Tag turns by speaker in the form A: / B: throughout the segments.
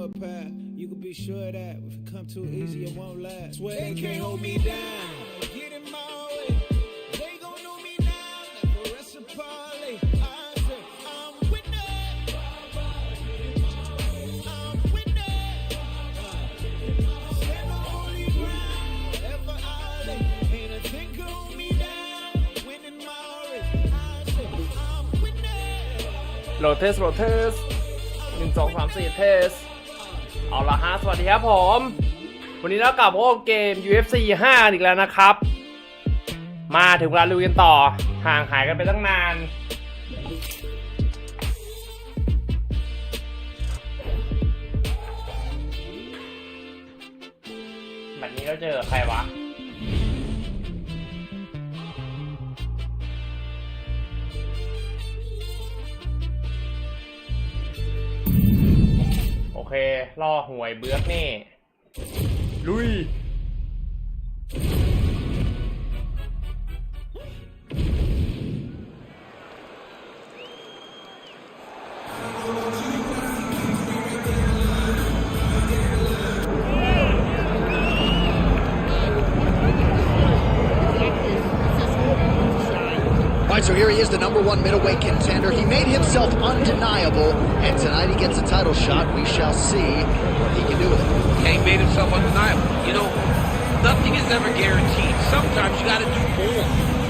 A: warpath. You can be sure that if it come too easy, it won't last. Swear they can't hold me down. Get in my way. They gon' know me now. Like a recipe. I say I'm winning. I'm winning. Stand on holy ground. Ever I lay. Ain't a thing can hold me down. Winning my race. I say I'm winning.
B: โหลดเทส1 2 3 4เทสเอาละฮะสวัสดีครับผมวันนี้เรากลับมาเกม UFC 5อีกแล้วนะครับมาถึงเวลาลุยกันต่อห่างหายกันไปตั้งนานแบบนี้เราเจอใครวะโอเคล่อหวยเบือกนี่ลุย
C: So here he is, the #1 middleweight contender. He made himself undeniable, and tonight he gets a title shot. We shall see what he can do with it.
D: Yeah, he made himself undeniable. You know, nothing is ever guaranteed. Sometimes you got to do more.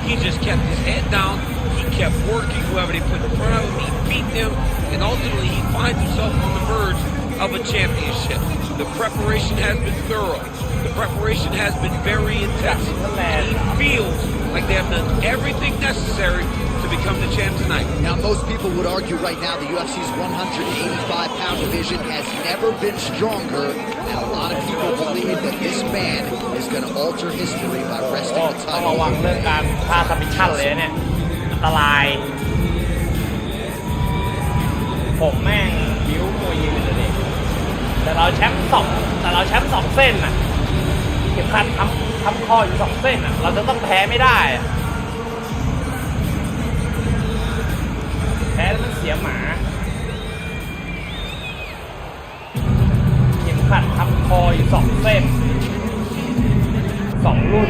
D: He just kept his head down. He kept working. Whoever they put in front of him, he beat them, and ultimately he finds himself on the verge of a championship. The preparation has been thorough. The preparation has been very intense. And he feels like they have done everything necessary to become the champ tonight.
C: Now, most people would argue right now the UFC's 185-pound division has never been stronger, and a lot of people believe that this man is going to alter history by wresting the
B: ต้อง
C: title.
B: ระวังเรื่องการพลาดซับมิชชั่นเลยเนี่ยอันตรายผมแม่งบิ้วมวยยืนเลยแต่เราแชมป์2เส้นน่ะเข็มขัดทำคออยู่2เส้นน่ะเราจะต้องแพ้ไม่ได้แพ้แล้วมันเสียหมาเข็มขัดทำคออยู่2เส้น2รุ่น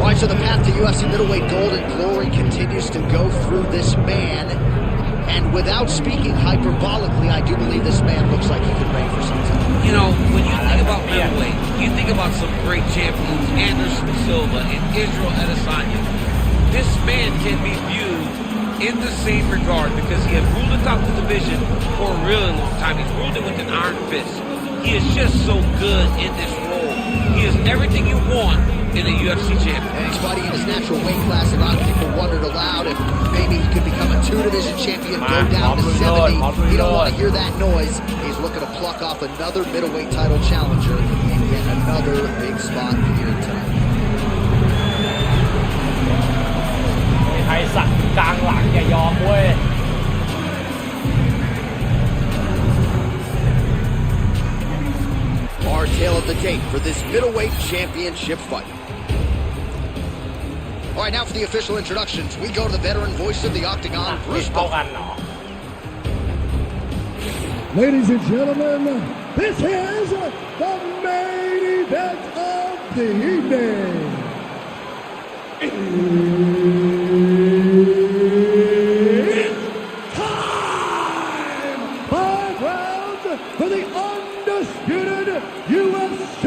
C: All right, so the path to UFC middleweight gold and glory continues to go through this man. And without speaking hyperbolically, I do believe this man looks like he could reign for some time.
D: You know, when you think about middleweight, you think about some great champions, Anderson Silva and Israel Adesanya. This man can be viewed in the same regard because he has ruled out the division for a really long time. He's ruled it with an iron fist. He is just so good in this role. He is everything you want in a UFC champion.
C: And he's fighting in his natural weight class. A lot of people wondered aloud if maybe he could become a 2-division champion, go down to 70. You don't want to hear that noise. He's looking to pluck off another middleweight title challenger in yet another big spot here tonight.
B: ไทยสักกลางหลังอย่ายอมเว้ย
C: Our tale of the tape for this middleweight championship fight. All right, now for the official introductions. We go to the veteran voice of the Octagon, Bruce Buffer.
E: Ladies and gentlemen, this is the main event of the evening. It's time! 5 rounds for the undisputed UFC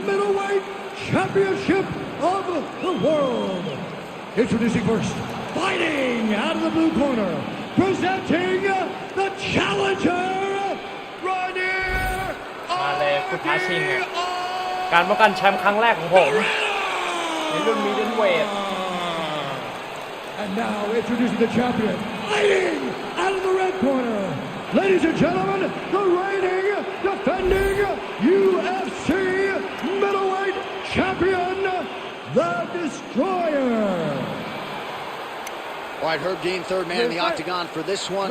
E: middleweight championship of the world. Introducing first, fighting out of the blue corner, presenting the challenger, Razer
B: มาเลยผู้ท้าชิงเนี่ยการป้องกันแชมป์ครั้งแรกของผมในรุ่นมีดินเวท
E: And now introducing the champion, fighting out of the red corner. Ladies and gentlemen, the reigning, defending UFC middleweight champion, the Destroyer.
C: All right, Herb Dean, third man in the Octagon for this one.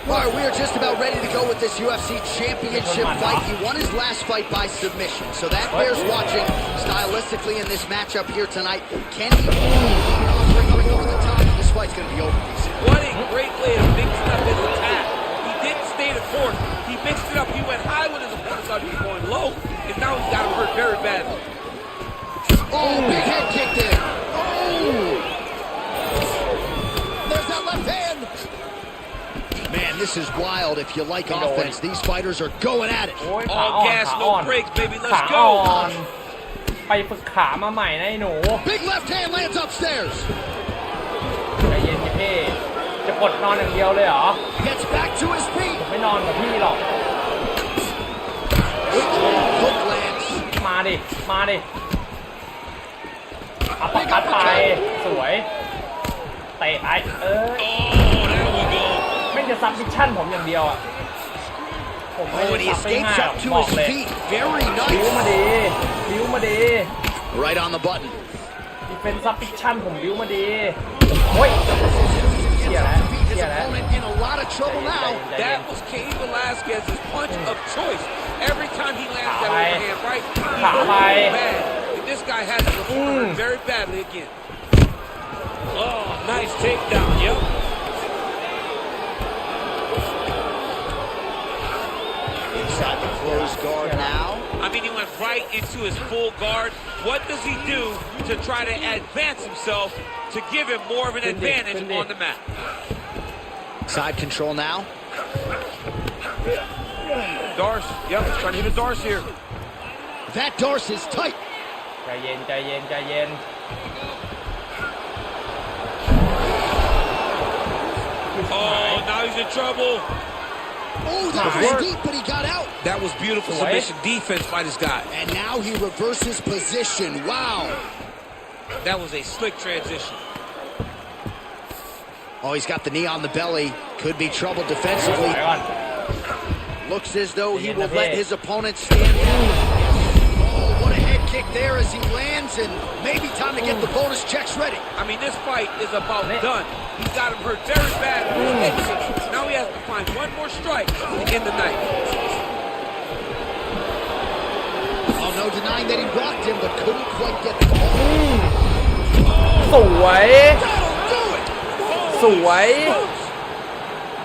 C: All right, we are just about ready to go with this UFC championship fight. He won his last fight by submission, so that bears watching stylistically in this matchup here tonight. Can he bring over the top? This fight's going to be over.
D: What a great way he's going low, and now he's got him hurt very badly.
C: Oh, big head kick there. Oh! There's that left hand. Man, this is wild. If you like offense, these fighters are going at it.
B: โอ้ยขา
D: All
B: อ่อน
D: gas,
B: ขาอ่อน
D: no brakes, baby.
B: ขา
D: Let's
B: อ่อ
D: go.
B: นไปฝึกขามาใหม่นะไอ้หนู
C: Big left hand lands upstairs.
B: ใจเย็นๆพี่จะกดนอนอย่างเดียวเลยเหรอ
C: Gets back to his feet.
B: ผมไม่นอนกับพี่หรอก
C: Hook lands.
B: มาดิมาดิอัปเปอร์คัตไปสวยเตะไป
D: Oh, there we go.
B: ไม่จะซับมิชชั่นผมอย่างเดียวอ่ะผมไม่
C: Oh,
B: ได้
C: and he
B: ซับไปง่าย
C: escapes
B: หรอก
C: up to
B: บอก
C: his
B: เลย
C: feet. Very
B: บิ้วมา
C: nice.
B: ดีบิ้วมาดี
C: Right on the button.
B: ที่เป็นซับมิชชั่นผมบิ้วมาดีโอ้ยเชี่ยแล้ว
C: His
B: เชี่ยแล้ว
C: opponent in a lot of trouble now.
D: That was Cain Velasquez's punch of choice. Every time he lands that overhand right, he looks bad. And this guy has to perform very badly again. Oh, nice takedown. Yep.
C: Inside the closed guard now.
D: I mean, he went right into his full guard. What does he do to try to advance himself to give him more of an advantage on the mat?
C: Side control now.
D: Darce, yep, he's trying to hit a Darce here.
C: That Darce is tight.
B: ใจเย็นใจเย็นใจเย็น
D: Oh, now he's in trouble.
C: Oh, that was deep, but he got out.
D: That was beautiful submission defense by this guy.
C: And now he reverses position. Wow.
D: That was a slick transition.
C: Oh, he's got the knee on the belly. Could be trouble defensively.
B: ไปก่อน
C: Looks as though he will let his opponent stand down. Oh, what a head kick there as he lands, and maybe time to get the bonus checks ready.
D: I mean, this fight is about done. He's got him hurt very bad. Now he has to find one more strike to end the night.
C: Oh, no denying that he rocked him, but couldn't quite get the ball.
B: สวย
C: That'll do it.
B: สวย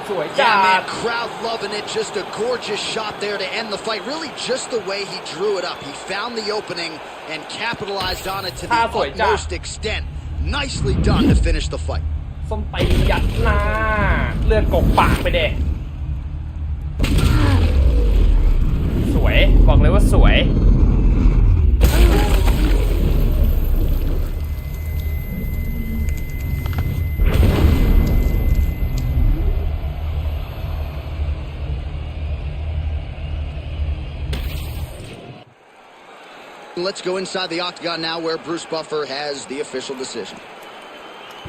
B: สวยจั
C: Yeah,
B: ด
C: man, crowd loving it. Just a gorgeous shot there to end the fight. Really just the way he drew it up. He found the opening and capitalized on it to the utmost extent. Nicely done to finish the fight.
B: ส้มตียัดหน้าเลือดกบปากไปเด้สวยบอกเลยว่าสวย
C: Let's go inside the octagon now where Bruce Buffer has the official decision.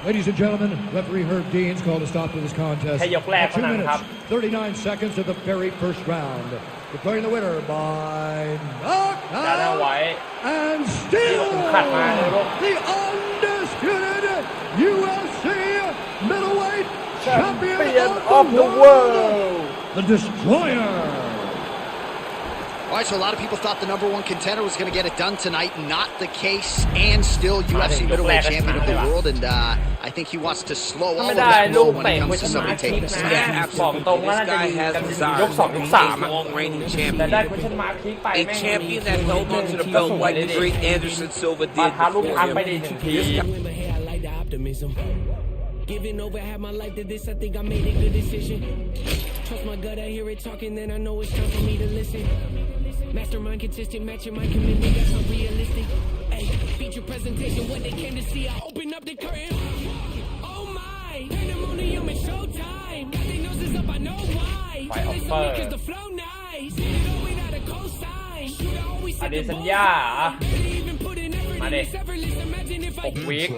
E: Ladies and gentlemen, referee Herb Dean's called a stop to this contest.
B: แค่ยกแรก
E: At
B: เท่า
E: 2
B: นั้นครับ
E: minutes, 39 seconds of the very first round. Declaring the winner by
B: ด้านหน้า
E: knockout
B: ไว้
E: and still
B: ขัดมาเลยลูก
E: the undisputed UFC middleweight champion of the world, the Destroyer.
C: All right, so a lot of people thought the #1 contender was going to get it done tonight. Not the case, and still UFC middleweight champion of the world. And I think he wants to slow all of that roll when it comes to somebody taking the stand.
D: Yeah, absolutely. This guy has desire to be a long-reigning
B: แต่ได้
D: champion.
B: คุชชั่นมาร์คทิ้งไป
D: A
B: แม่ง
D: champion that held on to the belt like the great Anderson Silva
B: มา
D: did
B: ท้าลูก
D: before
B: พัก
D: him.
B: ไปดีหนึ่งที
A: Remember here, I like the optimism. Giving over half my life to this, I think I made a good decision. Trust my gut, I hear it talking, then I know it's time for me to listen. Mastermind consistent, matching my commitment, that's unrealistic. Hey, feature presentation, what they came to see, I open up the curtain. Oh my, pandemonium is showtime. Got their noses up, I know why. Jealous of me 'cause the flow nice. Hit it all without a cosign. Should I always
B: อ
A: set
B: เด
A: the
B: สัญ
A: ball
B: ญา
A: high? Barely even put in effort
B: มา
A: in
B: ดิ
A: this effortless. Imagine if I
B: 6 วิค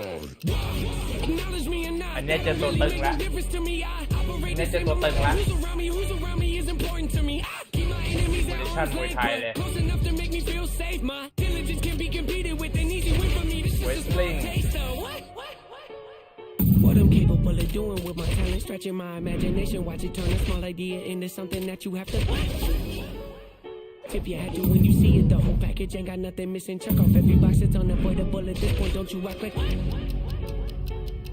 A: acknowledge me or not.
B: อันนี้จะตัวตึงแล้ว
A: Difference to me, I operate
B: นี่
A: the
B: จะ
A: same
B: ตัวตึงแล้ว
A: Who's around me is important to me. I keep my enemies at
B: ชั่น
A: arm's
B: มวย
A: length,
B: ไทยเลย
A: close enough to make me feel safe. My diligence can be competed with, an easy win for me. This just a small
B: Wrestling.
A: taste of what I'm capable of doing with my talent, stretching my imagination. Watch it turn a small idea into something that you have to tip your hat to when you see it. The whole package ain't got nothing missing. Check off every box, it's unavoidable at this point. Don't you act like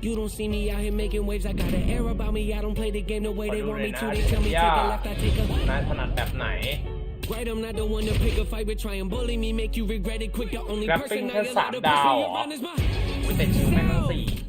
A: you don't see me out here making waves. I got an air about me. I don't play the game the way they want me to. They tell me take a left, I take a
B: นายถนัดแบบไหน
A: right, I'm not the one to pick a fight, but try and bully me, make you regret it quick. The only person I allowed to push me around is my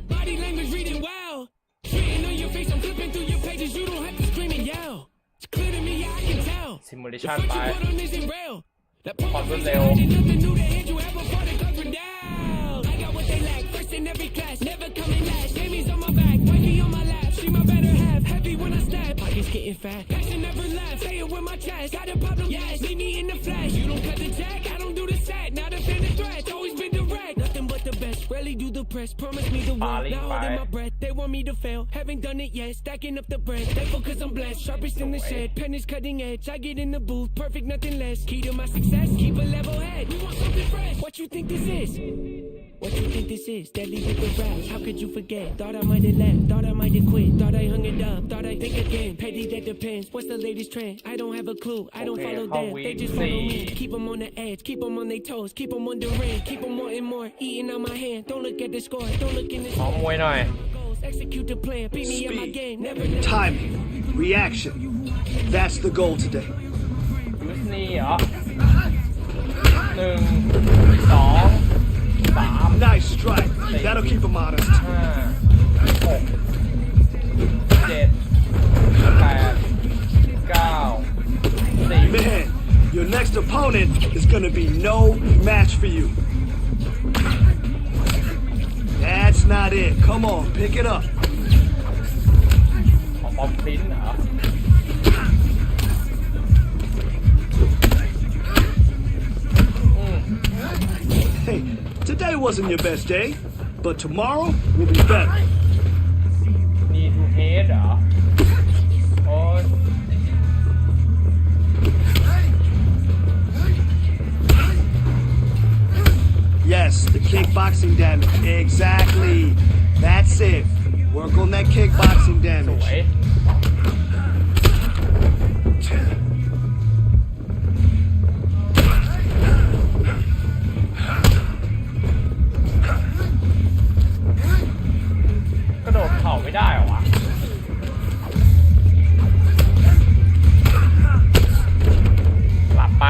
A: body language reading well. Written on your face, I'm flipping through your pages. You don't have to scream and yell. It's clear to me, yeah, I can tell. The fight you put on isn't real. That part of nothing new to hit you ever fought it up and down. I got what they lack, first in every class, never coming last. Jamie's on my back, wifey on my lap. She my better half, heavy when I snap. Pockets getting fat, passion never left. Say it with my chest, got a problem, yes. Leave me in the flash, you don't cut the jack, I don't do the set. Not a fan of threats, always been direct. Nothing but the best, rarely do the press. Promise me the world, now holding my breath. They want me to fail, haven't done it yet. Stacking up the bread, thankful cause I'm blessed. Sharpest in the shed, pen is cutting edge. I get in the booth, perfect, nothing less. Key to my success, keep a level head. We want something fresh. What you think this is? What you think this is? Deadly with the rap. How could you forget? Thought I might have left. Thought I might have quit. Thought I hung it up. Thought I'd think again. Petty, that depends. What's the latest trend? I don't have a clue. I don't follow them. They just follow me. Keep them on the edge. Keep them on their toes. Keep them wondering. Keep them wanting more. Eating out my hand. Don't look at the score. Don't look in the score. Execute the plan. Beat me in my game. Never
E: timing, reaction. That's the goal today.
B: นี่เหรอ1 2 3
E: Nice strike. That'll keep him honest.
B: 5 6 7 8 9 10
E: Man, your next opponent is gonna be no match for you. That's not it. Come on, pick it up.
B: ของบอมพรินเหรอ
E: Hey, today wasn't your best day, but tomorrow will be better.
B: Need to hate เหรอ โอ้ย
E: Yes, the kickboxing damage. Exactly. That's it. Work on that kickboxing
B: ส
E: damage.
B: วย กระโดดเข่าไม่ได้เหรอวะ กลับไป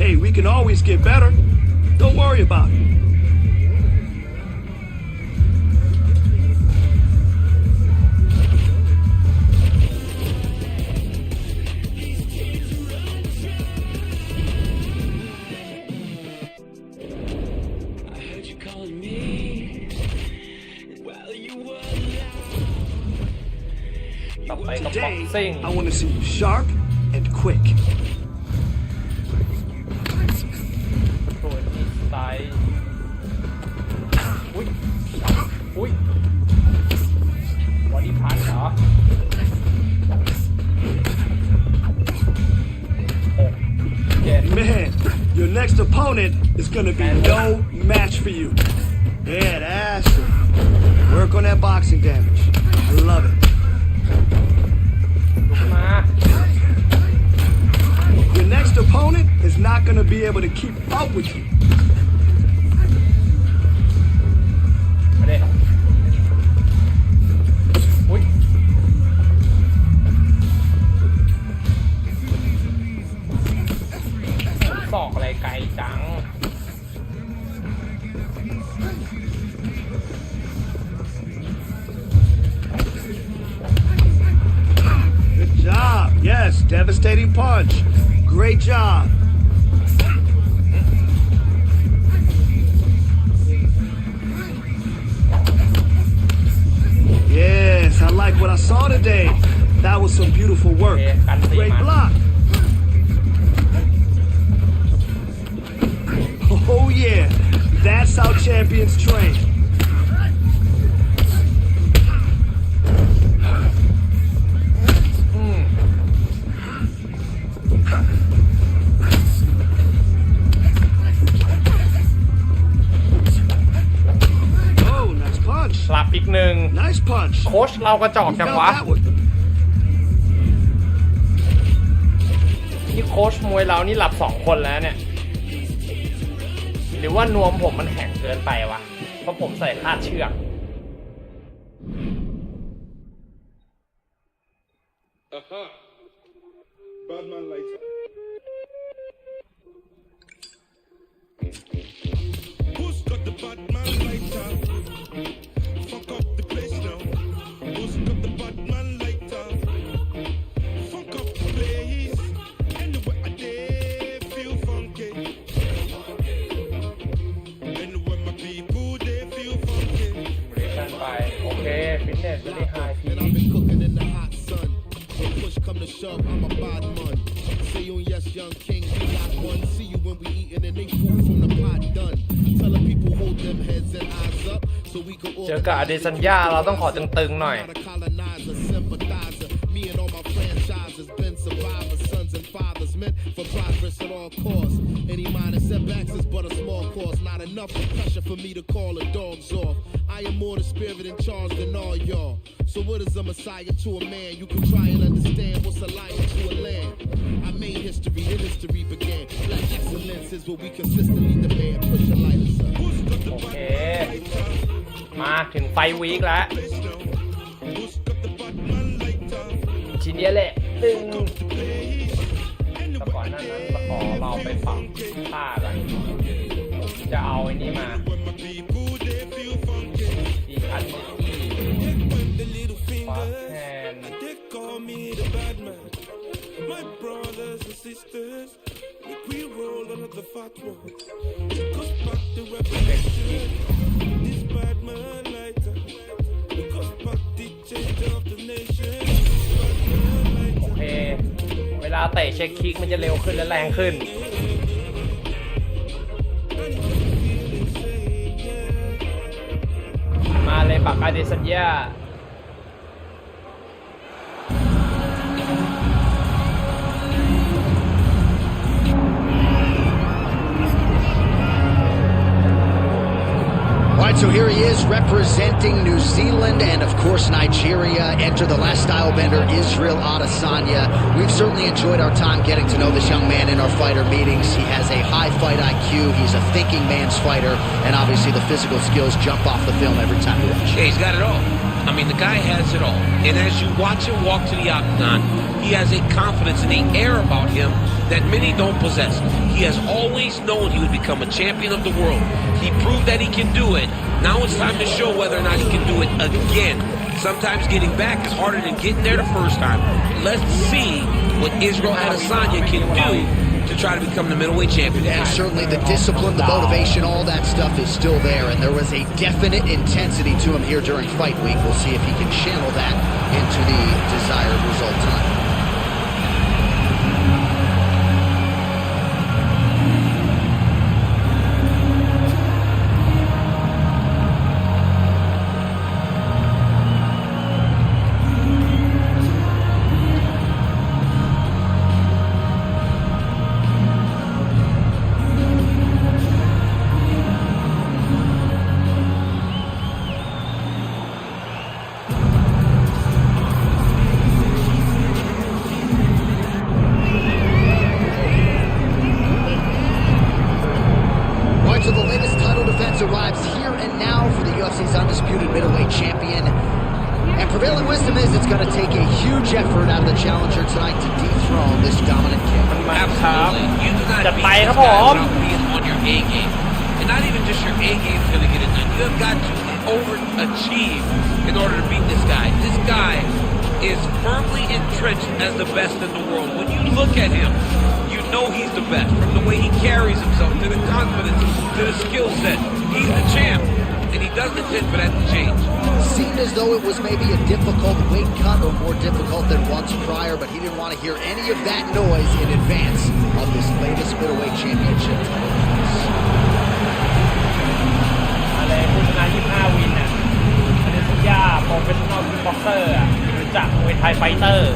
E: Hey, we can always get better. Don't worry about it.
A: I heard you calling me while you were alive.
B: ต่อไปก็บ็อก
E: Today,
B: ซิ่ง
E: I want to see you sharp and quick.
B: ตัวนี้ไซส์อุ้ย อุ้ยบอดี้พันเหรอ6 7
E: Man, your next opponent is gonna be no match for you. Yeah, that's it. Work on that boxing damage. I love it.
B: ลุกมา
E: Your next opponent is not gonna be able to keep up with you.
B: มาเด้อุ้ยศอกอะไรไกลจัง
E: Good job. Yes, devastating punch. Great job. Yes, I like what I saw today. That was some beautiful work. Great block. Oh yeah, that's how champions train. Oh, nice punch.
B: หลับอีกหนึ่ง
E: Nice punch.
B: โค้ชเรากระจอก
E: You
B: จัง
E: felt
B: วะ
E: that one.
B: นี่โค้ชมวยเรานี่หลับ2 คนแล้วเนี่ย หรือว่านวมผมมันแข็งเกินไปวะ เพราะผมใส่คาดเชือก
F: Bad man lighter.
A: sub, I'm a bad man. Say you yes, young king, we got one. See you when we eatin' and they food from the pot done. Tell the people hold them heads and eyes up so we can all.
B: เจอกับอเดซันยาเราต้องขอตึงๆหน่อย
A: Me and all my franchises been survivors, sons and fathers meant for progress at all costs. Any minor setbacks is but a small cost, not enough pressure for me to call the dogs off. I am more the spirit in charge than all y'all. So what is a messiah to a man? You can try and understand what's a lion to a lamb. I made history, and history began. Black excellence is what we consistently demand. Push your lighters up.
B: โอเค มาถึงไฟวีคแล้วชิ้นเดียวแหละตึงแต่ก่อนหน้านั้นเราไปปรับค่ากันจะเอาไอ้นี้มาอีกอันนึงฟาสแฮนด์
A: My brothers and sisters, make we roll another fat one. Cause back the revolution, this bad man lighter. Cause back the change of the nation, bad man lighter.
B: โอเค เวลาเตะเช็คคิกมันจะเร็วขึ้นและแรงขึ้น มาเลยปากกาเดซันยา
C: So here he is representing New Zealand and of course Nigeria. Enter the last style bender Israel Adesanya. We've certainly enjoyed our time getting to know this young man in our fighter meetings. He has a high fight IQ. He's a thinking man's fighter, and obviously the physical skills jump off the film every time we watch.
D: Yeah, he's got it all. I mean, the guy has it all. And as you watch him walk to the octagon, he has a confidence and an air about him that many don't possess. He has always known he would become a champion of the world. He proved that he can do it. Now it's time to show whether or not he can do it again. Sometimes getting back is harder than getting there the first time. Let's see what Israel Adesanya can do to try to become the middleweight champion.
C: And certainly the discipline, the motivation, all that stuff is still there. And there was a definite intensity to him here during fight week. We'll see if he can channel that into the desired result tonight. So the latest title defense arrives here and now for the UFC's undisputed middleweight champion. And prevailing wisdom is it's going to take a huge effort out of the challenger tonight to dethrone this dominant king.
D: Absolutely. You do not beat this guy without being on your A game. And not even just your A game is going to get it done. You have got to overachieve in order to beat this guy. This guy is firmly entrenched as the best in the world. When you look at him, you know he's the best. From the way he carries himself, to the confidence, to the skill set. He's the champ, and he doesn't intend for that to change.
C: Seemed as though it was maybe a difficult weight cut or more difficult than once prior, but he didn't want to hear any of that noise in advance of this latest middleweight championship.
B: อะไรผู้ชนะ25วินน่ะอเดซันยาโปรเฟสชั่นอลคิกบ็อกเซอร์รู้จักมวยไทยไฟเตอร์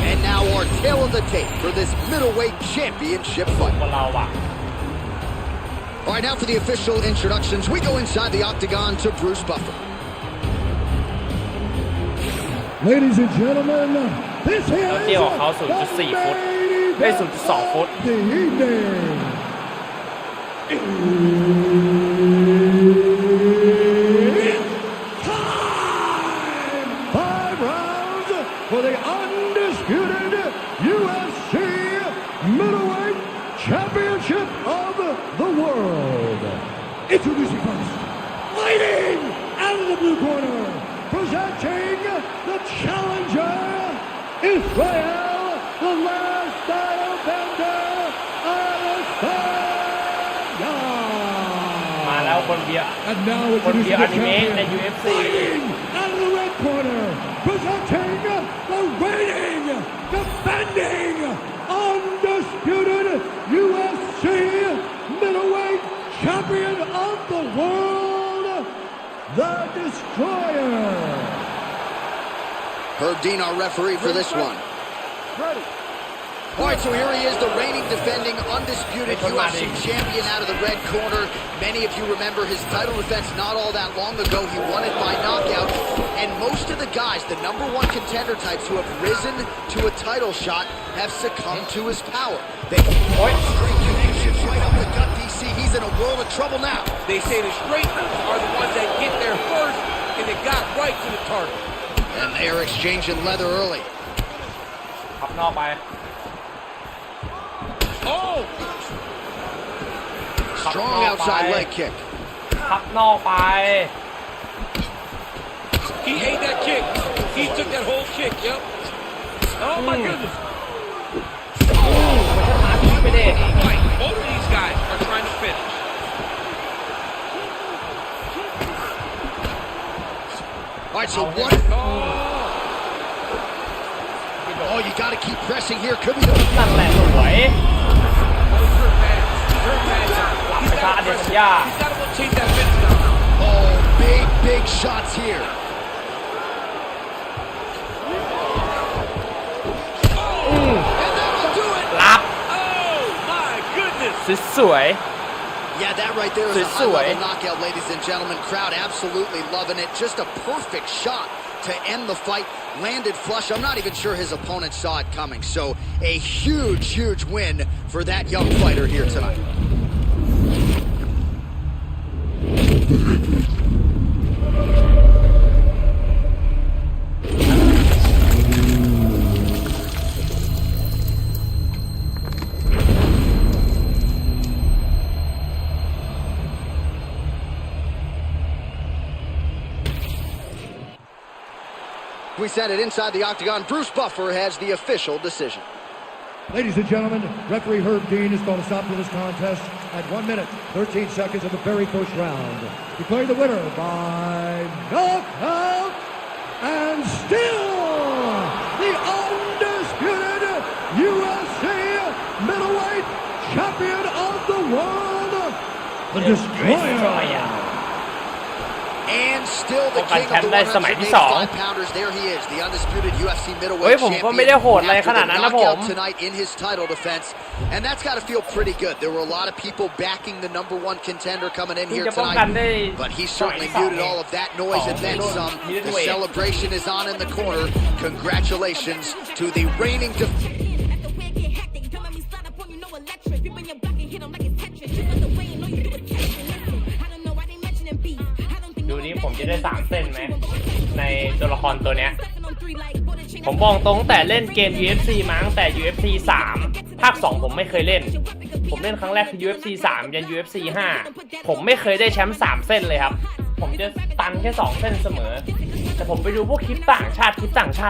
C: And now our tale of the tape for this middleweight championship fight. All right, now for the official introductions. We go inside the octagon to Bruce Buffer.
F: Ladies and gentlemen, this here is
B: เตี้ยของเขา 0.4 ฟุตได้ 0.2 ฟุต
F: the evening. It's time! 5 rounds for the undisputed UFC middleweight championship of the world. Introducing first, fighting out of the blue corner, presenting the challenger, Israel, the last style bender, Adesanya.
B: มาแล้วคนเบียร์
F: And now
B: คนเบีย
F: introducing
B: ร์อ
F: the
B: นิเมะใน
F: champion,
B: UFC
F: fighting out of the red corner, presenting the
C: Herb Dean, our referee for this one. All right, so here he is, the reigning, defending, undisputed UFC champion out of the red corner. Many of you remember his title defense not all that long ago. He won it by knockout. And most of the guys, the number one contender types who have risen to a title shot have succumbed to his power. They straight connections right up the gut, DC. He's in a world of trouble now.
D: They say the straighteners are the ones that get there first, and they got right to the target.
C: And they are exchanging leather early.
B: ขับนอกไป
D: Oh!
C: Strong outside leg kick.
B: ขับนอกไป
D: He ate that kick. He took that whole kick, yep. Oh my goodness.
B: ไปดิ
D: Right. Both of these guys are trying to finish.
C: All right, so what? Oh, you got to keep pressing here. Could be the
B: นั่นแหละสวย
D: He's got to chase that fence down now.
C: Oh, big shots here. And that'll do it.
B: รับ
D: Oh my goodness.
B: สวย
C: Yeah, that right there is a high-level knockout, ladies and gentlemen. Crowd absolutely loving it. Just a perfect shot to end the fight. Landed flush. I'm not even sure his opponent saw it coming. So a huge win for that young fighter here tonight. We send it inside the octagon. Bruce Buffer has the official decision.
F: Ladies and gentlemen, referee Herb Dean is going to stop this contest at 1 minute, 13 seconds of the very first round. Declaring the winner by knockout and still the undisputed UFC middleweight champion of the world, the Destroyer.
C: And still the king of the 185-pounders. There he is, the undisputed UFC middleweight champion. After the knockout tonight in his title defense. And that's got to feel pretty good. There were a lot of people backing the number one contender coming in here tonight. But he certainly muted all of that noise and then some. The celebration is on in the corner. Congratulations to the reigning
B: ดูนี่ผมจะได้3เส้นไหมในตัวละครตัวเนี้ยผมบอกตรงแต่เล่นเกม UFC มาตั้งแต่ UFC 3 ภาค 2 ผมไม่เคยเล่นผมเล่นครั้งแรกคือ UFC 3 ยัน UFC 5 ผมไม่เคยได้แชมป์3เส้นเลยครับผมจะตันแค่2เส้นเสมอแต่ผมไปดูพวกคลิปต่างชาติ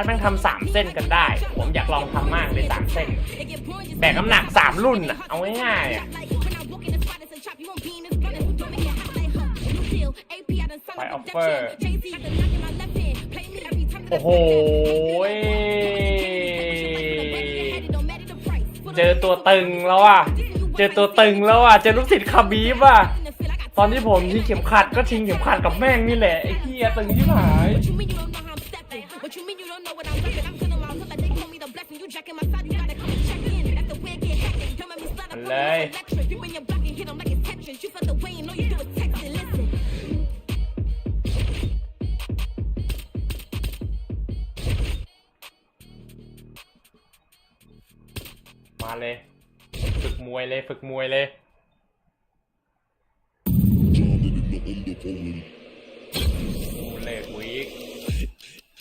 B: แม่งทำ3เส้นกันได้ผมอยากลองทำมากเลย3เส้นแบกน้ำหนัก3รุ่นอะเอาง่ายๆอะไปออฟเฟอร์โอ้โหเจอตัวตึงแล้วอ่ะเจอลูกศิษย์คาบีฟอ่ะตอนที่ผมทิ้งเข็มขัดก็ทิ้งเข็มขัดกับแม่งนี่แหละไอ้เหี้ยตึงที่หายเลยมาเลยฝึกมวยเลยวีค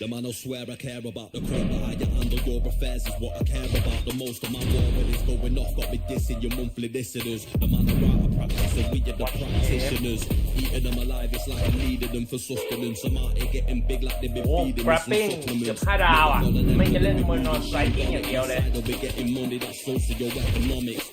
G: The man will swear I care about the crowd, but how you handle your affairs is what I care about the most. Of my war when it's going off, got me dissing your monthly listeners. The man I write, I practice, and we are the practitioners. Eating them alive, it's like I needed them for sustenance. I'm out here getting big like they've been feeding me some supplements.
B: 5 ดาวอ่ะไม่จะเล่นมวยนอนสไตรกิ้งอย่างเดียวเลย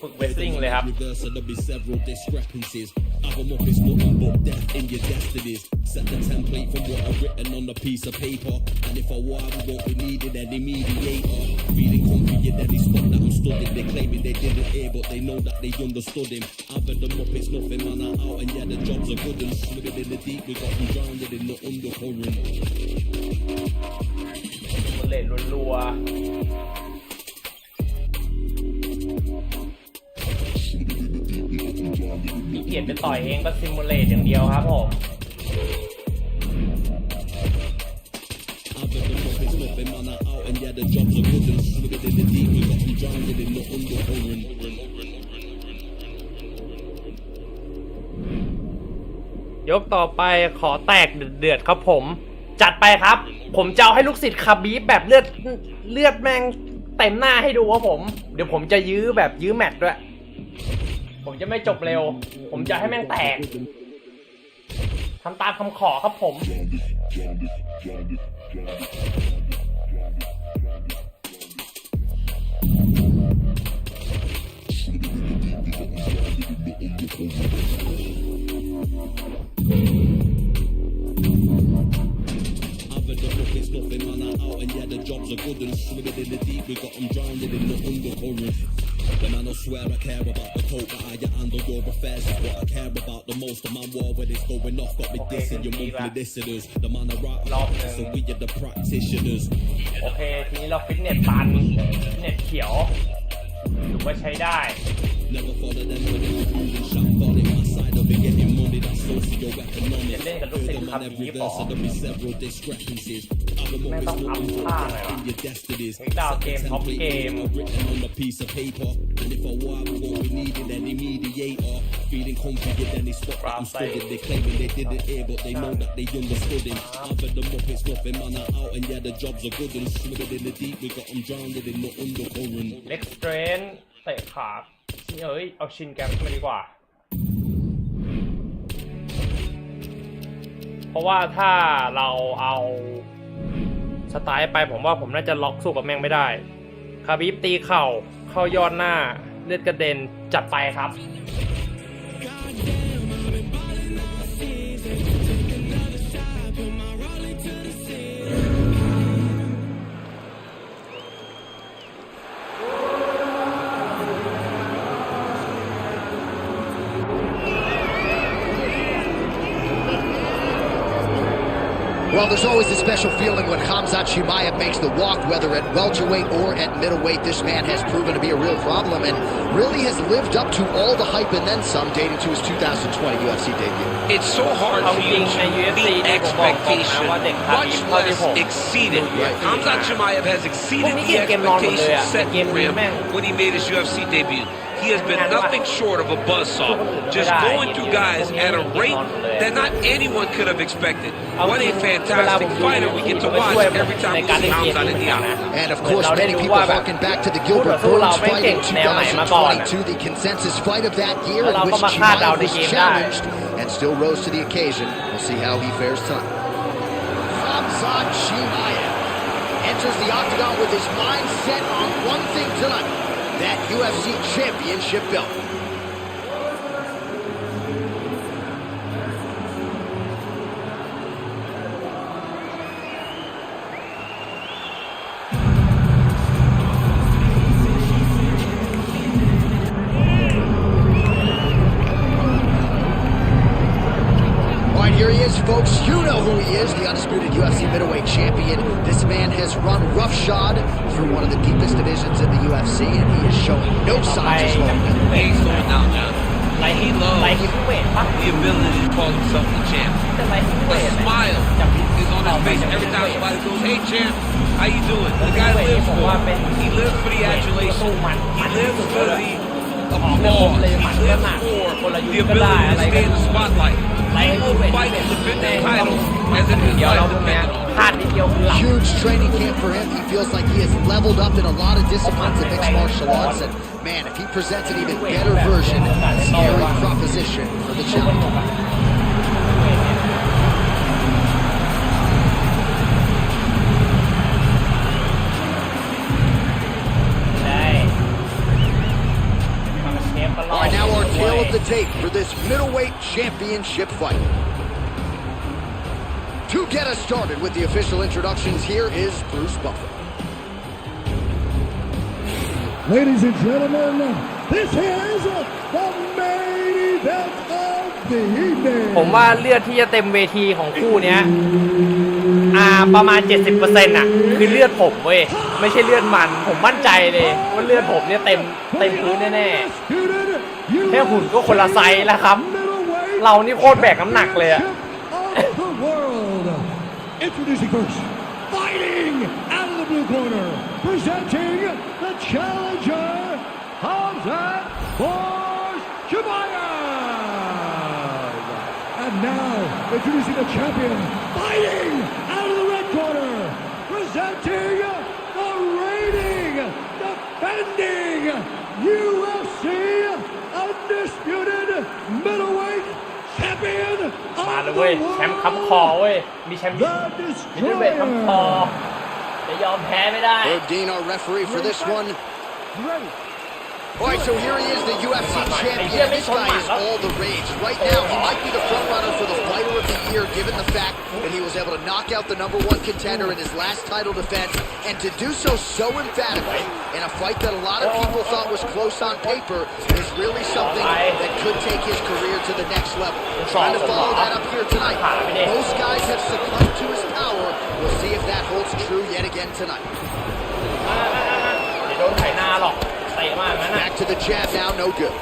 B: ฝึกเวสลิงเลยครับ
G: There'll be several discrepancies. Have them up, it's nothing but death in your destinies. Set the template from what I've written on a piece of paper. And if I war, we won't be needed any mediator. Feeling confident that they spot that I'm studying. They claiming they didn't hear, but they know that they understood him. I've had them up, it's nothing, man, I'm out. And yeah, the jobs are good and swimming in the deep. We got them drowned in the undercurrent.
B: เลตรัวขี้เกียจไปต่อยเองก็ซิมูเลตอย่างเดียวครับผมยกต่อไปขอแตกเดือดครับผมจัดไปครับผมจะเอาให้ลูกศิษย์คาบีฟแบบเลือดแม่งเต็มหน้าให้ดูครับผมเดี๋ยวผมจะยื้อแมตช์ด้วยผมจะไม่จบเร็วผมจะให้แม่งแตกทำตามคำขอครับผม
G: jobs are good and swimming in the deep. We got them drowned in the undercurrent. The man, I swear I care about the coat that I handle your affairs is what I care about the most. The man war when it's going off got me dissing your monthly listeners. The man I write about so we are the practitioners.
B: โอเคทีนี้เราฟิตเนสตันฟิตเนสเขียวถือว่าใช้ได้
G: Never follow them when they're moving shot falling my side of it getting money that's socio-economic. The man every verse and there'll be several discrepancies. I'm always looking for in your destinies. Set a template written on a piece of paper. And if I war we won't be needing any mediator. Feeling confident then they spot that I'm studying. They claiming they didn't hear but they know that they understood him. I've had them up it's nothing man are out and yeah the jobs are good and swimming in the deep we got them drowned in the undercurrent.
B: Next train เตะขาเอาชินแกมมาดีกว่าเพราะว่าถ้าเราเอาสไตล์ไปผมว่าผมน่าจะล็อกสู้กับแม่งไม่ได้คาบิบตีเข่าเข้ายอดหน้าเลือดกระเด็นจัดไปครับ
C: Well, there's always a special feeling when Khamzat Chimaev makes the walk, whether at welterweight or at middleweight. This man has proven to be a real problem and really has lived up to all the hype and then some dating to his 2020 UFC debut.
D: It's so hard for you to meet expectation, much less exceed it. Khamzat Chimaev has exceeded the expectations set for him when he made his UFC debut. He has been nothing short of a buzzsaw, just going through guys at a rate that not anyone could have expected. What a fantastic fighter we get to watch every time we see Khamzat in the eye.
C: And of course, many people harken back to the Gilbert Burns fight in 2022, the consensus fight of that year in which Chimaev was challenged and still rose to the occasion. We'll see how he fares tonight. Khamzat Chimaev enters the octagon with his mind set on one thing tonight. That UFC championship belt. All right, here he is, folks. You know who he is, the undisputed UFC middleweight champion. This man has run roughshod through one of the deepest divisions in the UFC, and he is showing no signs of slowing down.
D: He's slowing down, John. He loves the ability to call himself the champ. The smile is on his face every time somebody goes, "Hey, champ, how you doing?" The guy lives for it. He lives for the adulation. He lives for the applause. He lives for the ability to stay in the spotlight. He will fight to defend the title as if his life depended on it.
C: Huge training camp for him. He feels like he has leveled up in a lot of disciplines of mixed martial arts. And man, if he presents an even better version, scary proposition for the challenger. All right, now our tale of the tape for this middleweight championship fight. To get us started with the official introductions, here is Bruce Buffer.
F: Ladies and gentlemen, this is the main event of the evening.
B: ผมว่าเลือดที่จะเต็มเวทีของคู่เนี้ย ประมาณ 70% อ่ะคือเลือดผมเว้ยไม่ใช่เลือดมันผมมั่นใจเลยว่าเลือดผมเนี่ยเต็มพื้นแน่ๆแค่หุ่นก็คนละไซส์แล้วครับเรานี่โคตรแบกน้ำหนักเลยอะ
F: Introducing first, fighting out of the blue corner, presenting the challenger, Hamzat Borshabayev. And now, introducing the champion, fighting out of the red corner, presenting the reigning, defending UFC undisputed middleweight champion
B: มาเลย
F: of
B: เว้ย
F: the
B: แชมป์ค้ำคอ
F: world.
B: เว้ยมีแชมป์มิดเดิลเวทค้ำคอจะยอมแพ้ไม่ได้
C: Herb Dean, our referee for this one. All right, so here he is, the UFC champion. This guy is all the rage. Right now, he might be the front runner for the fighter of the year, given the fact that he was able to knock out the #1 contender in his last title defense, and to do so emphatically in a fight that a lot of people thought was close on paper is really something that could take his career to the next level. Trying to follow that up here tonight. Most guys have succumbed to his power. We'll see if that holds true yet again tonight.
B: เดี๋ยวโดนไถนาหรอกเตะมากนะ
C: Back to the jab now, no good.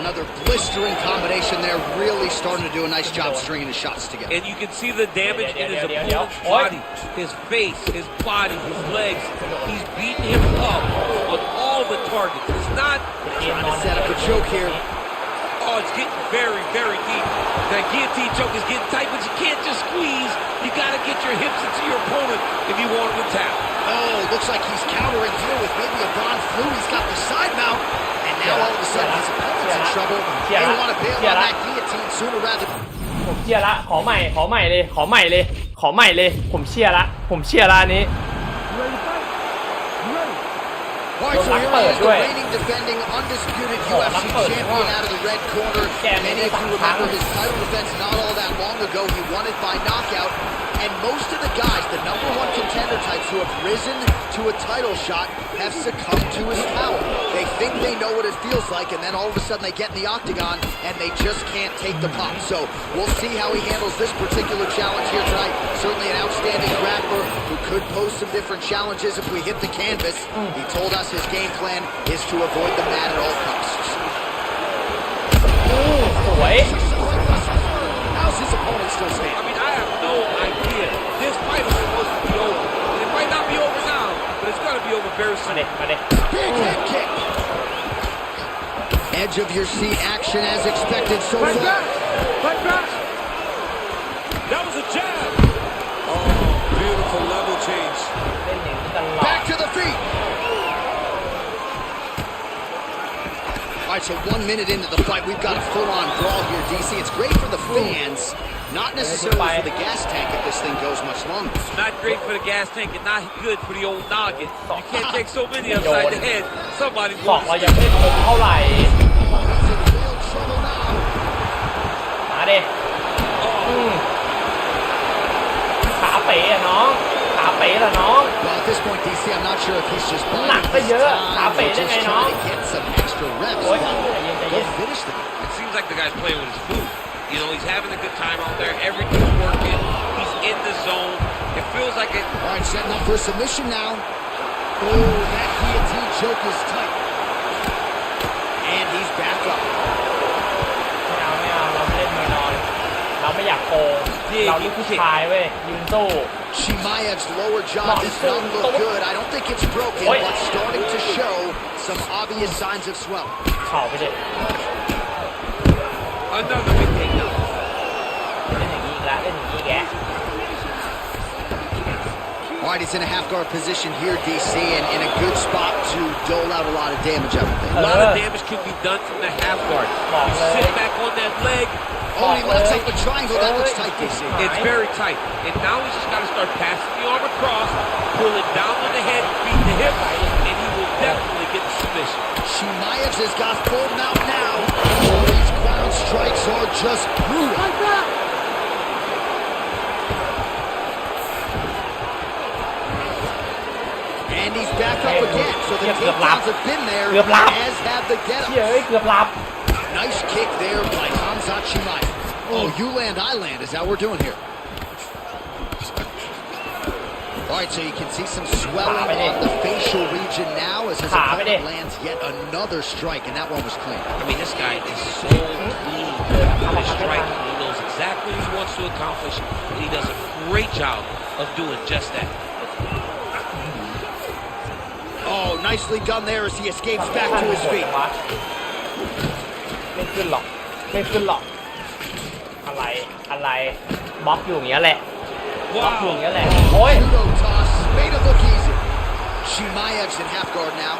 C: Another blistering combination there, really starting to do a nice job stringing his shots together.
D: And you can see the damage in his opponent's body, his face, his body, his legs. He's beating him up on all the targets. It's not
C: Trying to set up a choke here.
D: Oh, it's getting very, very deep. That guillotine choke is getting tight, but you can't just squeeze. You got to get your hips into your opponent if you want him to tap.
C: Oh, looks like he's countering here with maybe a Von Flu. He's got the side mount, and now all of a sudden his opponent's in trouble. They want to bail on that guillotine sooner rather than...
B: ผมเชียร์ละขอใหม่เลยผมเชียร์ละอันนี้
C: All right, so here he is, the reigning, defending, undisputed UFC champion out of the red corner. Many of you remember his title defense not all that long ago. He won it by knockout. And most of the guys, the #1 contender types who have risen to a title shot, have succumbed to his power. They think they know what it feels like, and then all of a sudden they get in the octagon, and they just can't take the pop. So we'll see how he handles this particular challenge here tonight. Certainly an outstanding grappler who could pose some different challenges if we hit the canvas. He told us his game plan is to avoid the mat at all costs.
B: สวย
C: How's his opponent still stand?
D: I mean, I have no idea. This fight is supposed to be over. And it might not be over now, but it's going to be over very
B: มา
D: soon.
B: เด็มาเด็
C: Big head kick. Edge of your seat action as expected so far.
D: That was a jab. Oh, beautiful level change.
B: เล่นอย่างนี้ตลอด
C: Back to the feet. All right, so 1 minute into the fight, we've got a full-on brawl here, DC. It's great for the fans, not necessarily for the gas tank if this thing goes much longer.
D: Not great for the gas tank and not good for the old noggin. You can't take so many upside the head. Somebody's
B: สอง
D: going
B: เรา
D: to
B: ยังไม่คมเท่าไหร่
C: He's in real trouble now.
B: มาเด็ขาเป๋อะน้องขาเป๋เหรอน้อง
C: Well, at this point, DC, I'm not sure if he's just buying
B: Nặng
C: his
B: tới dữ,
C: time
B: thả
C: or
B: phỉ
C: just
B: thế này
C: trying
B: nó.
C: to get some extra reps.
B: Ôi,
C: But
B: ใจเย็น
C: he'll finish the game.
D: It seems like the guy's playing with his food. You know, he's having a good time out there. Everything's working. He's in the zone. It feels like it.
C: All right, setting up for a submission now. Oh, that guillotine choke is tight. And he's back up.
B: ไม่เอาเราไม่เล่นมวยนอนเราไม่อยากโกงเราลูกผู้ชายเว้ยยืนสู้
C: Chimaev's lower jaw does not look good. I don't think it's broken,
B: Oi.
C: but starting to show some obvious signs of swelling.
B: เข่าไปเลย
D: Another big takedown.
B: เล่นอย่างนี้อีกแล้วเล่นอย่างนี้แก
C: All right, he's in a half-guard position here, DC, and in a good spot to dole out a lot of damage, I would think.
D: A lot of damage can be done from the half guard. Sit back on that leg.
C: Oh, he locks up the triangle. That looks tight, DC.
D: It's very tight. And now he's just got to start passing the arm across, pull it down on the head, beat the hip, and he will definitely get the submission.
C: Chimaev has got full mount now. Oh, these ground strikes are just brutal. Like that. And he's back up again. So the takedowns have been there, as have the get-ups.
B: เฮ้ยเกือบหลับ
C: Nice kick there by Hamzat Chimaev. Oh, you land, I land is how we're doing here. All right, so you can see some swelling on the facial region now as his opponent lands yet another strike, and that one was clean.
D: I mean, this guy is so clean with his striking. He knows exactly what he wants to accomplish, and he does a great job of doing just that.
C: Oh, nicely done there as he escapes back to his feet.
B: ไม่ขึ้นหรอกไม่ขึ้นหรอกอะไรบล็อกอยู่อย่างเงี้ยแหละบล็อกอยู่อย่างเงี้ยแหละโอ้ย
C: Judo toss made it look easy. Chimaev's in half guard now.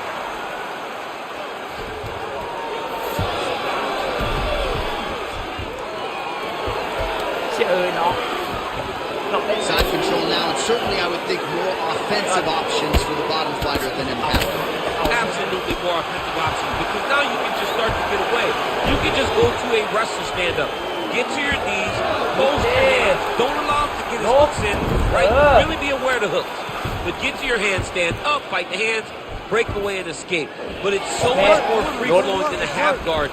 B: เชื่อเนาะ
C: Side control now, and certainly I would think more offensive options for the bottom fighter than impact.
D: Absolutely more offensive options because now you can just start to get away. You can just go to a wrestler stand-up. Get to your knees, post your hands. Don't allow him to get his hooks in, right? Really be aware of the hooks. But get to your hands, stand up, fight the hands, break away and escape. But it's so much more free-flowing than the half guard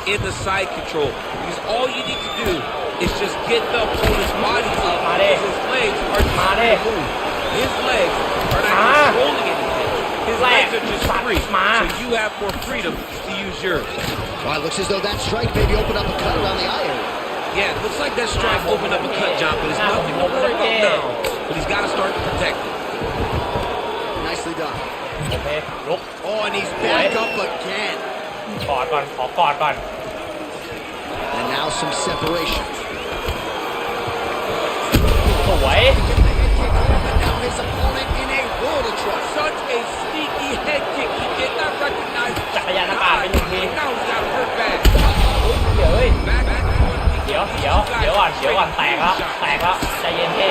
D: in the side control. Because all you need to do is just get the opponent's body up because his legs are not to move. His legs are not controlling anything. His legs are just free. So you have more freedom to use yours.
C: Well, it looks as though that strike maybe opened up a cut around the eye area.
D: Yeah, it looks like that strike opened up a cut, John, but it's nothing to worry about now. But he's got to start to protect it.
C: Nicely done.
B: โอเคลุก
C: Oh, and he's back up again.
B: กอดก่อนขอกอดก่อน
C: And now some separation.
B: สวย
C: And now his opponent in a world of trouble.
D: Such a sneaky head kick. He did not recognize
B: จักรยานอากาศเป็นหนึ่งที
D: Now he's got to hurt bad.
B: เดี๋ยวเฮ้ย
D: Back.
B: เดี๋ยวก่อนแตกแล้วใจเย็นพี่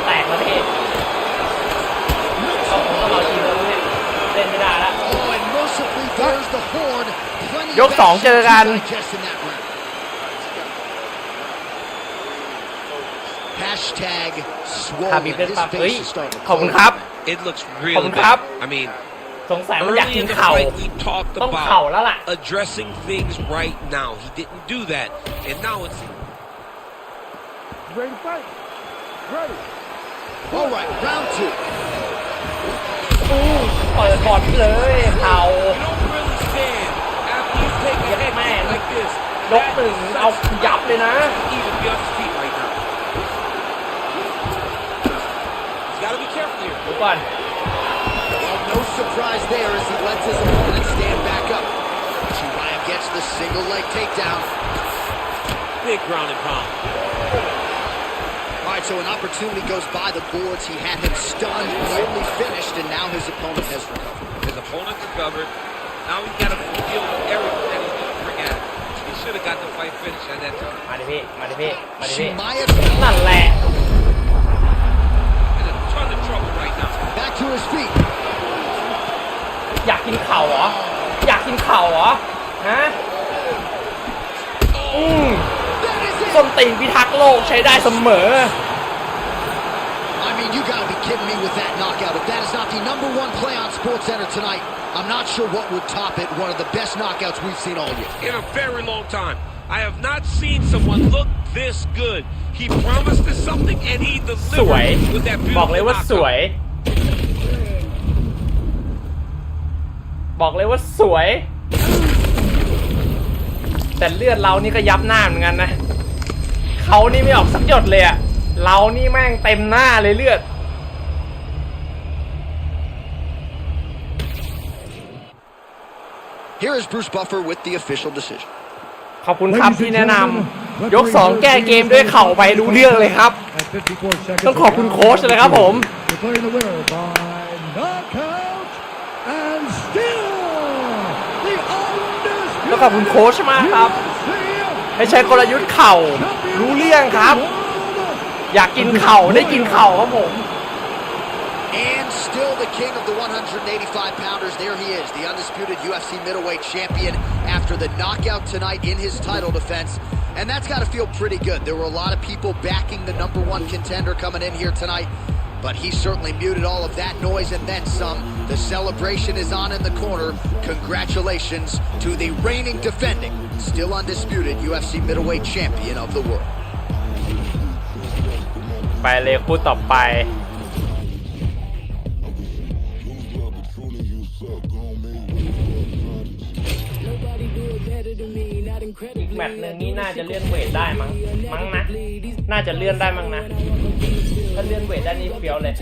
B: แตกแล้วพี่ต้องเอาทีมแล้วเนี่ยเล่นไม่ได้แล้ว
C: Oh, and mercifully there's the horn. Plenty
B: ยกสองเจอกัน
C: digest in that round. Hashtag
B: คาบิ
C: swollen.
B: เป็น
C: His
B: ปั๊บเฮ้ย
C: face is starting to
B: ขอบคุณครับ
D: It looks
B: ขอบ
D: really
B: คุณครับ
D: good. I mean,
B: สงสัยมันอยาก
D: early
B: กิ
D: in
B: น
D: the
B: เข่า
D: fight, we talked
B: ต้องเข่า
D: about
B: แล้วล่ะ
D: addressing things right now. He didn't do that, and now it's.
F: Ready to fight? Ready.
C: All right, round two.
B: เปิดบอลเลยเข่า
D: You don't really stand after you take a head kick like this.
B: ยกตึงเอายับเลยนะ
D: Even be on his feet right now. He's got to be careful here.
B: ดูก่อน
C: Well, no surprise there as he lets his opponent stand back up. Chimaev gets the single leg takedown.
D: Big ground and pound.
C: All right, so an opportunity goes by the boards. He had him stunned, nearly finished, and now his opponent has recovered.
D: His opponent recovered. Now he's got to deal with everything that he's going to bring at him. He should have got the fight finished at that time.
B: มาดิพี่
C: Chimaev
B: นั่นแหละ
D: In a ton of trouble right now.
C: back to his feet.
B: อยากกินเข่าเหรอฮะส้นตีนพิทักษ์โลกใช้ได้เสมอ
C: I mean, you gotta be kidding me with that knockout. If that is not the #1 play on SportsCenter tonight, I'm not sure what would top it. One of the best knockouts we've seen all year.
D: In a very long time. I have not seen someone look this good. He promised us something and he
B: สวย
D: delivered with that
B: บอก
D: beautiful
B: เลยว่าสวย แต่เลือดเรานี่ก็ยับหน้าเหมือนกันนะเขานี่ไม่ออกสักหยดเลยอะเรานี่แม่งเต็มหน้าเลยเลือด
C: Here is Bruce Buffer with the official decision.
B: ขอบคุณครับที่แนะนำยก2แก้เกมด้วยเข่าไปรู้เรื่องเลยครับ ต้องขอบคุณโค้ชเลยครับผม
F: Declaring the winner by knockout and still the undisputed
B: ต้องขอบคุณโค้ชมากครับ ไม่ใช่กลยุทธ์เข่ารู้เรื่องครับ อยากกินเข่าได้กินเข่าครับผม
C: And still the king of the 185-pounders. There he is, the undisputed UFC middleweight champion after the knockout tonight in his title defense. And that's got to feel pretty good. There were a lot of people backing the #1 contender coming in here tonight, but he certainly muted all of that noise and then some. The celebration is on in the corner. Congratulations to the reigning defending, still undisputed UFC middleweight champion of the world.
B: ไปเลยคู่ต่อไป อีกแมตช์หนึ่งนี่น่าจะเลื่อนเวทได้มั้งนะน่าจะเลื่อนได้มั้งนะถ้าเลื่อนเวทได้นี่เฟี้ยวเลย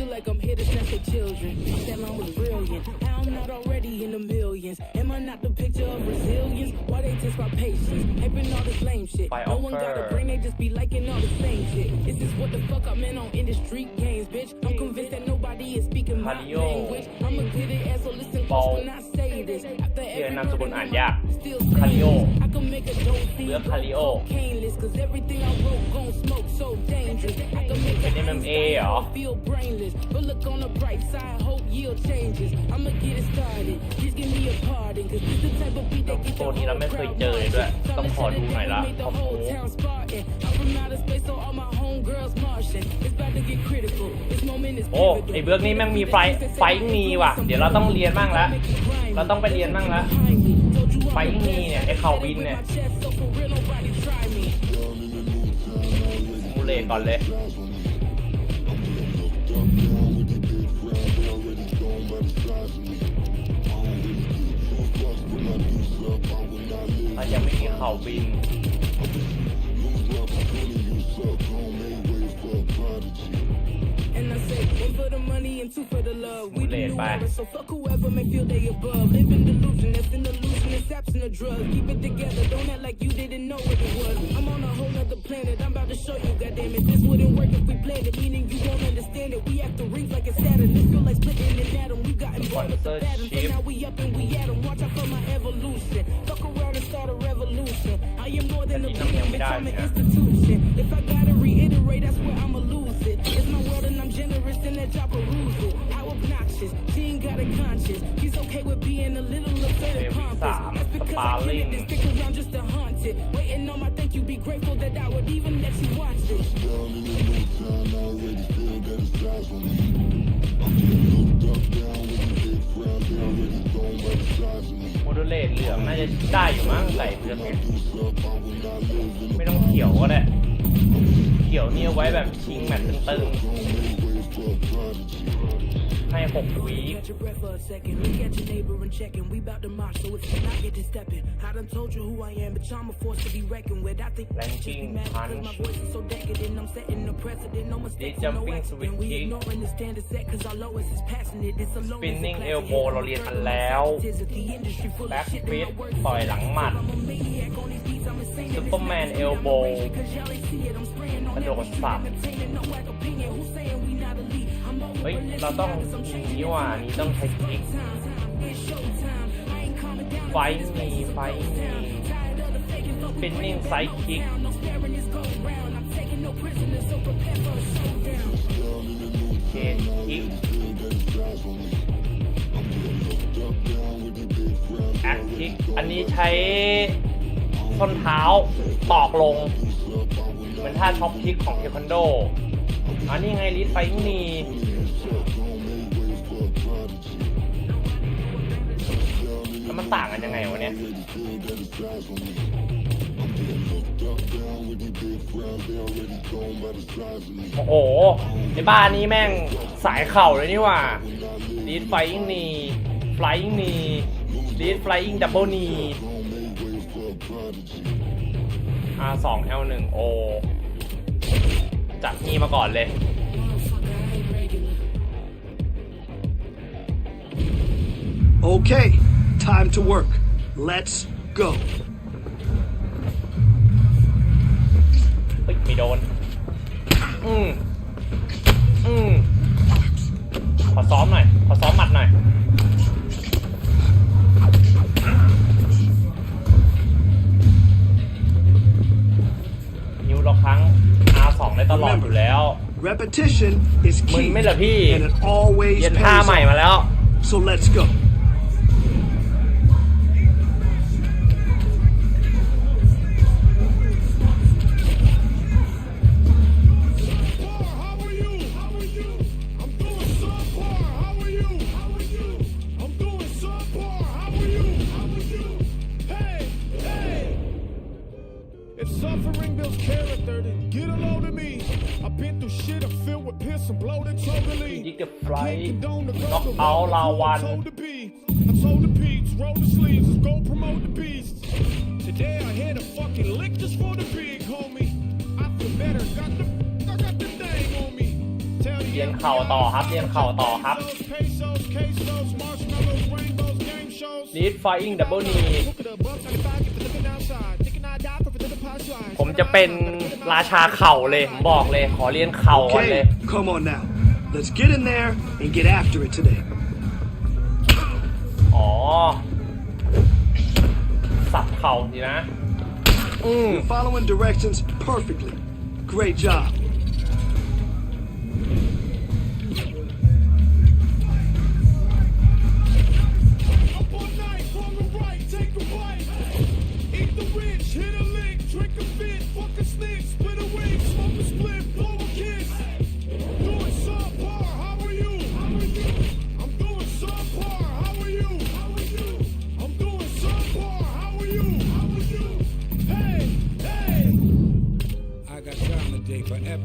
B: ไฟออฟเฟอร์คาริโอบอลเชื่อนามสกุลอ่านยากคาริโอเลือกคาริโอเป็น MMA เหรอตัวนี้เราไม่เคยเจอเลยด้วยต้องขอดูหน่อยละขอบคุณโอ้ไอเบิร์กนี่แม่งมีไฟมีว่ะเดี๋ยวเราต้องเรียนบ้างละเราต้องไปเรียนบ้างละไฟมีเนี่ยไอเข่าบินเนี่ยมูเลก่อนเลยถ้ายังไม่มีเข่าบินมูเลไปคอนเสิร์ตชิปแต่ที่น้ำยังไม่ได้เนี่ย3 สปาร์ลิงโมดูเลตเหลืองน่าจะได้อยู่มั้งใส่เพื่อนเนี่ยไม่ต้องเขียวก็ได้เขียวนี่เอาไว้แบบชิงแมตช์ตึงๆให้6 วีคแรงกิ้งพันดิจัมปิ้งสวิตชิ่งสปินนิ่งเอลโบเราเรียนกันแล้วแบ็คฟิตต่อยหลังหมัดซุปเปอร์แมนเอลโบกระโดดสับเฮ้ยเราต้องนี่ว่านี่ต้องใช้คลิกไฟมีเป็นนิ่งไซคลิกเชนคลิกแอคคลิกอันนี้ใช้ส้นเท้าตอกลงเหมือนท่าช็อปคลิกของเทควันโดอันนี้ไงลิสไฟนี่แล้วมันต่างกันยังไงวะเนี่ยโอ้โหในบ้านนี้แม่งสายเข่าเลยนี่ว่าลิสไฟนี่ไฟนี่ลิสไฟดับเบิลนี่R2 L1 O จากนี่มาก่อนเลย
E: Okay, time to work. Let's go.
B: เฮ้ยไม่โดนขอซ้อมหน่อยขอซ้อมหมัดหน่อยนิ้วเราครั้ง R2 ได้ตลอดอยู่แล้ว
E: Repetition is
B: มึน
E: key,
B: ไม่เหรอพี่
E: and it always
B: เย็น
E: pays
B: ท่าใหม่มา
E: off.
B: แล้ว
E: So let's go.
A: If suffering builds character, then get a load of me. I've been through shit, I'm filled with piss and bloated totally.
B: ดิกเดอะไฟน็อกเอาท์ลาวัน
A: Today I hit a fucking lick just for the big homie. I feel better, got the thing on me.
B: เรียนเข่าต่อครับเรียนเข่าต่อครับ Lead Flying Double Knee ผมจะเป็นราชาเข่าเลยผมบอกเลยขอเรียนเข่าก่อนเลย
E: Okay, come on now. Let's get in there and get after it today.
B: อ๋อสับเข่าดีนะ
E: You're following directions perfectly. Great job.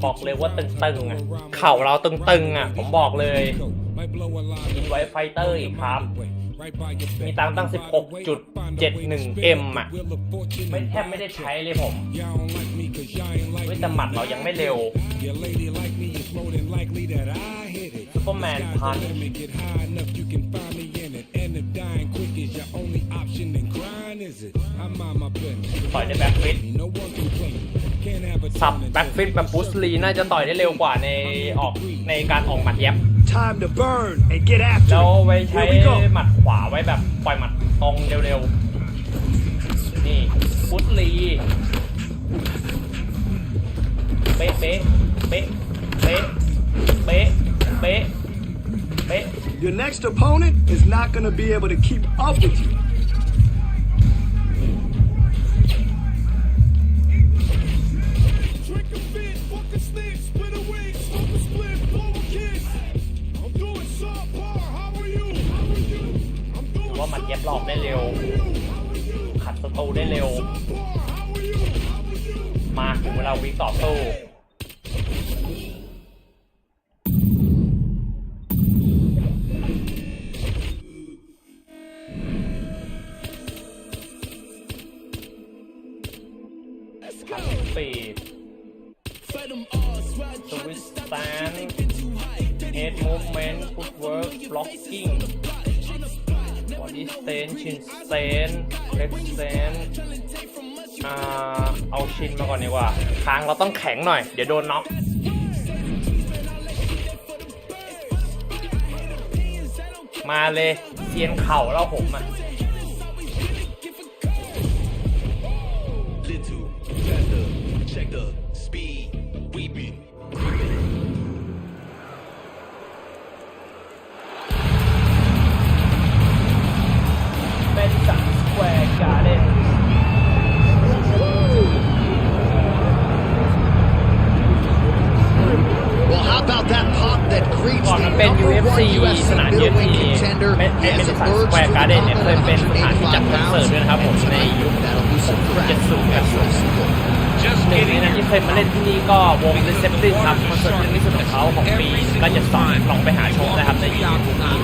B: บอกเลยว่าตึงๆอ่ะเข่าเราตึงๆอ่ะผมบอกเลยอินไวไฟเตอร์อีกครับมีตังค์ตั้ง 16.71M อ่ะไม่แทบไม่ได้ใช้เลยผมไม่แต่หมัดเรายังไม่เร็วซุปเปอร์แมนพันต่อยได้แบ็คฟิตสับแบ็คฟิตแบบบูสลีน่าจะต่อยได้เร็วกว่าในการออกหมัดแยบ
E: Time to burn and get after
B: แล้ว
E: it.
B: ไว้ใช้
E: Here we go.
B: หมัดขวาไว้แบบปล่อยหมัดตรงเร็วๆนี่บูสลีเป๊ะเป๊ะเป๊ะเป๊ะเป๊ะเป๊ะเป๊ะ
E: Your next opponent is not going to be able to keep up with you.
A: What
B: ว่ามันเย็บหลอกได้เร็วขัดศัตรูได้เร็วมาถึงเวลาวิ่งต่อสู้ปีดสวิตสแตนเฮดมูฟเมนต์ฟุตเวิร์กบล็อกกิ้งบอดี้สเตนชินสเตนเล็กสเตนเอาชินมาก่อนดีกว่าคางเราต้องแข็งหน่อยเดี๋ยวโดนน็อกมาเลยเซียนเข่าแล้วผมอ่ะก่อนมันเป็น UFC สนาม UFC ไม่เป็นสันสแควร์การ์เด้นเนี่ยเคยเป็นสถานที่จัดคอนเสิร์ตด้วยนะครับผมในยุค70 กับหนึ่งในนั้นที่เคยมาเล่นที่นี่ก็วง Reception ครับคอนเสิร์ตที่สุดของเขาของปีก็จะลองไปหาชมนะครับใน YouTube นี้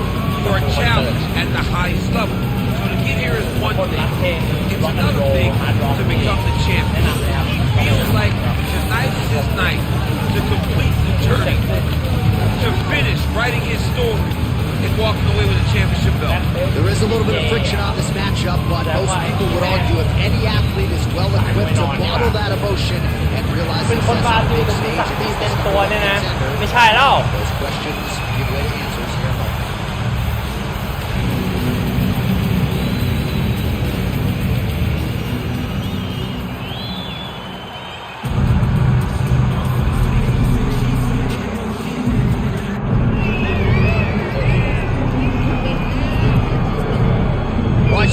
D: for a challenge at the highest level. So to get here is one
B: คนรัก
D: thing.
B: เพลง
D: It's
B: ร็อกแอนด์โร
D: another
B: ล
D: thing
B: ฮาร์ดร็อก
D: to become the
B: แนะ
D: champion.
B: นำเลยครับ
D: He feels like tonight is his night to complete the journey, to finish writing his story and walking away with a championship belt.
C: There is a little bit of friction on this matchup, but most people would argue if any athlete is well equipped to bottle that emotion and realize
B: เป็น
C: success
B: คนบรา
C: on
B: ซิ
C: the
B: ล
C: big
B: แต่มี
C: stage
B: ศักดิ์ศรี
C: against
B: เต็ม
C: this
B: ตัว
C: number
B: เนี่ย
C: one
B: นะ
C: contender,
B: ไม่ใช่แล้ว
C: those questions give way to answers here in a moment.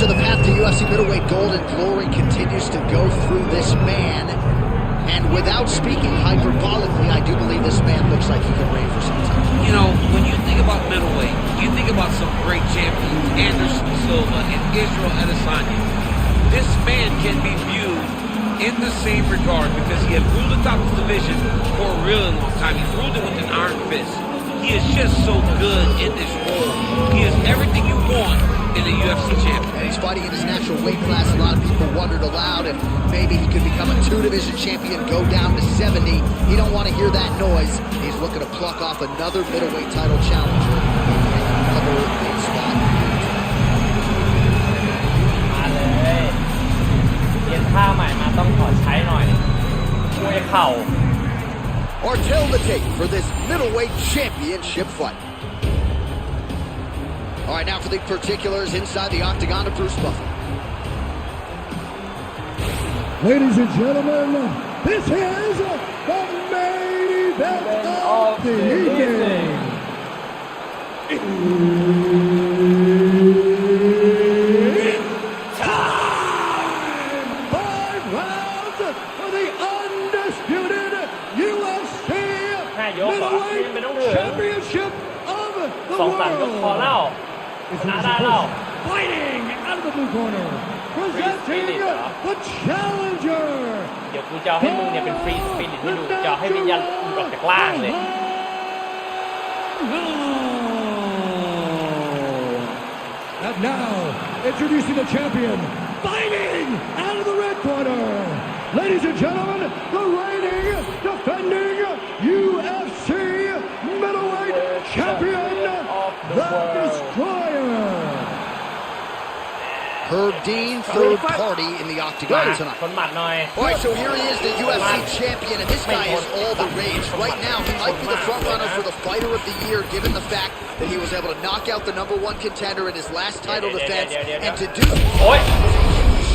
C: So the path to UFC middleweight gold and glory continues to go through this man. And without speaking hyperbolically, I do believe this man looks like he could reign for some time.
D: You know, when you think about middleweight, you think about some great champions, Anderson Silva and Israel Adesanya. This man can be viewed in the same regard because he has ruled the top of the division for a really long time. He's ruled it with an iron fist. He is just so good in this role. He is everything you want in a UFC champion.
C: And he's fighting in his natural weight class. A lot of people wondered aloud if maybe he could become a 2-division champion, go down to 70. He don't want to hear that noise. He's looking to pluck off another middleweight title challenger. Cover the spot.
B: มาเลยเรียนท่าใหม่มาต้องขอใช้หน่อยช่วยเข่า
C: Or tell the tape for this middleweight championship fight. All right, now for the particulars inside the octagon of Bruce Buffer.
F: Ladies and gentlemen, this is the main event of the evening. It's time! 5 rounds for the undisputed UFC middleweight championship of the
B: สองสามยกพอ
F: world.
B: เล่าชนะได้เล่า
F: Fighting out of the blue corner, presenting the challenger.
B: เดี๋ยวกูจะเอาให้มึงเนี่ยเป็นฟรีสปิริตให้ดูจะเอาให้วิญญาณมึงออกจากล่างเลย
F: And now, introducing the champion, fighting out of the red corner. Ladies and gentlemen, the reigning, defending UFC middleweight champion, the Destroyer.
C: Herb Dean, third party in the octagon tonight.
B: คนหมัดหน่อย
C: All right, so here he is, the UFC champion, and this guy is all the rage. Right now, he might be the front runner for the Fighter of the Year, given the fact that he was able to knock out the #1 contender in his last title defense, and to do
B: โอ๊ย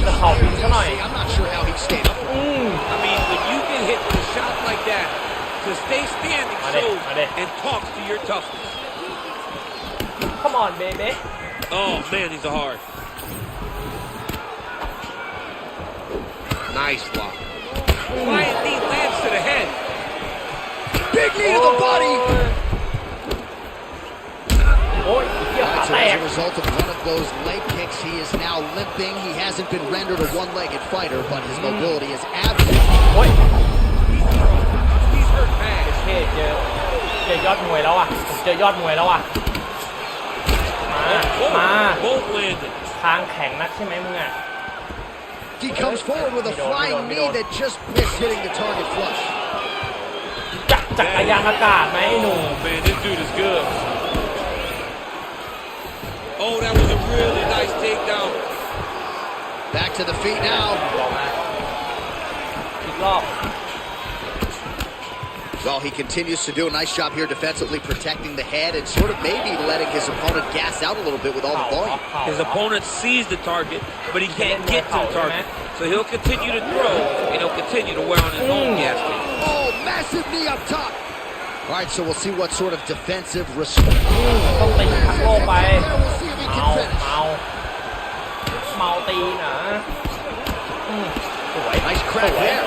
B: จะเข่าพิงซะหน่อย
C: I'm not sure how he'd stand up.
D: I mean, when you get hit with a shot like that, to stay standing shows and talks to your toughness.
B: Come on baby
D: Oh man, these are hard. Nice block. Flying knee lands to the head.
C: Big knee to the body.
B: โอ๊ยเกี่ยวขา
C: So
B: แต
C: as
B: ก
C: a result of one of those leg kicks, he is now limping. He hasn't been rendered a one-legged fighter, but his mobility is absolutely.
B: โอ๊ย
D: He's hurt bad.
B: เท่เจอยอดมวยแล้วอ่ะผมเจอยอดมวยแล้วอ่ะมา
D: Both landed.
B: ทางแข็งนักใช่ไหมมึงอ่ะ
C: He comes forward with a flying knee that just missed hitting the target flush.
B: จักรยานอากาศไหมไอ้หนุ่ม
D: Oh man, this dude is good. Oh, that was a really nice takedown.
C: Back to the feet now.
B: อีกรอบ
C: Well, he continues to do a nice job here defensively, protecting the head and sort of maybe letting his opponent gas out a little bit with all the volume.
D: His opponent sees the target, but he can't get to the target. So he'll continue to throw, and he'll continue to wear on his own gas tank.
C: Oh, massive knee up top. All right, so we'll see what sort of defensive response.
B: ต้องตีทักโลไป
C: We'll see if he
B: เมา
C: can finish.
B: เมาตีนะสวย
C: Nice crack there.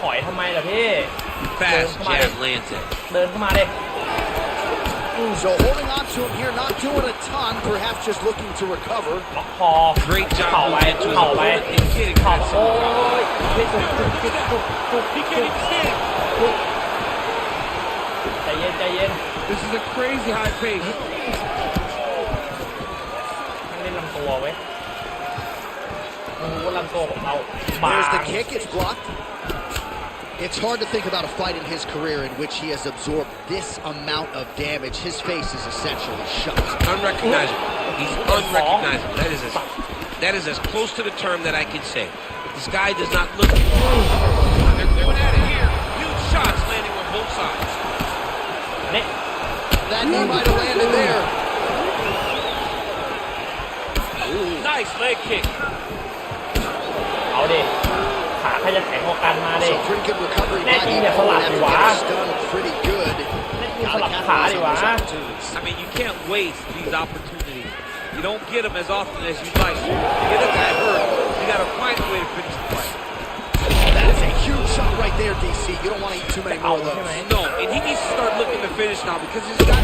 B: ถอยทำไมล่ะพี่
D: Fast jab lands it.
B: เดินเข้ามาดิ
C: So holding on to him here, not doing a ton, perhaps just looking to recover.
B: ล็อกคอ
D: Great job
B: เข่าไป
D: moving into his
B: เข่าไป
D: opponent and getting
B: เข่า
D: that
B: โอ้
D: support.
B: ยจุก
D: He can't even stand.
B: ใจเย็นใจเย็น
D: This is a crazy high pace.
B: เล่นลำตัวเว้ยรู้ว่าลำตัวของเราบาง
C: There's the kick, it's blocked. It's hard to think about a fight in his career in which he has absorbed this amount of damage. His face is essentially shut.
D: Unrecognizable. He's unrecognizable. That is as close to the term that I can say. This guy does not look. They're going at it here. Huge shots landing on both sides.
B: นี่
C: That knee might have landed there.
D: Nice leg kick.
B: เอาดิขาใครจะแข็งกว่ากันมาดิ
C: So pretty good recovery by
B: Net
C: the
B: niya
C: opponent
B: sa
C: after
B: lahat,
C: getting stunned pretty good.
B: นี่ส
C: Gotta
B: ลับขาดิ
C: capitalize on
B: วะ
C: those opportunities.
D: I mean, you can't waste these opportunities. You don't get them as often as you'd like. You get a guy hurt, you got to find a way to finish the fight.
C: That is a huge shot right there, DC. You don't want to eat too many more of those.
D: No, and he needs to start looking to finish now because he's got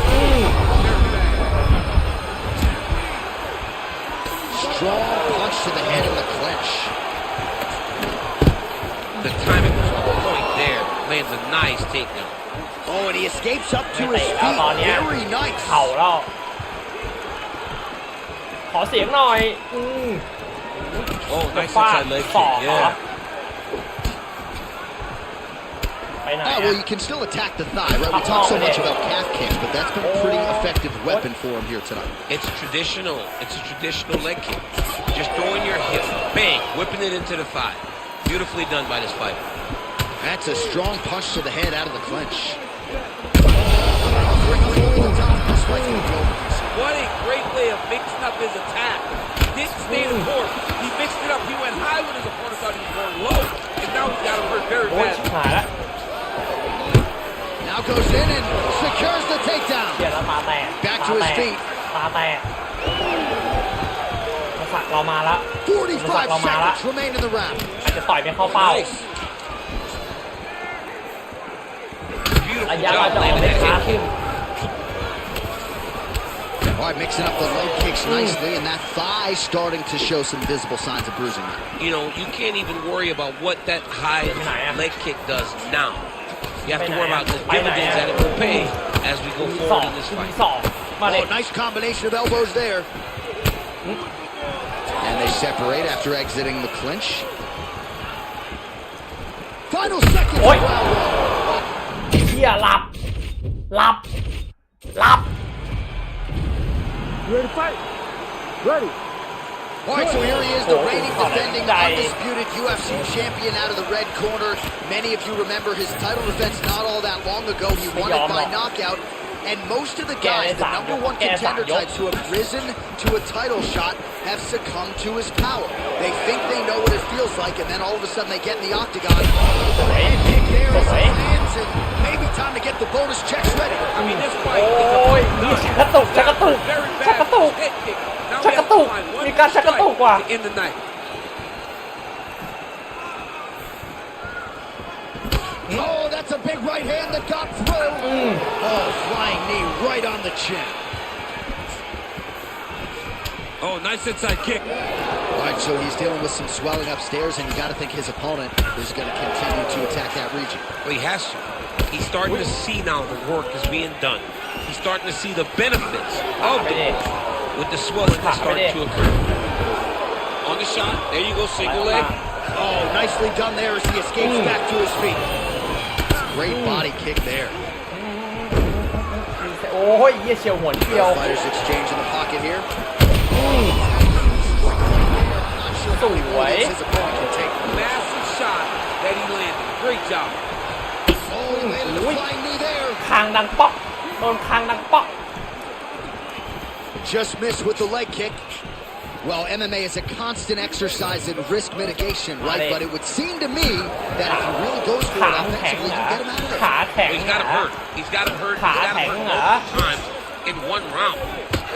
C: Strong punch to the head in the clinch.
D: the timing was on point there. lands a nice takedown.
C: Oh, and he escapes up to
B: ไม่
C: his
B: เตะแล้วตอน
C: feet.
B: เนี้ย
C: Very nice.
B: เข่าแล้วขอเสียงหน่อย
D: Oh, nice
B: ฟาด
D: inside leg
B: ศอก
D: kick.
B: เหรอ
D: Yeah.
B: ไปไหน
C: Oh, well, you can still attack the thigh, right? We talk so much about calf kicks, but that's been a pretty effective weapon for him here tonight.
D: It's traditional. It's a traditional leg kick. Just throwing your hip, bang, whipping it into the thigh. Beautifully done by this fighter.
C: That's a strong punch to the head out of the clinch.
D: What a great way of mixing up his attack. He didn't stay the course. He mixed it up. He went high when his opponent thought he was going low. And now he's got him hurt very
B: โอ้ย
D: bad.
B: ชิบหายแล้ว
C: Now goes in and secures the takedown.
B: เดี๋ยวแล้วตาแตก
C: Back to his feet.
B: ตาแตกมาสักเรามาแล้ว
C: 45 seconds remain in the round.
B: อาจจะต่อยไม่เข้าเป้า
D: Nice. Beautiful
B: ระยะเรา
D: job
B: จะออก
D: landing
B: ไป
D: that
B: ช้า
D: kick.
B: ขึ้น
C: All right, mixing up the leg kicks nicely, and that thigh starting to show some visible signs of bruising now.
D: You know, you can't even worry about what that high leg kick does now. You have to worry about the dividends that it will pay as we go
B: สอ
D: forward
B: ง
D: in this
B: มี
D: fight.
B: สองมาเลย
C: Oh, nice combination of elbows there. And they separate after exiting the clinch. Final seconds of
B: Oi.
C: round one.
B: เฮียหลับ
E: You ready to fight? Ready.
C: All right, so here he is, the
B: Oh,
C: reigning,
B: oh,
C: defending,
B: Dai.
C: undisputed UFC champion out of the red corner. Many of you remember his title defense not all that long ago. He won it by knockout. And most of the guys, the number one contender types who have risen to a title shot have succumbed to his power. They think they know what it feels like, and then all of a sudden they get in the octagon. The hand kick there as it lands, and maybe time to get the bonus checks ready.
D: I mean, this fight
B: โอ้ย
D: is
B: มี
D: about
B: ชักกระตุกชักกระตุก
D: very
B: ชัก
D: bad
B: กระตุก
D: head kick. Now
B: ชัก
D: we
B: กระ
D: have
B: ตุ
D: to
B: ก
D: find one
B: มีการชักกระตุกว่ะ
D: to end the night.
C: Oh, that's a big right hand that got through. Oh, flying knee right on the chin.
D: Oh, nice inside kick.
C: All right, so he's dealing with some swelling upstairs, and you got to think his opponent is going to continue to attack that region.
D: Well, he has to. He's starting to see now the work is being done. He's starting to see the benefits of the work with the swelling that's starting to occur. On the shot, there you go, single leg.
C: Oh, nicely done there as he escapes back to his feet. Great body kick there.
B: โอ้ยเยี่ยเฉียวหัวเฉียว
C: Fighters exchange in the pocket here. Not sure how many more of these his opponent can take.
D: Massive shot that he landed. Great job.
C: Oh, he landed a flying knee there.
B: คางดังป๊อกโดนคางดังป๊อก
C: Just missed with the leg kick. Well, MMA is a constant exercise in risk mitigation, right? But it would seem to me that if he really goes for it
B: ขาแข็ง
C: offensively,
B: เหร
C: you
B: อ
C: get him out of there.
B: ขาแข็ง
D: He's
B: เหร
D: got him
B: อ
D: hurt. He's got him hurt. He's
B: ขา
D: got him
B: แข็ง
D: hurt
B: เหรอ
D: multiple times in one round.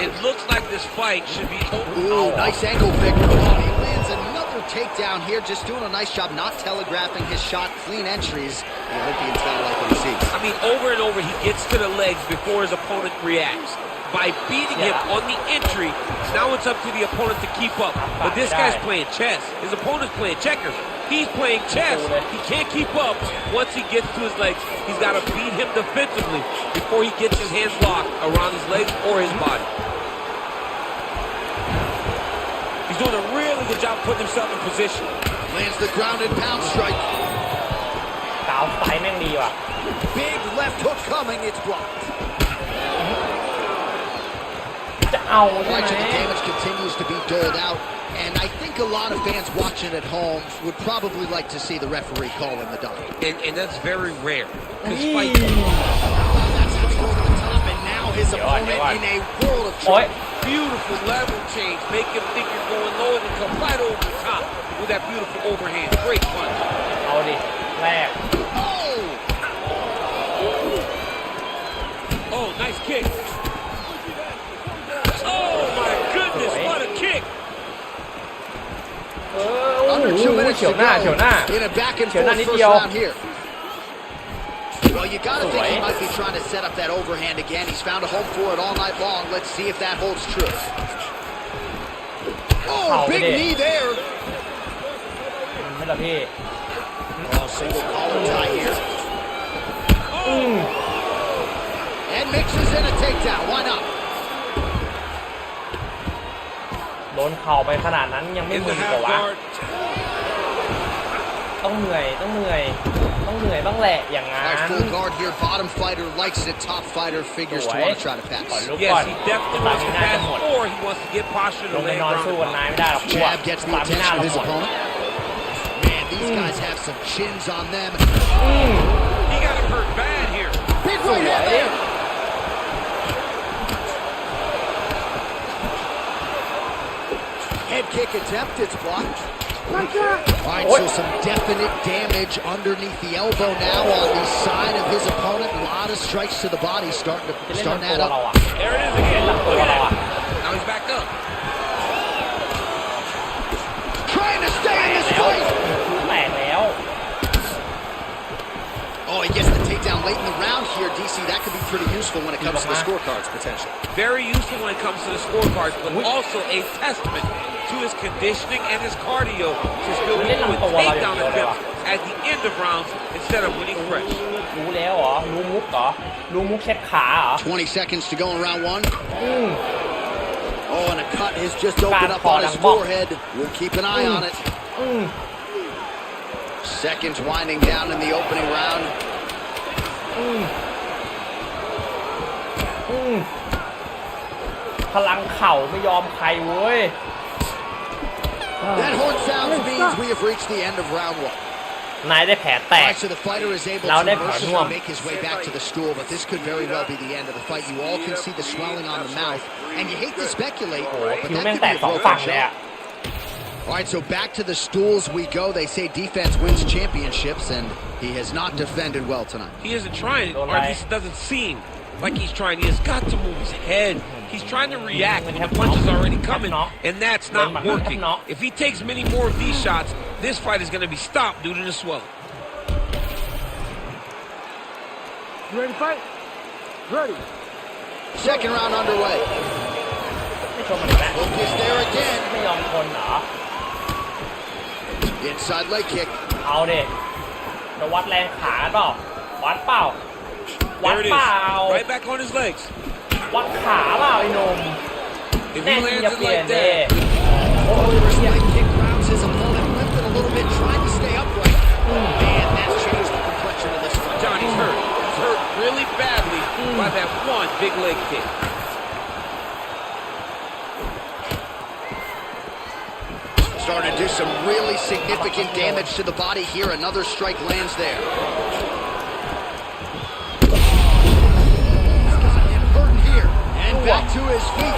D: It looks like this fight should be over.
C: Ooh, nice ankle pick. Oh, he lands another takedown here, just doing a nice job not telegraphing his shot. Clean entries. The Olympians gotta like what he sees.
D: I mean, over and over, he gets to the legs before his opponent reacts. By beating him on the entry, now it's up to the opponent to keep up. But this guy's playing chess. His opponent's playing checkers. He's playing chess. He can't keep up. Once he gets to his legs, he's got to beat him defensively before he gets his hands locked around his legs or his body. He's doing a really good job putting himself in position.
C: Lands the ground and pound strike.
B: กาวไซแม่งดีว่ะ
C: Big left hook coming. It's blocked.
B: จะเอาใช่
C: Right,
B: ไห
C: so
B: ม
C: the damage continues to be doled out. And I think a lot of fans watching at home would probably like to see the referee calling the dunk.
D: And that's very rare. This
B: นี่
D: fight,
C: That's how he goes to the top, and now his opponent in a world of
B: โอ้ย
C: trouble.
D: beautiful level change. Make him think you're going low and then come right over the top with that beautiful overhand. Great punch.
B: เอาดิแรก
C: Oh!
D: Oh, nice kick. Oh my goodness, what a kick.
B: เออโอ้
C: Under
B: โห
C: 2 minutes
B: เฉียว
C: to
B: หน้าเฉียวหน้า
C: go in a back and
B: เฉียวหน้า
C: forth
B: นิด
C: first
B: เดียว
C: round here. Well, you got to think he might be trying to set up that overhand again. He's found a home for it all night long. Let's see if that holds true. Oh, big knee there.
B: ไม่ละพี่
C: Oh, single collar tie here. And mixes in a takedown. Why not?
B: โดนเข่าไปขนาดนั้นยังไม่
D: In
B: มึ
D: the
B: นก
D: half
B: ว่าวะ
D: guard.
B: ต้องเหนื่อยบ้างแหละอย่างงั้น
C: All right, full guard here. Bottom fighter likes it. Top fighter figures to want to try to pass.
B: ลุกก่อน
D: Yes, he definitely wants to pass or he wants to get posture
B: ล
D: to
B: งไป
D: land
B: นอน
D: ground
B: สู้
D: and
B: กับ
D: pound.
B: นายไม่ได้หรอก
C: Jab gets the
B: ตามที่หน้า
C: attention of
B: เรา
C: his
B: หมด
C: opponent. Man, these guys have some chins on them.
D: He got him hurt bad here.
C: Big right hand there. Head kick attempt, it's blocked. All right, so some definite damage underneath the elbow now on the side of his opponent. A lot of strikes to the body starting
B: จะ
C: to
B: เล่น
C: add
B: ลำตัวเรา
C: up.
B: อ่ะ
D: There it is again.
B: ลำตัว
D: Look at
B: เรา
D: that.
B: อ่ะ
D: Now he's back up.
C: Trying to stay in this fight.
B: แตกแล้ว
C: Oh, he gets the takedown late in the round here. DC, that could be pretty useful when it comes to the scorecards, potentially.
D: Very useful when it comes to the scorecards, but also a testament to his conditioning and his cardio to still be doing takedown attempts at the end of rounds instead of winning fresh.
B: รู้แล้วเหรอรู้มุกเหรอรู้มุกเช็ดขาเหรอ
C: 20 seconds to go in round one. Oh, and a cut has just opened up on his forehead. We'll keep an eye on it. Seconds winding down in the opening round.
B: พลังเข่าไม่ยอมใครเว้ย
C: That horn sounds means we have reached the end of round one.
B: นายได้แผลแต
C: All
B: ก
C: right, so the fighter is able
B: Now
C: to
B: they're
C: mercifully
B: warm.
C: make his way back to the stool, but this could very well be the end of the fight. You all can see the swelling on the mouth, and you hate to speculate, but
B: คิว
C: that
B: แม่ง
C: could
B: แต
C: be
B: ก
C: a
B: สอง
C: broken
B: ฝั่งเลย
C: shot.
B: อ่ะ
C: All right, so back to the stools we go. They say defense wins championships, and he has not defended well tonight.
D: He isn't trying,
B: Don't
D: or at
B: lie.
D: least it doesn't seem like he's trying. He has got to move his head. He's trying to react when the
B: Have
D: punch is
B: knock.
D: already
B: Have
D: coming,
B: knock.
D: and that's
B: Have
D: not
B: knock.
D: working.
B: Have knock.
D: If he takes many more of these shots, this fight is going to be stopped due to the swelling.
E: You ready to fight? Ready.
C: Second round underway.
B: ไม่ชมมันอีกแล้ว
C: Hook is there again.
B: ไม่ยอมทนเหรอ
C: Inside leg kick.
B: เอาเด็จะวัดแรงขาเปล่าวัดเปล่าวัด
D: There it
B: เปล่า
D: is. Right back on his legs.
B: วัดขาเปล่าไอ้หนม
D: If
B: แน่
D: he
B: จริง
D: lands
B: อย่า
D: it
B: เปลี่ยน
D: like
B: เด้
D: that,
C: First leg kick grounds his opponent, limping a little bit, trying to stay upright. Man, that's changed the complexion of this fight.
D: John, he's hurt. He's hurt really badly by that one big leg kick.
C: Starting to do some really significant damage to the body here. Another strike lands there. Hurting here. And back to his feet.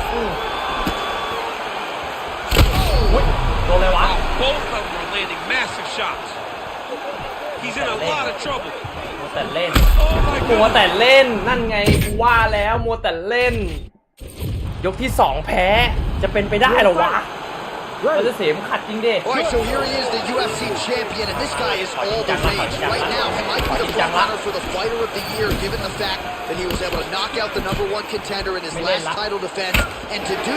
B: โดนเลยวะ
D: Both of them are landing massive shots. He's in a lot of trouble.
B: มัวแต่เล่น
D: Oh my
B: มัว
D: God.
B: แต่เล่นนั่นไงกูว่าแล้วมัวแต่เล่น ยกที่2แพ้จะเป็นไปได้เหรอวะมันจะเสียมขัดจริงดิ
C: All right, so here he is, the UFC champion, and this guy is all the rage. Right now, he might be the front runner for the fighter of the year, given the fact that he was able to knock out the #1 contender in his last title defense, and to do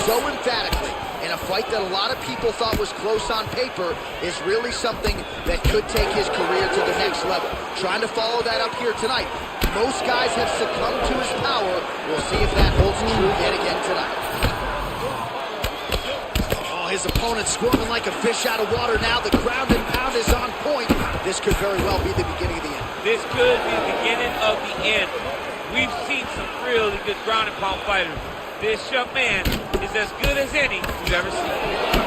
C: so emphatically in a fight that a lot of people thought was close on paper is really something that could take his career to the next level. Trying to follow that up here tonight. Most guys have succumbed to his power. We'll see if that holds true yet again tonight. His opponent squirming like a fish out of water now. The ground and pound is on point. This could very well be the beginning of the end.
D: This could be the beginning of the end. We've seen some really good ground and pound fighters. This young man is as good as any we've ever seen.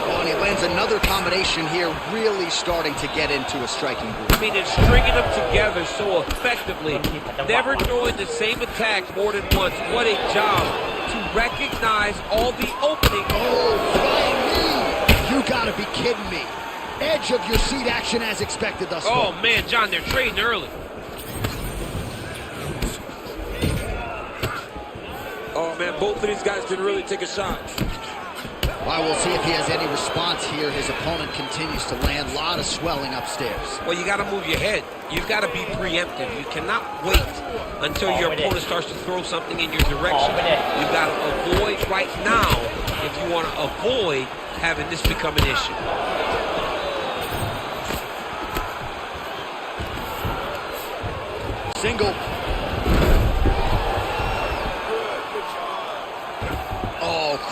C: Oh, and he lands another combination here, really starting to get into a striking groove.
D: I mean, it's stringing them together so effectively. Never throwing the same attack more than once. What a job to recognize all the openings.
C: Oh, flying knee! You gotta be kidding me. Edge of your seat action as expected thus far.
D: Oh, man, John, they're trading early. Oh, man, both of these guys can really take a shot.
C: Well, we'll see if he has any response here. His opponent continues to land. A lot of swelling upstairs.
D: Well, you got to move your head. You've got to be preemptive. You cannot wait until your opponent starts to throw something in your direction. You've got to avoid right now if you want to avoid having this become an issue.
C: Single.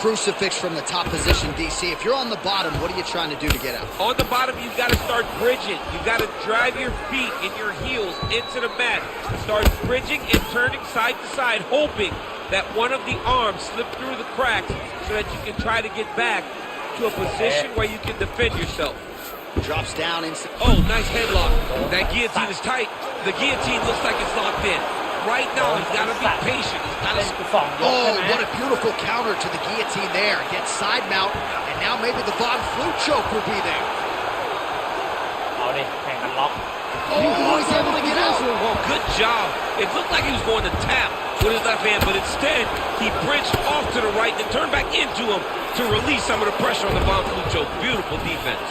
C: crucifix from the top position, DC. If you're on the bottom, what are you trying to do to get out?
D: On the bottom, you've got to start bridging. You've got to drive your feet and your heels into the mat. Start bridging and turning side to side, hoping that one of the arms slip through the cracks so that you can try to get back to a position where you can defend yourself.
C: Drops down in.
D: Oh, nice headlock. That guillotine is tight. The guillotine looks like it's locked in. Right now, he's got to be patient. He's got to.
C: Oh, what a beautiful counter to the guillotine there. Gets side mount, and now maybe the Von Flute choke will be there.
B: เอาดิแข่งกันล็อก
C: Oh, he's able to get out.
D: Oh, good job. It looked like he was going to tap with his left hand, but instead, he bridged off to the right and turned back into him to release some of the pressure on the Von Flute choke. Beautiful defense.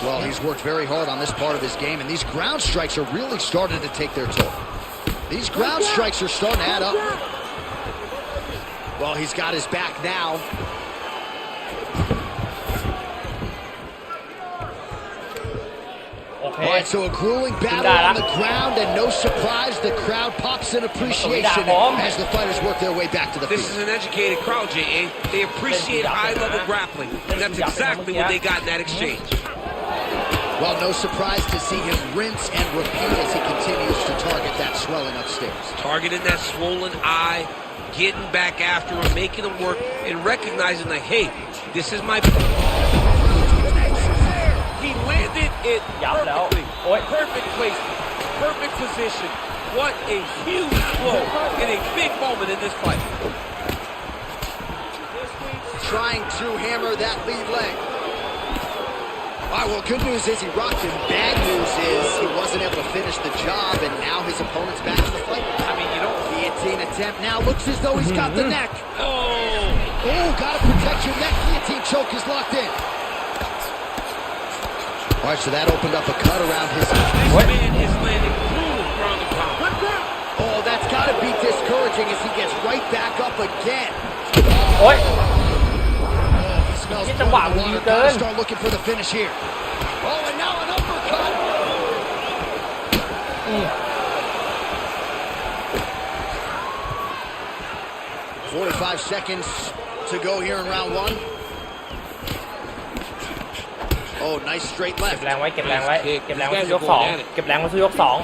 C: Well, he's worked very hard on this part of his game, and these ground strikes are really starting to take their toll. These ground strikes are starting to add up. Well, he's got his back now.
B: Okay.
C: All right, so a grueling battle on the ground, and no surprise, the crowd pops in appreciation as the fighters work their way back to the field.
D: This is an educated crowd, J.A. They appreciate high-level grappling, and that's exactly what they got in that exchange.
C: Well, no surprise to see him rinse and repeat as he continues to target that swelling upstairs.
D: Targeting that swollen eye, getting back after him, making him work, and recognizing that, hey, this is my... He landed it perfectly. Perfect placement, perfect position. What a huge blow in a big moment in this fight.
C: Trying to hammer that lead leg. All right, well, good news is he rocked him. Bad news is he wasn't able to finish the job, and now his opponent's back in the fight.
D: I mean, you don't...
C: Guillotine attempt now. Looks as though he's got the neck.
D: Oh!
C: Oh, gotta protect your neck. Guillotine choke is locked in. All right, so that opened up a cut around his...
D: This man is landing brutal ground and pound.
C: Oh, that's gotta be discouraging as he gets right back up again.
B: โอ๊ย
C: Smells
B: นี่จังหวะมันดีเกิน
C: start looking for the finish here. Oh, and now an uppercut.
B: Mm.
C: 45 seconds to go here in round one. Oh, nice straight
B: เก็
C: left.
B: บแรงไว้เก็บแรงไว้เก็บแรงไว้สู้ยกสองเก็บแรงไว้สู้ยกสอง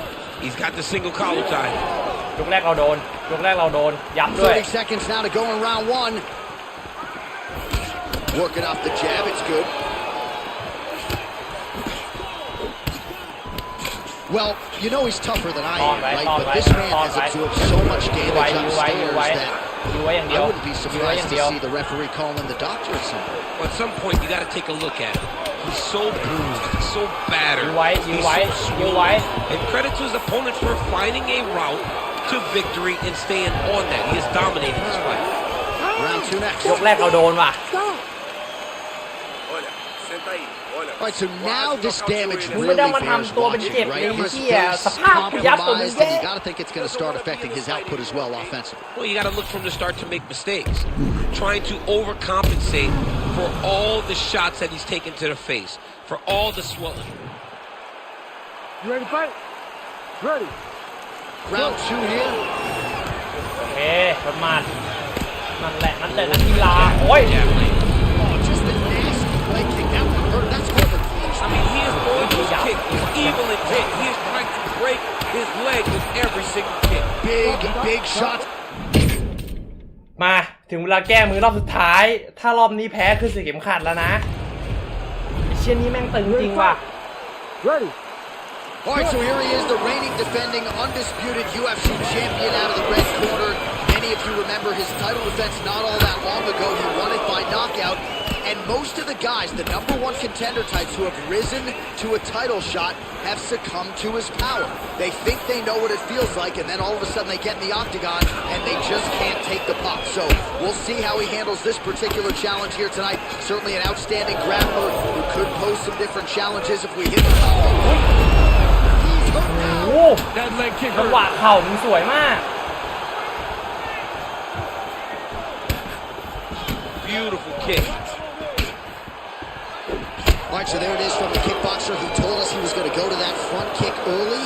D: He's got the single collar tie.
B: ยกแรกเราโดนยกแรกเราโดนย้ำด้วย
C: 30 seconds now to go in round one. Working off the jab, it's good. Well, you know he's tougher than I am, right? But this man has absorbed so much damage upstairs that I wouldn't be surprised to see the referee call in the doctor at some point.
D: Well, at some point, you got to take a look at it. He's so bruised, he's so battered. And credit to his opponent for finding a route to victory and staying on that. He has dominated this fight.
C: Round two next.
B: ยกแรกเราโดนว่ะ
C: All right, so now this damage
B: มึง
C: really
B: ไม่ต้องมา
C: bears
B: ทำตัวเป็น
C: watching,
B: เจ็บ
C: right?
B: เลย
C: His
B: เหี้ย
C: face
B: สภาพกูยับตัวมึง
C: compromised,
B: แย่
C: and you got to think it's going to start affecting his output as well offensively.
D: Well, you got to look from the start to make mistakes. Trying to overcompensate for all the shots that he's taken to the face, for all the swelling.
E: You ready to fight? Ready.
C: Round two here.
B: โอเคประมาณนั่นแหละนักกีฬาโอ้ย
C: Oh, just a nasty leg kick. That one hurt. That's more than flesh.
D: I mean, he is going to kick. He's evil intent. He is trying to break his leg with every single kick.
C: Big shot.
B: มาถึงเวลาแก้มือรอบสุดท้ายถ้ารอบนี้แพ้คือเสียเข็มขัดแล้วนะไอ้เชี่ยนี้แม่งตึงจริงว่ะ
E: Ready.
C: All right, so here he is, the reigning, defending, undisputed UFC champion out of the red corner. Many of you remember his title defense not all that long ago. He won it by knockout. And most of the guys, the number one contender types who have risen to a title shot have succumbed to his power. They think they know what it feels like, and then all of a sudden they get in the octagon, and they just can't take the pop. So we'll see how he handles this particular challenge here tonight. Certainly an outstanding grappler who could pose some different challenges if we hit the top.
B: โอ้จังหวะเข่ามันสวยมาก
D: Beautiful kick.
C: All right, so there it is from the kickboxer who told us he was going to go to that front kick early.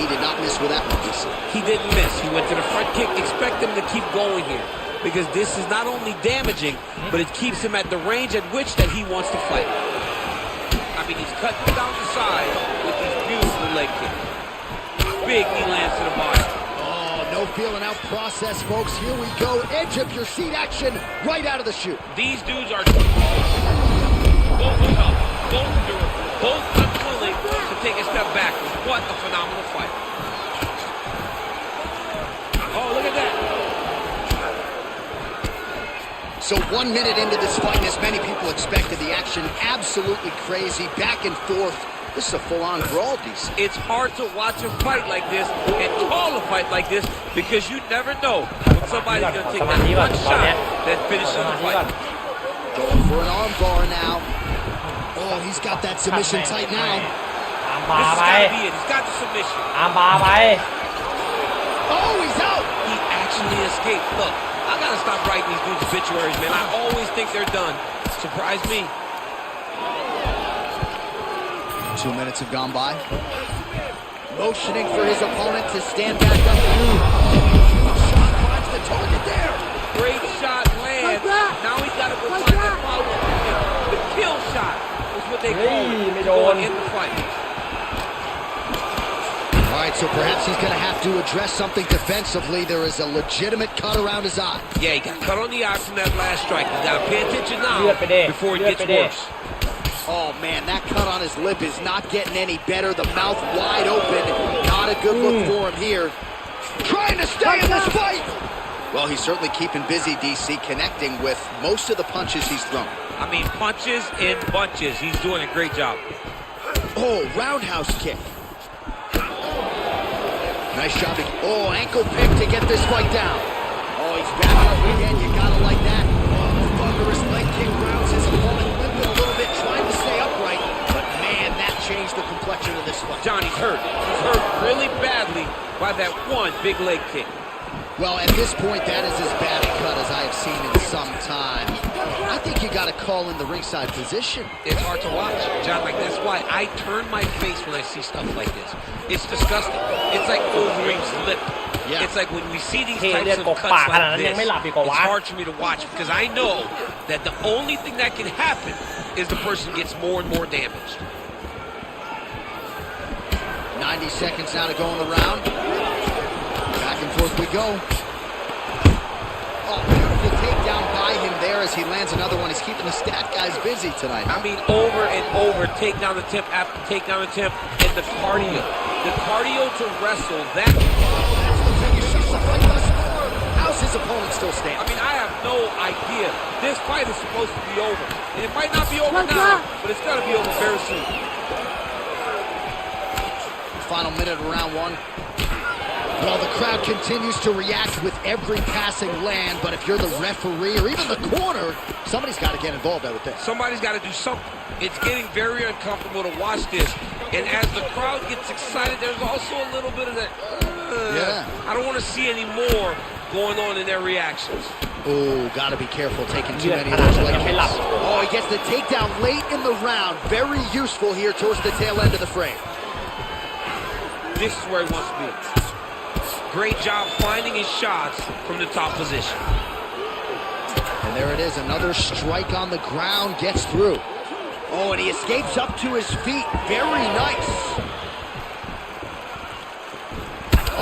C: he did not miss with that one, DC.
D: He didn't miss. He went to the front kick. Expect him to keep going here because this is not only damaging, but it keeps him at the range at which that he wants to fight. I mean, he's cutting down the side with these beautiful leg kicks. Big knee lands to the body.
C: Oh, no feeling out process, folks. Here we go. Edge of your seat action right out of the chute.
D: These dudes are both tough, both durable, both unwilling to take a step back. What a phenomenal fight. Oh, look at that.
C: So 1 minute into this fight, and as many people expected, the action absolutely crazy, back and forth. This is a full-on brawl, DC.
D: It's hard to watch a fight like this and call a fight like this because you never know when somebody's going to take that one shot that finishes the fight.
C: Going for an arm bar now. Oh, he's got that submission tight now.
D: This has got to be it. He's got the submission.
C: Oh, he's out.
D: He actually escaped. Look, I got to stop writing these dudes obituaries, man. I always think they're done. Surprise me.
C: 2 minutes have gone by. Motioning for his opponent to stand back up. Shot finds the target there.
D: Great shot lands. Now he's got to go find that follow-up. The kill shot is what they call it going in the fight.
C: All right, so perhaps he's going to have to address something defensively. There is a legitimate cut around his eye.
D: Yeah, he got cut on the eye from that last strike. He's got to pay attention now before it gets worse.
C: Oh, man, that cut on his lip is not getting any better. The mouth wide open. Not a good look for him here. Trying to stay in this fight. Well, he's certainly keeping busy, DC, connecting with most of the punches he's thrown.
D: I mean, punches in bunches. He's doing a great job.
C: Oh, roundhouse kick. Nice shot. Oh, ankle pick to get this fight down. Oh, he's back up again. You gotta like that. Oh, thunderous leg kick rounds his opponent limping a little bit, trying to stay upright. But man, that changed the complexion of this fight.
D: Johnny's hurt. He's hurt really badly by that one big leg kick.
C: Well, at this point, that is as bad a cut as I have seen in some time. I think you got to call in the ringside position.
D: It's hard to watch, John. Like, that's why I turn my face when I see stuff like this. It's disgusting. It's like Wolverine's lip. Yeah. It's like when we see these types of cuts like this, it's hard for me to watch because I know that the only thing that can happen is the person gets more and more damaged.
C: 90 seconds now to go in the round. Back and forth we go. Oh, beautiful takedown by him there as he lands another one. He's keeping the stat guys busy tonight.
D: I mean, over and over, takedown attempt after takedown attempt, and the cardio. The cardio to wrestle that.
C: How's his opponent still standing?
D: I mean, I have no idea. This fight is supposed to be over. And it might not be over now, but it's got to be over very soon.
C: Final minute of round one. Well, the crowd continues to react with every passing land, but if you're the referee or even the corner, somebody's got to get involved, I would think.
D: Somebody's got to do something. It's getting very uncomfortable to watch this. And as the crowd gets excited, there's also a little bit of that, I don't want to see any more going on in their reactions.
C: Oh, got to be careful taking too many of those leg kicks. Oh, he gets the takedown late in the round. Very useful here towards the tail end of the frame.
D: This is where he wants to be. Great job finding his shots from the top position.
C: And there it is, another strike on the ground, gets through. Oh, and he escapes up to his feet. Very nice.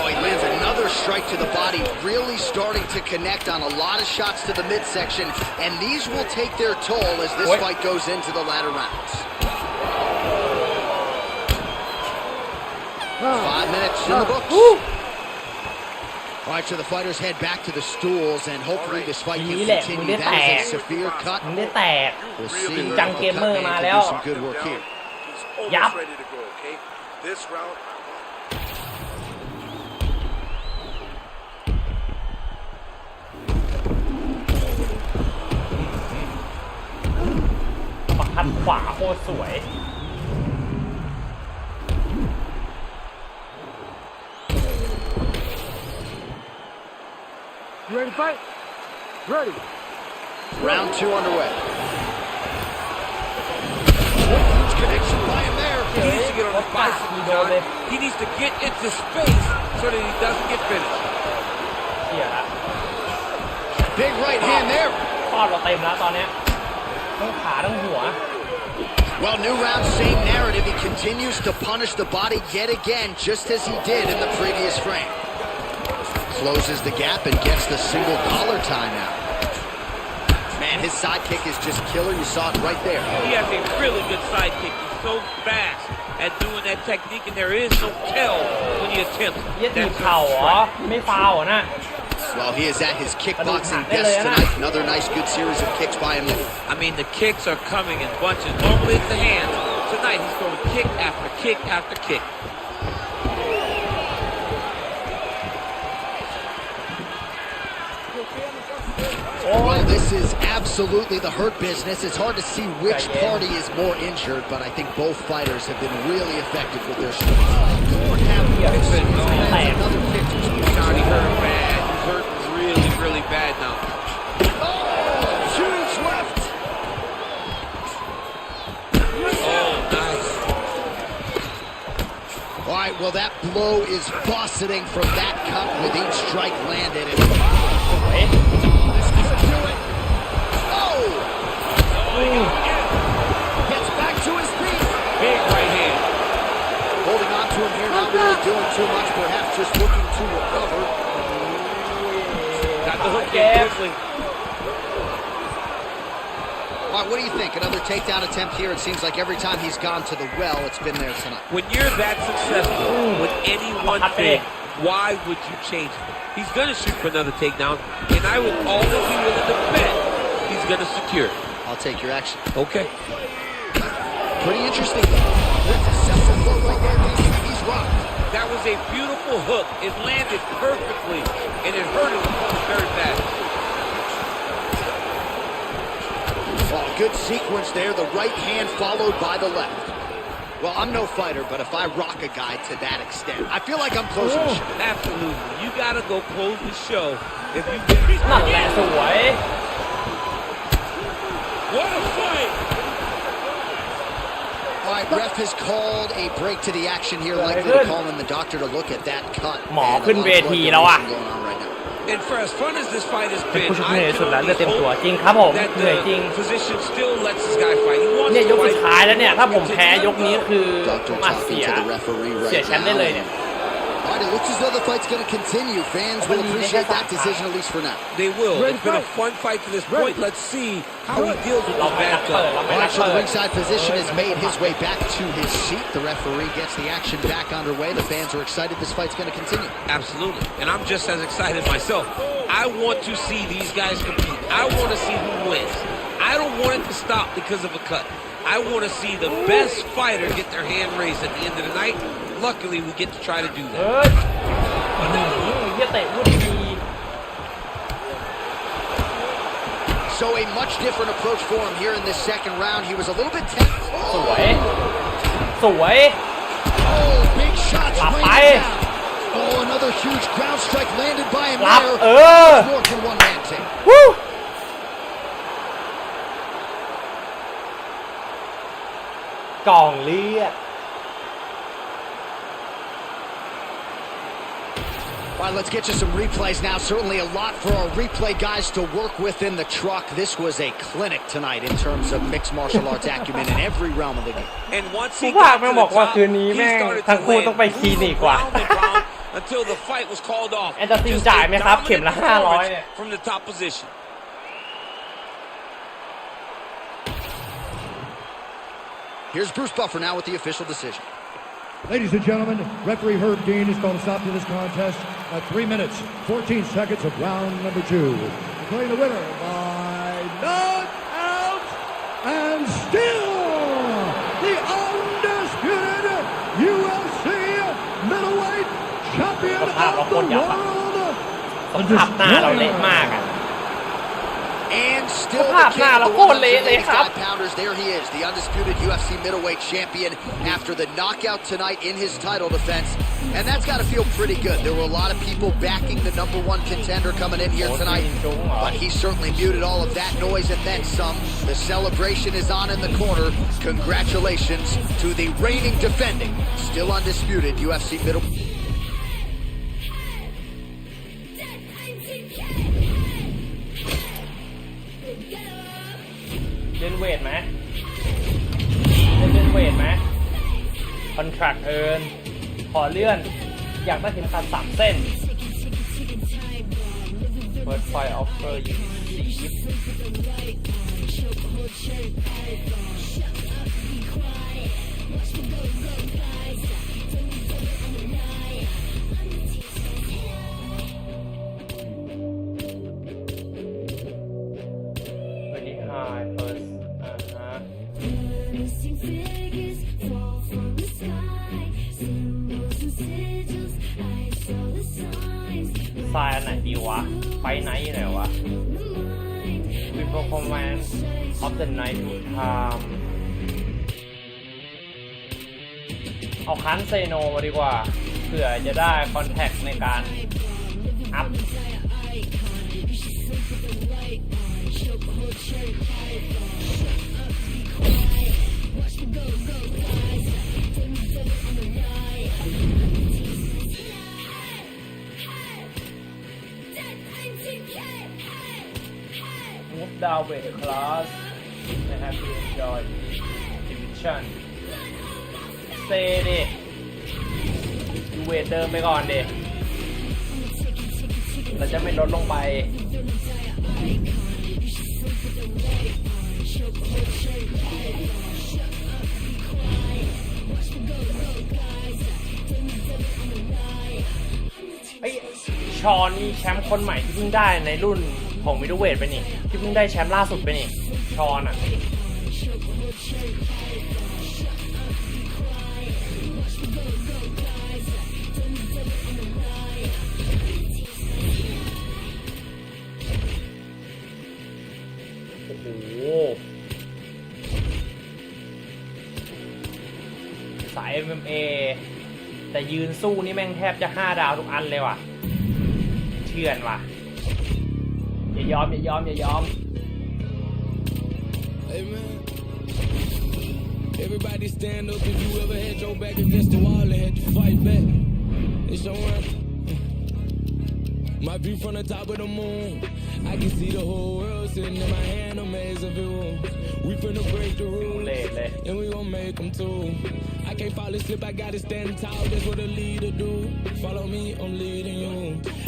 C: Oh, he lands another strike to the body, really starting to connect on a lot of shots to the midsection, and these will take their toll as this fight goes into the latter rounds. 5 minutes in the books. All right, so the fighters head back to the stools, and hopefully this fight can continue. That is a severe cut. We'll see.
B: จังเกมเมอร์มาแล้ว
C: Some good work here.
B: ยับ
H: ready to go, okay? This round.
B: ปักพัดขวาโคตรสวย
F: You ready to fight? Ready.
C: Round two underway. Huge connection by him there.
D: He needs to get on his basically, John. He needs to get into space so that he doesn't get finished.
B: เหี้ยละ
C: Big right hand there.
B: ฟอดเราเต็มแล้วตอนเนี้ยทั้งขาทั้งหัว
C: Well, new round, same narrative. He continues to punish the body yet again, just as he did in the previous frame. Closes the gap and gets the single collar tie now. Man, his sidekick is just killer. You saw it right there.
D: He has a really good sidekick. He's so fast at doing that technique, and there is no tell when he attempts.
B: เยี่ยตีเข่าเหรอไม่ฟาวนะ
C: Well, he is at his kickboxing best tonight. Another nice, good series of kicks by him.
D: I mean, the kicks are coming in bunches. Normally it's the hands. Tonight he's throwing kick after kick after kick.
C: Well, this is absolutely the hurt business. It's hard to see which party is more injured, but I think both fighters have been really effective with their strikes.
D: It's been another kick. Johnny hurt him bad. He's hurt really, really bad now.
C: Oh, huge left.
D: Oh, nice.
C: All right, well, that blow is buffeting from that cut with each strike landed. Gets back to his feet.
D: Big right hand.
C: Holding on to him here, not really doing too much, perhaps just looking to recover.
D: Got the hook in quickly.
C: All right, what do you think? Another takedown attempt here. It seems like every time he's gone to the well, it's been there tonight.
D: When you're that successful with any one thing, why would you change it? He's going to shoot for another takedown, and I would always be willing to bet he's going to secure it.
C: I'll take your action.
D: Okay.
C: Pretty interesting. That's a separate blow right there. He's rocked.
D: That was a beautiful hook. It landed perfectly, and it hurt him very bad.
C: Oh, good sequence there. The right hand followed by the left. Well, I'm no fighter, but if I rock a guy to that extent, I feel like I'm closing the show.
D: Absolutely. You got to go close the show if you get this.
B: นั่นแหละสวย
D: What a fight!
C: All right, ref has called a break to the action here, likely to call in the doctor to look at that cut.
B: หมอขึ้นเวทีแล้วอ่ะ
C: Going on right now.
D: And for as fun as this fight has
B: เป็น
D: been,
B: ผู้ชกเหนื่อย
D: I
B: สุดแล้ว
D: can
B: เลือด
D: only
B: เต็มตัว
D: hope
B: จริงครับผม
D: that
B: เหนื่อยจริง
D: the physician still lets this guy fight. He wants
B: เนี่ยย
D: to
B: กสุด
D: fight.
B: ท้ายแล้วเนี่ยถ้าผมแพ้ยกนี้คือผ
C: Doctor
B: มอาจ
C: talking to the referee
B: เสีย
C: right
B: แชมป์ได้เลย
C: now.
B: เนี่ย
C: All right, it looks as though the fight's going to continue. Fans will appreciate that decision, at least for now.
D: They will. It's been a fun fight to this point. Let's see how he deals with this bad cut.
C: All right, so the ringside physician has made his way back to his seat. The referee gets the action back underway. The fans are excited this fight's going to continue.
D: Absolutely. And I'm just as excited myself. I want to see these guys compete. I want to see who wins. I don't want it to stop because of a cut. I want to see the best fighter get their hand raised at the end of the night. Luckily, we get to try to do
B: เฮ้
D: that.
B: ยเฮียเตะวุ้นดี
C: So a much different approach for him here in this second round. He was a little bit tense.
B: สวยสวย
C: Oh, big shots
B: หลับไป
C: raining down. Oh, another huge ground strike landed by him
B: หลับ
C: there.
B: เออ
C: More can one man take.
B: วู้กล่องเลือด
C: All right, let's get you some replays now. Certainly a lot for our replay guys to work with in the truck. This was a clinic tonight in terms of mixed martial arts acumen in every realm of the game.
D: And once
B: ผู้
D: he
B: ภาค
D: got
B: แม่
D: to
B: ง
D: the
B: บอกว่า
D: top,
B: คืนนี้
D: he
B: แม่ง
D: started
B: ทั้ง
D: to
B: คู่
D: land
B: ต้องไปคลินิกว่ะ
D: round and round until the fight was called off.
B: แอนตาซิน
D: Just
B: จ่ายไหมครับ
D: a
B: เข็มละ
D: dominant
B: 500 เนี่ย
D: performance from the top position.
C: Here's Bruce Buffer now with the official decision.
F: Ladies and gentlemen, referee Herb Dean has called a stop to this contest at 3 minutes, 14 seconds of round number 2. Declaring the winner by knockout and still the undisputed UFC middleweight champion of the world.
B: ต้องขับหน้าเราเละมากอ่ะ
C: And still
B: ภาพหน้าเราโคตรเละเลยครับ
C: pounders. There he is, the undisputed UFC middleweight champion after the knockout tonight in his title defense. And that's got to feel pretty good. There were a lot of people backing the #1 contender coming in here tonight, but he certainly muted all of that noise and then some. The celebration is on in the corner. Congratulations to the reigning defending, still undisputed UFC middleweight.
B: เล่นเวทไหมเล่นเวทไหมคอนแทรคเอิร์นขอเลื่อนอยากได้เข็มขัด3 เส้น First Fight Offer ไฟล์อันไหนดีวะไฟไหนอยู่ไหนวะ With performance of the night to time เอาคันเซโนมาดีกว่าเผื่อจะได้คอนแทคในการอัพดาวเวทคลาสนะครับที่จอยดิวิชั่นเซดิดูเวทเดิมไปก่อนดิเราจะไม่ลดลงไปไอ้ชอนนี่แชมป์คนใหม่ที่เพิ่งได้ในรุ่นของมิดเดิลเวทไปนี่ที่เพิ่งได้แชมป์ล่าสุดไปนี่ชอนอ่ะโอ้โหสาย MMA แต่ยืนสู้นี่แม่งแทบจะ5 ดาวทุกอันเลยว่ะเชื่อนว่ะอย่ายอม
A: Hey man, everybody stand up if you ever had your back against the wall and had to fight back. It's your run. My view from the top of the moon, I can see the whole world sitting in my hand, amazed of it. We finna break the rules, and we gon' make them too. I can't fall asleep, I gotta stand tall, that's what a leader do. Follow me, I'm leading you.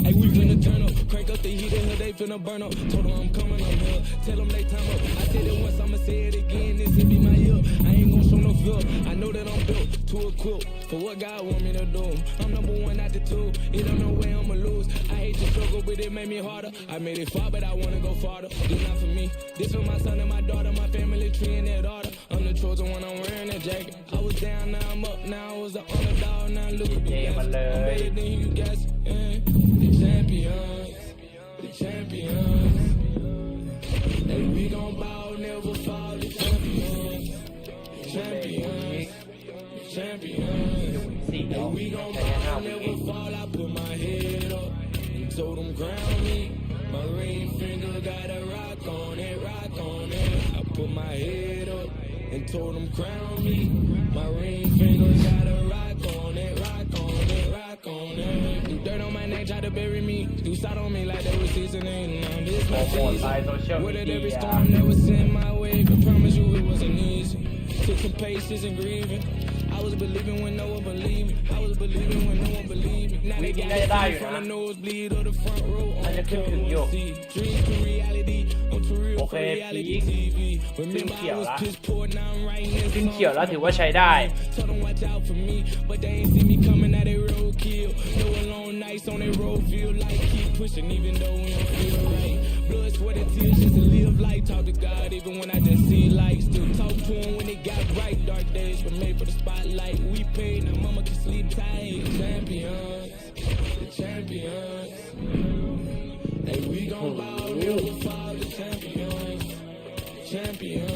A: Hey, we finna turn up, crank up the heat in here, they finna burn up. Told them I'm coming, I'm here, tell them they time up. I said it once, I'ma say it again, this will be my year. I ain't gon' show no fear, I know that I'm built to equip for what God want me to do. I'm #1 out the 2, it don't know where I'ma lose. I hate to struggle, but it made me harder. I made it far, but I wanna go farther. This not for me, this for my son and my daughter, my family tree and that order. I'm the chosen one, I'm wearing that jacket. I was down, now I'm up, now I was the underdog, now look at me. I'm better than you guys, the champions, the champions. Hey, we gon' bow, never fall, the champions, the champions, the champions. Hey, we gon' bow, never fall, I put my head up and told them crown me. My ring finger got a rock on it, rock on it. I put my head up and told them crown me. My ring finger got a rock on it, rock on it, rock on it. Do dirt on my neck, try to bury me. Do side on me like they was seasoning. Now this my season. With it every storm that was in my way. I promise you it wasn't easy. Took some patience and grieving. I was believing when no one believed me. I was believing when no one believed me. Now they got me from the nosebleed or the front row on the dreams to reality. I'm too real for reality TV. Remember I was piss poor, now I'm writing this
B: ขึ้นเขียวแล้วถือว่าใช้ได้
A: Told them watch out for me, but they ain't see me coming out they roadkill. No alone nights on they road feel like keep pushing even though we don't feel right. Blood, sweat and tears just to live life. Talk to God even when I just see light. Still talk to him when it got bright. Dark days were made for the spotlight. We paid, now mama can sleep tight. Champions, the champions.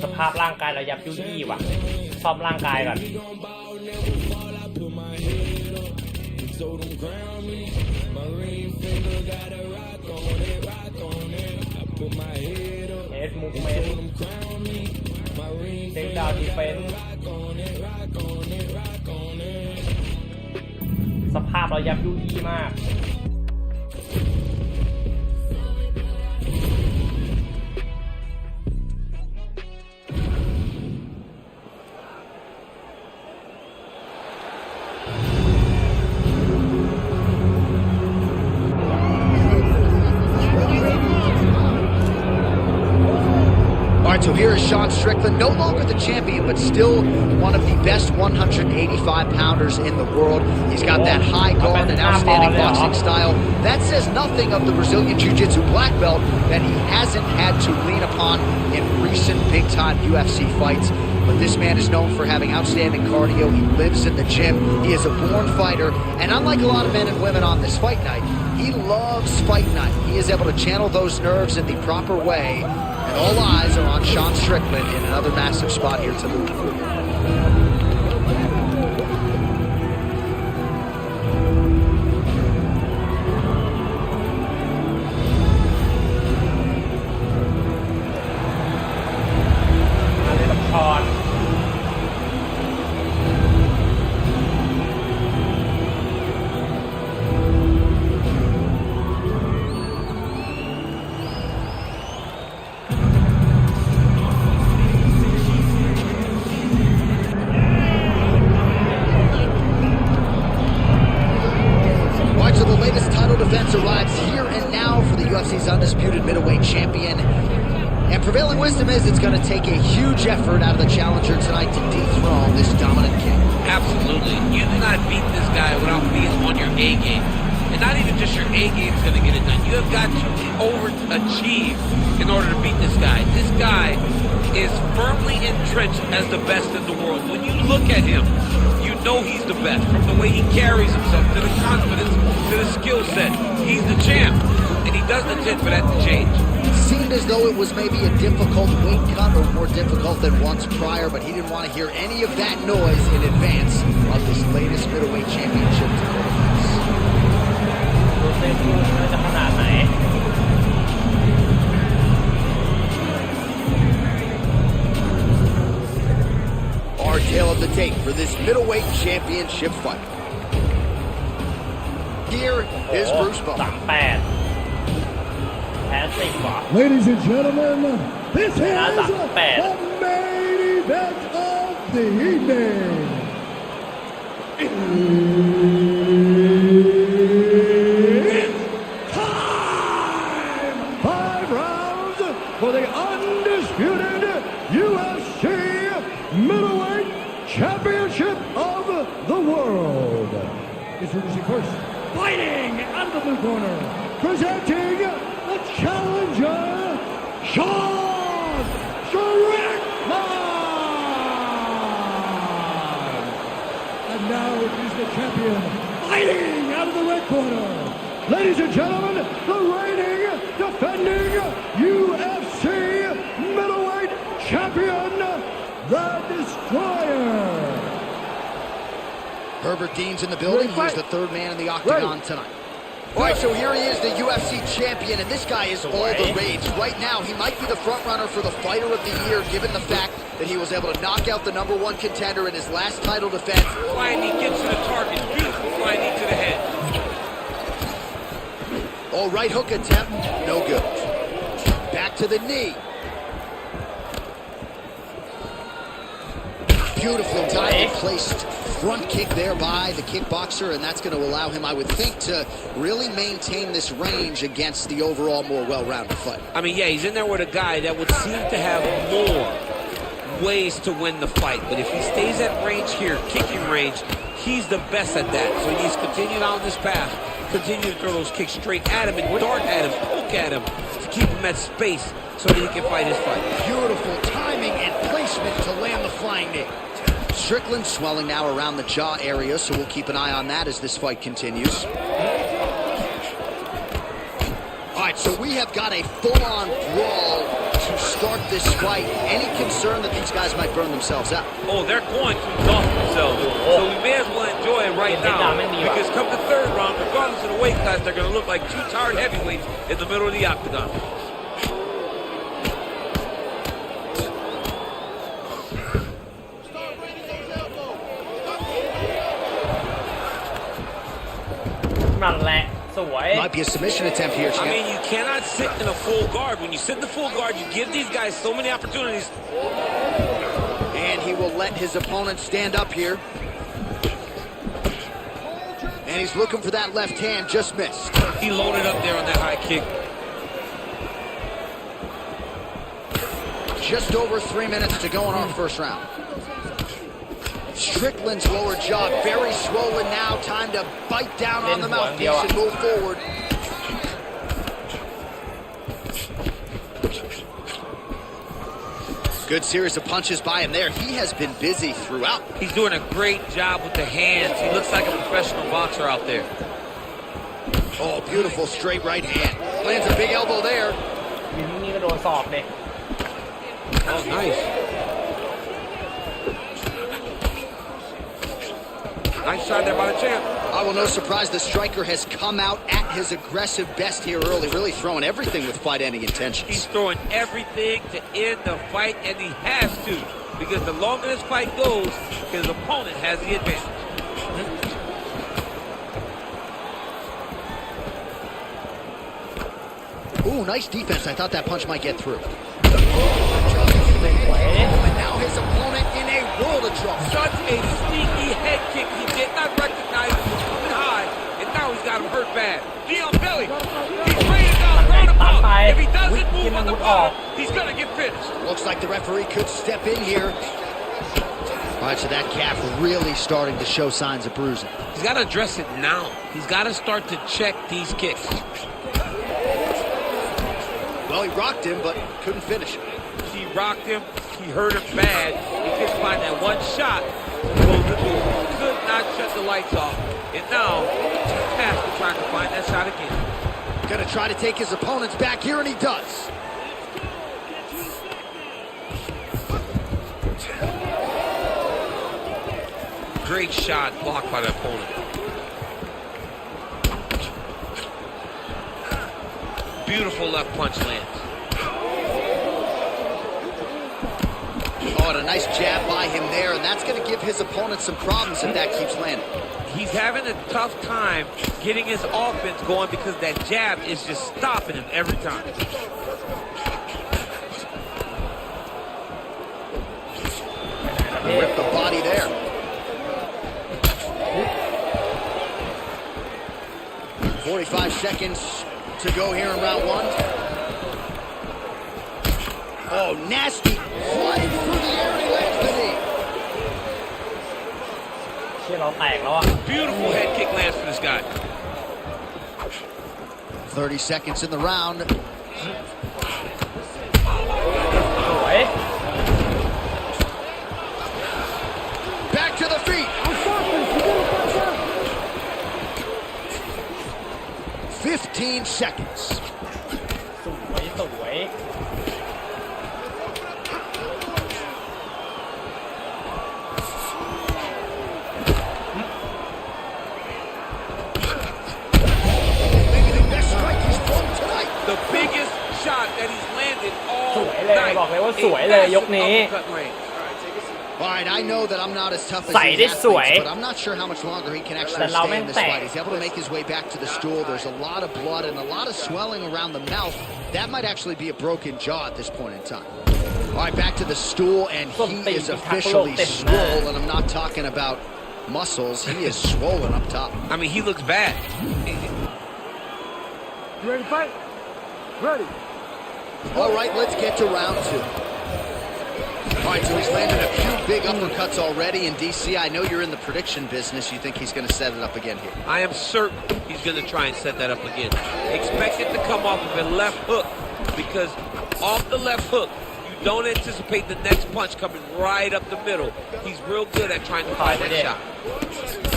B: สภาพร่างกายเรายับยุยี่ว่ะซ่อมร่างกายก่อนเอสมูฟเมนต์เด้งดาวดีเฟนส์สภาพเรายับยุยี่มาก
C: So here is Sean Strickland, no longer the champion, but still one of the best 185-pounders in the world. He's got that high guard and outstanding boxing style. That says nothing of the Brazilian Jiu-Jitsu black belt that he hasn't had to lean upon in recent big-time UFC fights. But this man is known for having outstanding cardio. He lives in the gym. He is a born fighter. And unlike a lot of men and women on this fight night, he loves fight night. He is able to channel those nerves in the proper way. And all eyes are on Sean Strickland in another massive spot here tonight. Arrives here and now for the UFC's undisputed middleweight champion. And prevailing wisdom is it's going to take a huge effort out of the challenger tonight to dethrone this dominant king.
D: Absolutely. You do not beat this guy without being on your A game. And not even just your A game is going to get it done. You have got to overachieve in order to beat this guy. This guy is firmly entrenched as the best in the world. When you look at him, you know he's the best. From the way he carries himself, to the confidence, to the skill set. He's the champ, and he doesn't intend for that to change.
C: Seemed as though it was maybe a difficult weight cut or more difficult than once prior, but he didn't want to hear any of that noise in advance of this latest middleweight championship title defense. Our tale of the tape for this middleweight championship fight. Here is Bruce Buffer.
F: Ladies and gentlemen, this is the main event of the evening. It's time! 5 rounds for the undisputed UFC Middleweight Championship of the world. Introducing first, fighting out of the blue corner, presenting the challenger, Sean Strickland. And now it is the champion, fighting out of the red corner. Ladies and gentlemen, the reigning, defending UFC middleweight champion, the Destroyer.
C: Herbert Dean's in the building. He's the third man in the octagon tonight. All right, so here he is, the UFC champion, and this guy is all the rage. Right now, he might be the front runner for the fighter of the year, given the fact that he was able to knock out the #1 contender in his last title defense.
D: Flying knee gets to the target. Beautiful flying knee to the head.
C: All right hook attempt, no good. Back to the knee. Beautiful time placed front kick there by the kickboxer, and that's going to allow him, I would think, to really maintain this range against the overall more well-rounded fight.
D: I mean, yeah, he's in there with a guy that would seem to have more ways to win the fight, but if he stays at range here, kicking range, he's the best at that. So he needs to continue down this path, continue to throw those kicks straight at him and dart at him, poke at him to keep him at space so that he can fight his fight.
C: Beautiful timing and placement to land the flying knee. Strickland swelling now around the jaw area, so we'll keep an eye on that as this fight continues. All right, So we have got a full-on brawl to start this fight. Any concern that these guys might burn themselves out?
D: Oh, they're going to exhaust themselves. So we may as well enjoy it right now. Because come the third round, regardless of the weight class, they're going to look like two tired heavyweights in the middle of the octagon.
C: Might be a submission attempt here, champ.
D: I mean, you cannot sit in a full guard. When you sit in the full guard, you give these guys so many opportunities.
C: And he will let his opponent stand up here. And he's looking for that left hand, just missed.
D: He loaded up there on that high kick.
C: Just over 3 minutes to go in our first round. Strickland's lower jaw very swollen now. Time to bite down on the mouthpiece and move forward. Good series of punches by him there. He has been busy throughout.
D: He's doing a great job with the hands. He looks like a professional boxer out there.
C: Oh, beautiful straight right hand. Lands a big elbow there.
D: Oh, nice. Nice shot there by the champ.
C: Well, no surprise the striker has come out at his aggressive best here early, really throwing everything with fight-ending intentions.
D: He's throwing everything to end the fight, and he has to, because the longer this fight goes, his opponent has the advantage.
C: Ooh, nice defense. I thought that punch might get through. And now his opponent in a world of trouble.
D: Such a sneaky head kick. He did not recognize it was coming high, and now he's got him hurt bad. Knee on belly. He's raining down, ground and pound. If he doesn't move on the ball, he's going to get finished.
C: Looks like the referee could step in here. All right, so that calf really starting to show signs of bruising.
D: He's got to address it now. He's got to start to check these kicks.
C: Well, he rocked him, but couldn't finish it.
D: He rocked him. He hurt him bad. He couldn't find that one shot to close the door. Could not shut the lights off. And now, he's past to trying to find that shot again.
C: Gonna try to take his opponents back here, and he does.
D: Great shot blocked by the opponent. Beautiful left punch lands.
C: Oh, and a nice jab by him there, and that's going to give his opponent some problems if that keeps landing.
D: He's having a tough time getting his offense going because that jab is just stopping him every time.
C: Rip the body there. "45 seconds to go here in round one." Oh, nasty flying through the air, and he lands the knee.
D: Beautiful head kick lands for this guy.
C: 30 seconds in the round. Back to the feet. 15 seconds.
D: The biggest shot that he's landed all night.
B: บอกเลยว่าสวยเลยยกนี้
C: All right, I know that I'm not as tough as
B: ใส่ได้
C: these
B: สวย
C: athletes, but I'm not sure how much longer he can actually
B: แต่เรา
C: stay
B: แม่
C: in
B: ง
C: this
B: แตก
C: fight. He's able to make his way back to the stool. There's a lot of blood and a lot of swelling around the mouth. That might actually be a broken jaw at this point in time. All right, back to the stool, and he is officially swollen. I'm not talking about muscles. He is swollen up top.
D: I mean, he looks bad.
E: You ready to fight? Ready.
C: All right, let's get to round two. All right, so he's landed a few big uppercuts already in DC. I know you're in the prediction business. You think he's going to set it up again here?
D: I am certain he's going to try and set that up again. Expect it to come off of a left hook, because off the left hook, you don't anticipate the next punch coming right up the middle. He's real good at trying to find that shot.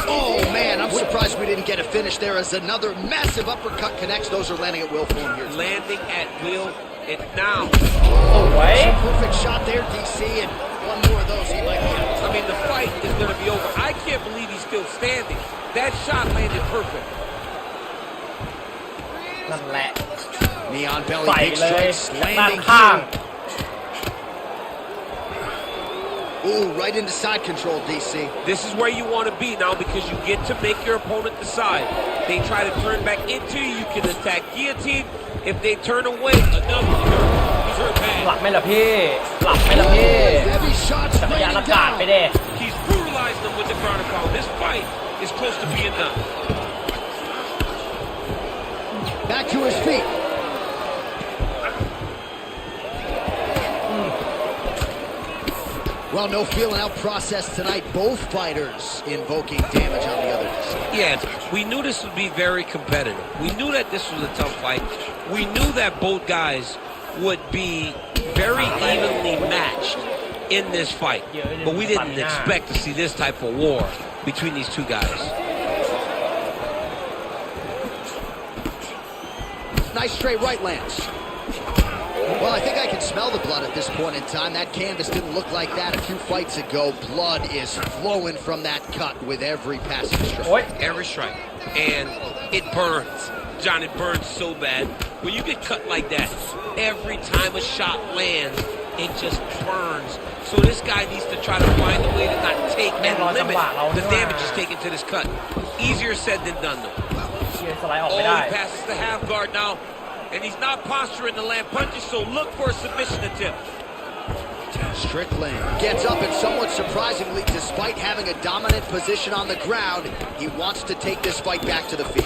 C: Oh man, I'm surprised we didn't get a finish there as another massive uppercut connects. Those are landing at will for him here.
D: Landing at will, and now.
C: Perfect shot there, DC, and one more of those he might get.
D: I mean, the fight is going to be over. I can't believe he's still standing. That shot landed perfect.
B: นั่นแหละ
C: Neon belly
B: ใส่
C: big
B: เลย
C: strikes
B: ด้าน
C: landing
B: ข้าง
C: here. Ooh, right into side control, DC.
D: This is where you want to be now because you get to make your opponent decide. They try to turn back into you, you can attack guillotine. If they turn away, another he's hurt bad.
B: หลับไหม่ละพี่หลับไหม่ละพี่
C: Heavy shots
B: จักรยาน
C: raining
B: อากาศ
C: down.
B: ไปเด้
D: He's brutalized them with the ground and pound. This fight is close to being done.
C: Back to his feet. Well, no feeling out process tonight. Both fighters invoking damage on the other.
D: Yeah, we knew this would be very competitive. We knew that this was a tough fight. We knew that both guys would be very evenly matched in this fight. But we didn't expect to see this type of war between these two guys.
C: Nice straight right lands. Well, I think I can smell the blood at this point in time. That canvas didn't look like that a few fights ago. Blood is flowing from that cut with every passing strike.
D: Every strike. And it burns. John, it burns so bad. When you get cut like that, every time a shot lands, it just burns. So this guy needs to try to find a way to not take and limit the damage he's taken to this cut. Easier said than done, though. Oh, he passes the half guard now. And he's not posturing to land punches, so look for a submission attempt.
C: Strickland gets up and somewhat surprisingly, despite having a dominant position on the ground, he wants to take this fight back to the feet.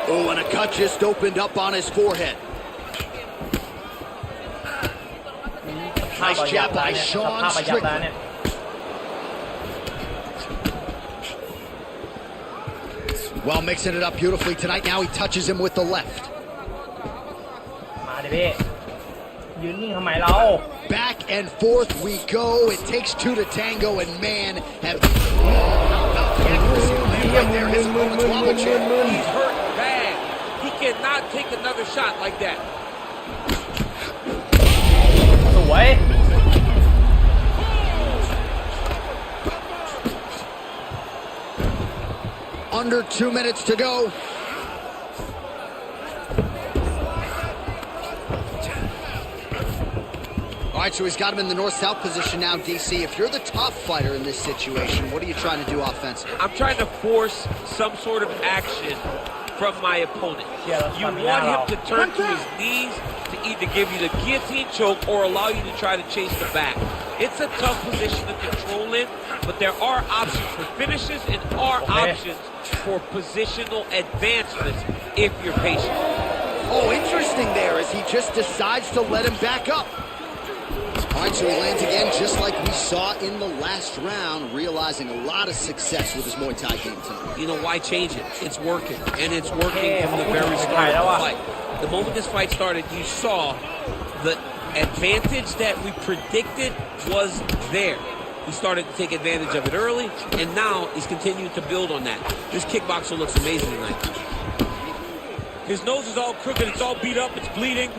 C: Oh, and a cut just opened up on his forehead. Nice jab by Sean Strickland. Well, mixing it up beautifully tonight. Now he touches him with the left.
B: มาดิพี่ยืนนิ่งทำไมเรา
C: Back and forth we go. It takes two to tango, and man, have
D: He's hurt bad. He cannot take another shot like that.
B: สวย
C: Under 2 minutes to go. All right, so he's got him in the north-south position now, DC. If you're the top fighter in this situation, what are you trying to do offensively?
D: I'm trying to force some sort of action from my opponent. You want him to turn to his knees to either give you the guillotine choke or allow you to try to chase the back. It's a tough position to control in, but there are options for finishes and options for positional advancements if you're patient.
C: Oh, interesting there as he just decides to let him back up. All right, so he lands again just like we saw in the last round, realizing a lot of success with his Muay Thai game tonight.
D: You know, why change it? It's working, and it's working from the very start of the fight. The moment this fight started, you saw the advantage that we predicted was there. He started to take advantage of it early, and now he's continuing to build on that. This kickboxer looks amazing tonight. His nose is all crooked, it's all beat up, it's bleeding.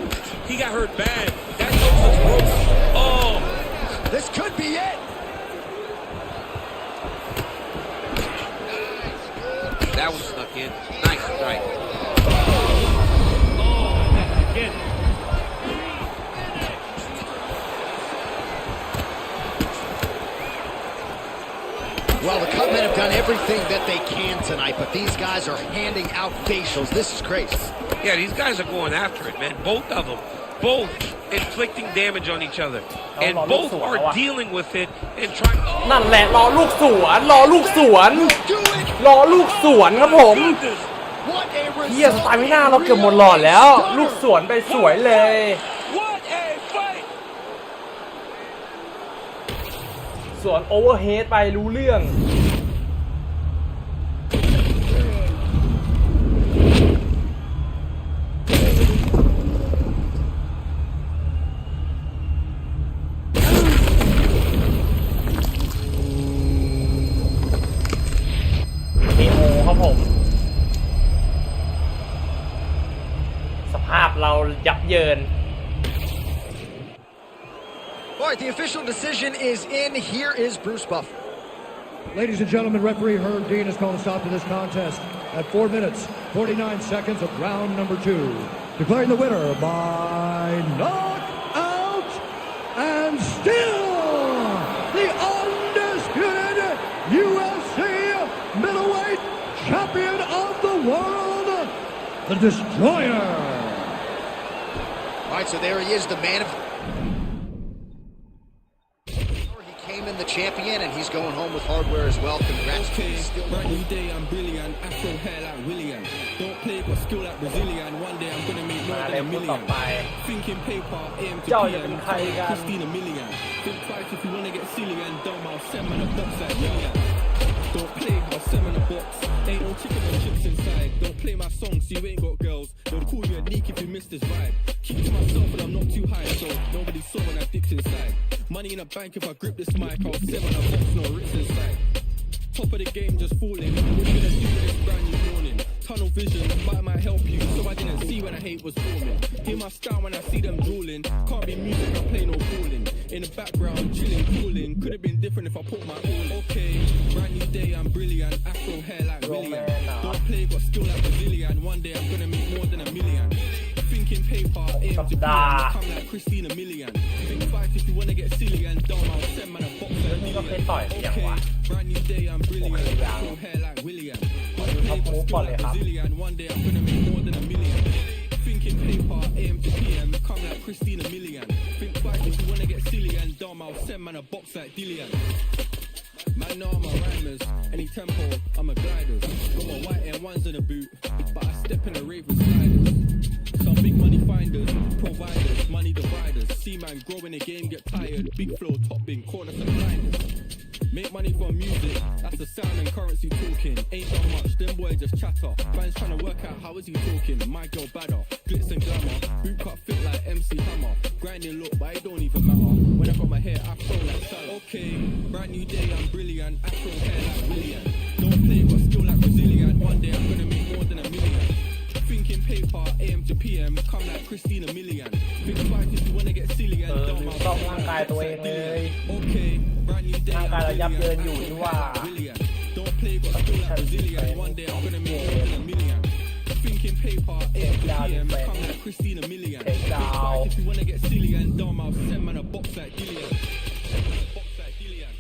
D: He got hurt bad. That nose looks broken. Oh!
C: This could be it!
D: That was snuck in. Nice strike.
C: Well, the Cutmen have done everything that they can tonight, but these guys are handing out facials. This is crazy.
D: Yeah, these guys are going after it, man. Both of them. Both inflicting damage on each other. And both are dealing with it and trying...
B: นั่นแหละรอลูกสวนรอลูกสวนรอลูกสวนครับผมเฮียสไตล์ไม่น่าเราเกือบหมดหลอดแล้วลูกสวนไปสวยเลยสวนโอเวอร์เฮดไปรู้เรื่อง เยิน
C: All right, the official decision is in. Here is Bruce Buffer.
F: Ladies and gentlemen, referee Herb Dean has called a stop to this contest at 4 minutes, 49 seconds of round number 2. Declaring the winner by knockout and still the undisputed UFC middleweight champion of the world, the Destroyer.
C: All right, so there he is, the man of... The champion, and he's going home with hardware as well. Congrats to him.
G: Brand new day, I'm brilliant. Afro hair like William. Don't play but skill like Brazilian. One day I'm gonna make more than a million. Thinking paper, aim to PM. Christina million. Think twice if you wanna get silly and dumb. I'll send man a box like William. Don't play, I'll send man a box. Ain't no chicken and chips inside. Don't play my songs, so you ain't got girls. They'll call you a neek if you miss this vibe. Keep to myself, and I'm not too high, so nobody saw when I dipped inside. Money in a bank, if I grip this mic, I'll send man a box, no rips inside. Top of the game, just falling. What you gonna do with this brand new morning? Tunnel vision, might help you, so I didn't see when the hate was forming. Hear my style when I see them drooling. Can't be music, I play no calling. In the background, chilling, cooling. Could have been different if I put my all in. Okay, brand new day, I'm brilliant. Afro hair like William. Don't play, got skill like Brazilian. One day I'm gonna make more than a million. Thinking paper, aim to PM, come like Christina million. Think twice if you wanna get silly and dumb. I'll send man a box like million. Okay, brand new day, I'm brilliant. Afro hair like William. Don't play, got skill like Brazilian. One day I'm gonna make more than a million. Thinking paper, aim to PM, come like Christina million. Think twice if you wanna get silly and dumb. I'll send man a box like Dillian. Man, know I'm a rhymers. Any tempo, I'm a gliders. Got my white Air Ones in the boot, but I step in the rave with sliders. Some big money finders, providers, money dividers. See man grow in the game, get tired. Big flow, top bin, corners and blinders. Make money from music, that's the sound and currency talking. Ain't done much, them boys just chatter. Fans trying to work out how is he talking. My girl badder, glitz and glamour. Boot cut fit like MC Hammer. Grinding look, but it don't even matter. When I got my hair, I flow like salad. Okay, brand new day, I'm brilliant. Afro hair like William. Don't play, but skill like Brazilian. One day I'm gonna make more than a million. Thinking paper, AM to PM, come like Christina million. Think twice if you wanna get silly and dumb. I'll send man a box like Dillian. Okay, brand new day, I'm brilliant. Don't play, but skill like Brazilian. One day I'm gonna make more than a million. Thinking paper, AM to PM, come like Christina million. Think twice if you wanna get silly and dumb. I'll send man a box like Dillian. Box like Dillian.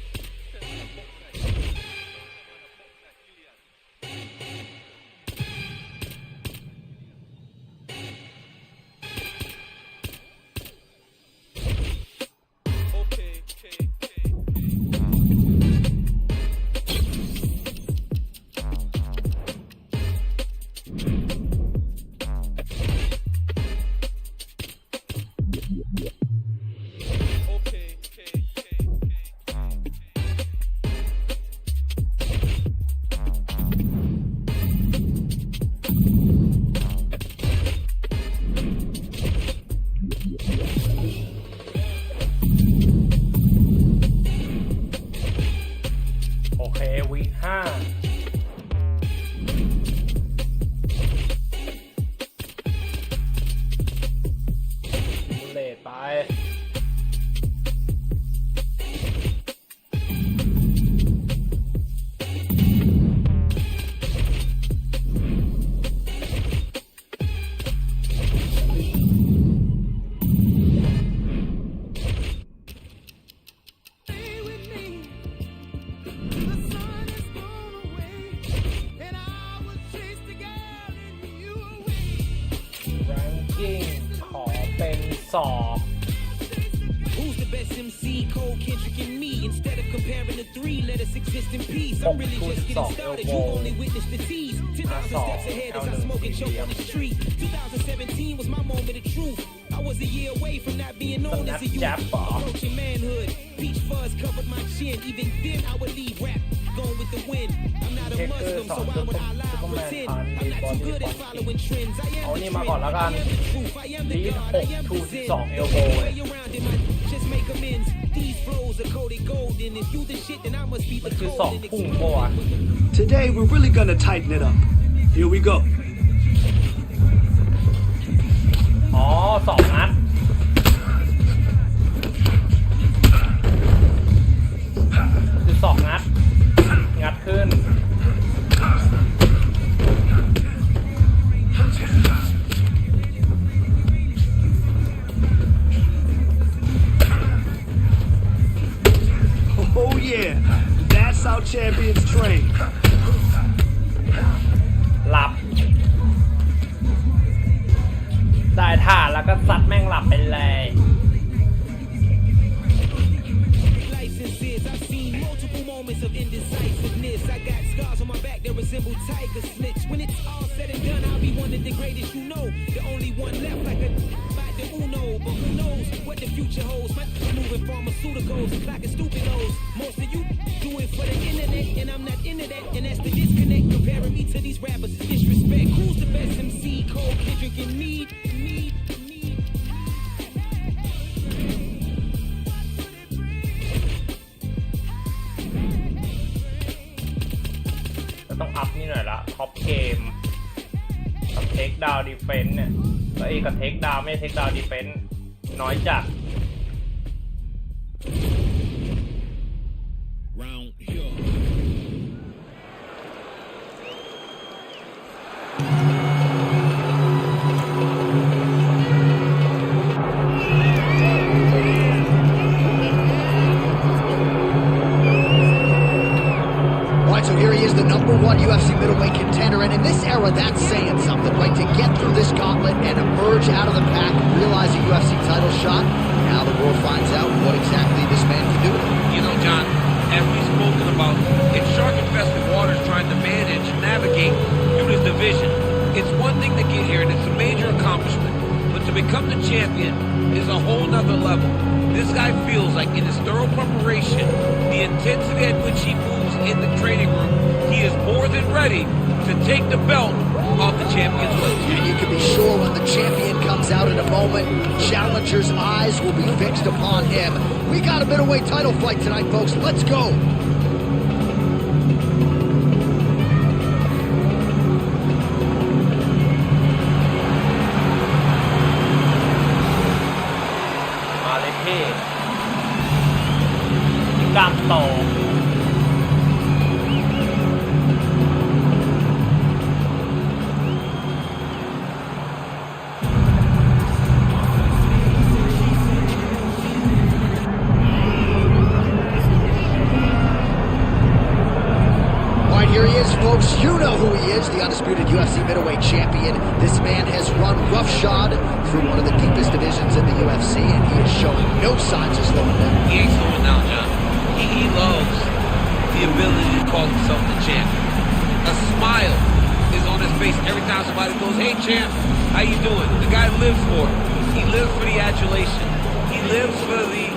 I: Who's the best MC? Cole, Kendrick, and me. Instead of comparing the three, let us exist in peace. I'm really just getting started. You only witness the tease. 10,000 steps ahead as I smoke and choke on the street. 2017 was my moment of truth. I was a year away from not being known as a youth. Approaching manhood. Peach fuzz covered my chin. Even then, I would leave rap. Going with the wind. I'm not a Muslim, so why would I lie or pretend? I'm not too good at following trends. I am the trend. I am the truth. I am the God. I am the Zen. No way around it, man. Just make amends. These flows are coated golden. If you the shit, then I must be the golden.
E: Today, we're really gonna tighten it up. Here we go.
B: อ๋อ2 นัดคือ2 นัดงัดขึ้น
E: Oh yeah, that's how champions train.
B: หลับได้ท่าแล้วก็ซัดแม่งหลับไปเลย
I: Moments of indecisiveness. I got scars on my back that resemble tiger slits. When it's all said and done, I'll be one of the greatest you know. The only one left like a by the Uno. But who knows what the future holds? My moving pharmaceuticals, clocking stupid lows. Most of you do it for the internet, and I'm not into that. And that's the disconnect. Comparing me to these rappers is disrespect. Who's the best MC? Cole, Kendrick, and me.
B: ต้องอัพนี่หน่อยละท็อปเกมกับเทคดาวดีเฟนส์เนี่ยแล้วอีกกับเทคดาวไม่เทคดาวดีเฟนส์น้อยจัด
G: Round here.
C: So here he is, the #1 UFC middleweight contender, and in this era, that's saying something, right? To get through this gauntlet and emerge out of the pack, realize a UFC title shot, now the world finds out what exactly this man can do.
D: You know, John, as we've spoken about, it's shark-infested waters trying to manage, navigate through this division. It's one thing to get here, and it's a major accomplishment, but to become the champion is a whole nother level. This guy feels like in his thorough preparation, the intensity at which he moves in the training room, he is more than ready to take the belt off the champion's waist.
C: And you can be sure when the champion comes out in a moment, challengers' eyes will be fixed upon him. We got a middleweight title fight tonight, folks. Let's go. Folks, you know who he is, the undisputed UFC middleweight champion. This man has run roughshod through one of the deepest divisions in the UFC, and he is showing no signs of slowing down.
D: He ain't slowing down, John. He loves the ability to call himself the champion. A smile is on his face every time somebody goes, "Hey, champ, how you doing?" The guy lives for it. He lives for the adulation. He lives for the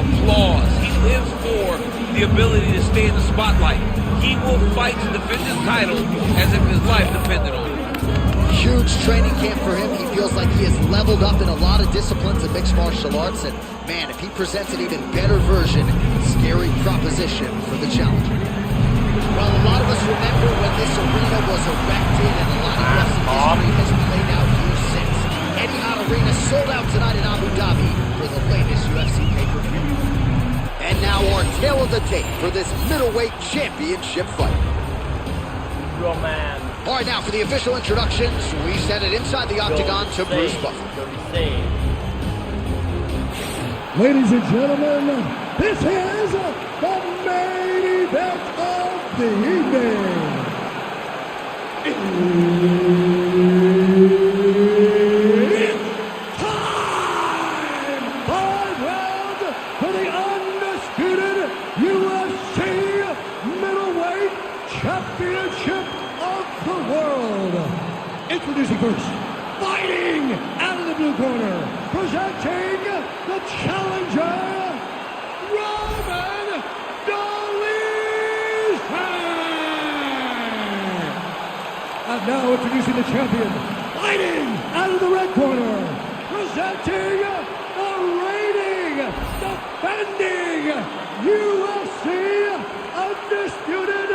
D: applause. He lives for the ability to stay in the spotlight. He will fight to defend his title as if his life depended on it.
C: Huge training camp for him. He feels like he has leveled up in a lot of disciplines of mixed martial arts. And man, if he presents an even better version, scary proposition for the challenger. Well, a lot of us remember when this arena was erected, and a lot of UFC history has played out here since. Etihad Arena sold out tonight in Abu Dhabi for the latest UFC pay-per-view. And now our tale of the tape for this middleweight championship fight.
B: Your man.
C: All right, now for the official introductions, we send it inside the octagon to Bruce Buffer.
F: Ladies and gentlemen, this is the main event of the evening. Championship of the world. Introducing first, fighting out of the blue corner, presenting the challenger, Roman Dolizan. And now introducing the champion, fighting out of the red corner, presenting the reigning, defending UFC undisputed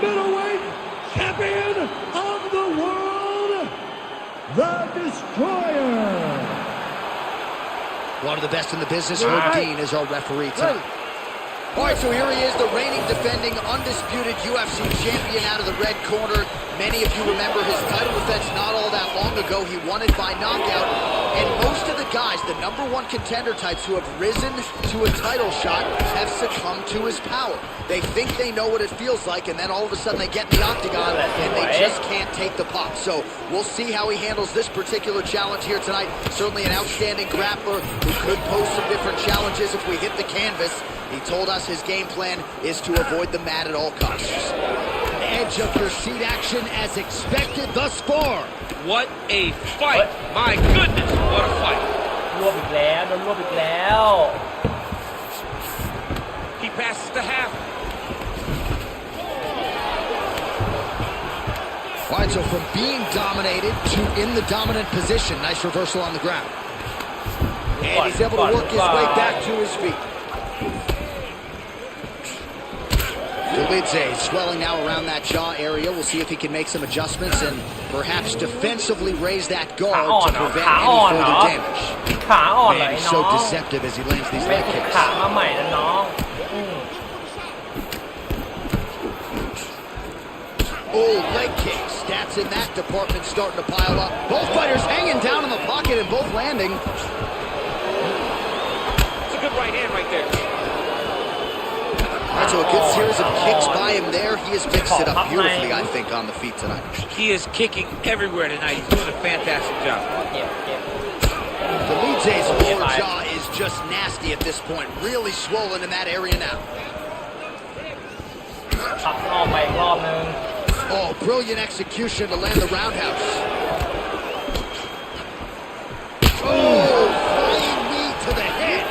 F: middleweight champion of the world, the Destroyer.
C: One of the best in the business, Herb Dean, is our referee tonight. All right, so here he is, the reigning, defending, undisputed UFC champion out of the red corner. Many of you remember his title defense not all that long ago. He won it by knockout. And most of the guys, the #1 contender types who have risen to a title shot, have succumbed to his power. They think they know what it feels like, and then all of a sudden they get in the octagon, and they just can't take the pop. So we'll see how he handles this particular challenge here tonight. Certainly an outstanding grappler who could pose some different challenges if we hit the canvas. He told us his game plan is to avoid the mat at all costs. Edge of your seat action as expected thus far.
D: What a fight! My goodness, what a fight!
B: รวบอีกแล้วโดนรวบอีกแล้ว
D: He passes the half.
C: All right, so from being dominated to in the dominant position. Nice reversal on the ground. And he's able to work his way back to his feet. Dolidze swelling now around that jaw area. We'll see if he can make some adjustments and perhaps defensively raise that guard to prevent any further damage.
B: ขาอ่อนเลย
C: Man, he's
B: น้
C: so
B: อง
C: deceptive as he lands these
B: ไม่
C: leg
B: ฝึก
C: kicks.
B: ขามาใหม่นะน้อง
C: Oh, leg kicks. Stats in that department starting to pile up. Both fighters hanging down in the pocket and both landing.
D: It's a good right hand right there.
C: Right, so a good series of kicks by him there. He has mixed it up beautifully, I think, on the feet tonight.
D: He is kicking everywhere tonight. He's doing a fantastic job.
B: เก็บเก็บ
C: Dolidze's lower jaw is just nasty at this point. Really swollen in that area now.
B: ขับรอบไปอีกรอบนึง
C: Oh, brilliant execution to land the roundhouse. Oh, flying knee to the head.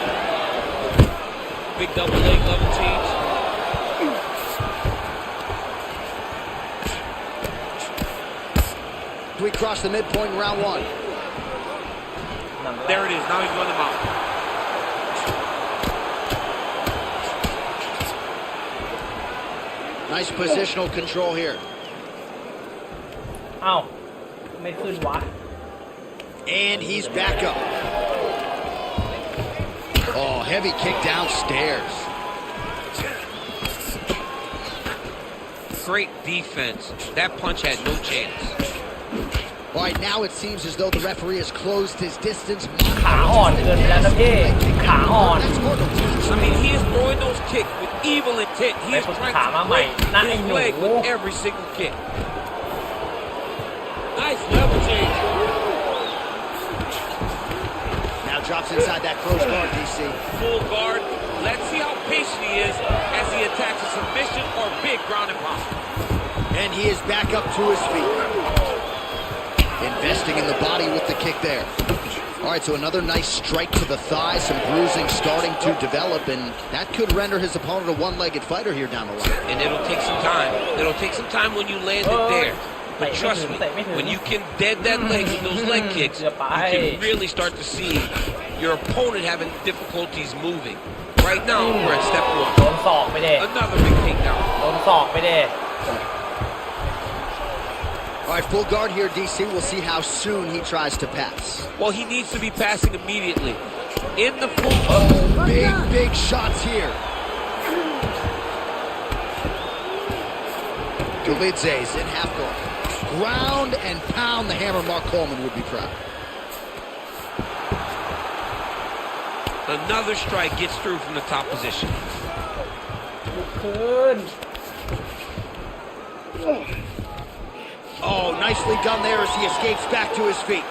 D: Big double leg level change.
C: We cross the midpoint in round 1.
D: There it is. Now he's going them out.
C: Nice positional control here.
B: เอ้าไม่ขึ้นวะ
C: And he's back up. Oh, heavy kick downstairs.
D: Great defense. That punch had no chance.
C: All right, now it seems as though the referee has closed his distance.
B: ขาอ่อนเกินไปแล้วนะพี่ขาอ่อน
D: I mean, he is throwing those kicks with evil intent. He is trying to break his leg with every single kick. Nice level change.
C: Now drops inside that close guard, DC.
D: Full guard. Let's see how patient he is as he attacks a submission or big ground and pound.
C: And he is back up to his feet. Investing in the body with the kick there. All right, so another nice strike to the thigh, some bruising starting to develop, and that could render his opponent a one-legged fighter here down the line.
D: And it'll take some time. It'll take some time when you land it there. But trust me, when you can dead that leg with those leg kicks, you can really start to see your opponent having difficulties moving. Right now, we're at step
B: โด
D: 1.
B: นศอกไปเด้
D: Another big takedown.
B: โดนศอกไปเด้
C: All right, full guard here, DC. We'll see how soon he tries to pass.
D: Well, he needs to be passing immediately. In the full...
C: Big shots here. Dolidze's in half guard. Ground and pound the hammer. Mark Coleman would be proud.
D: Another strike gets through from the top position.
B: ขึ้น
C: Oh, nicely done there as he escapes back to his feet.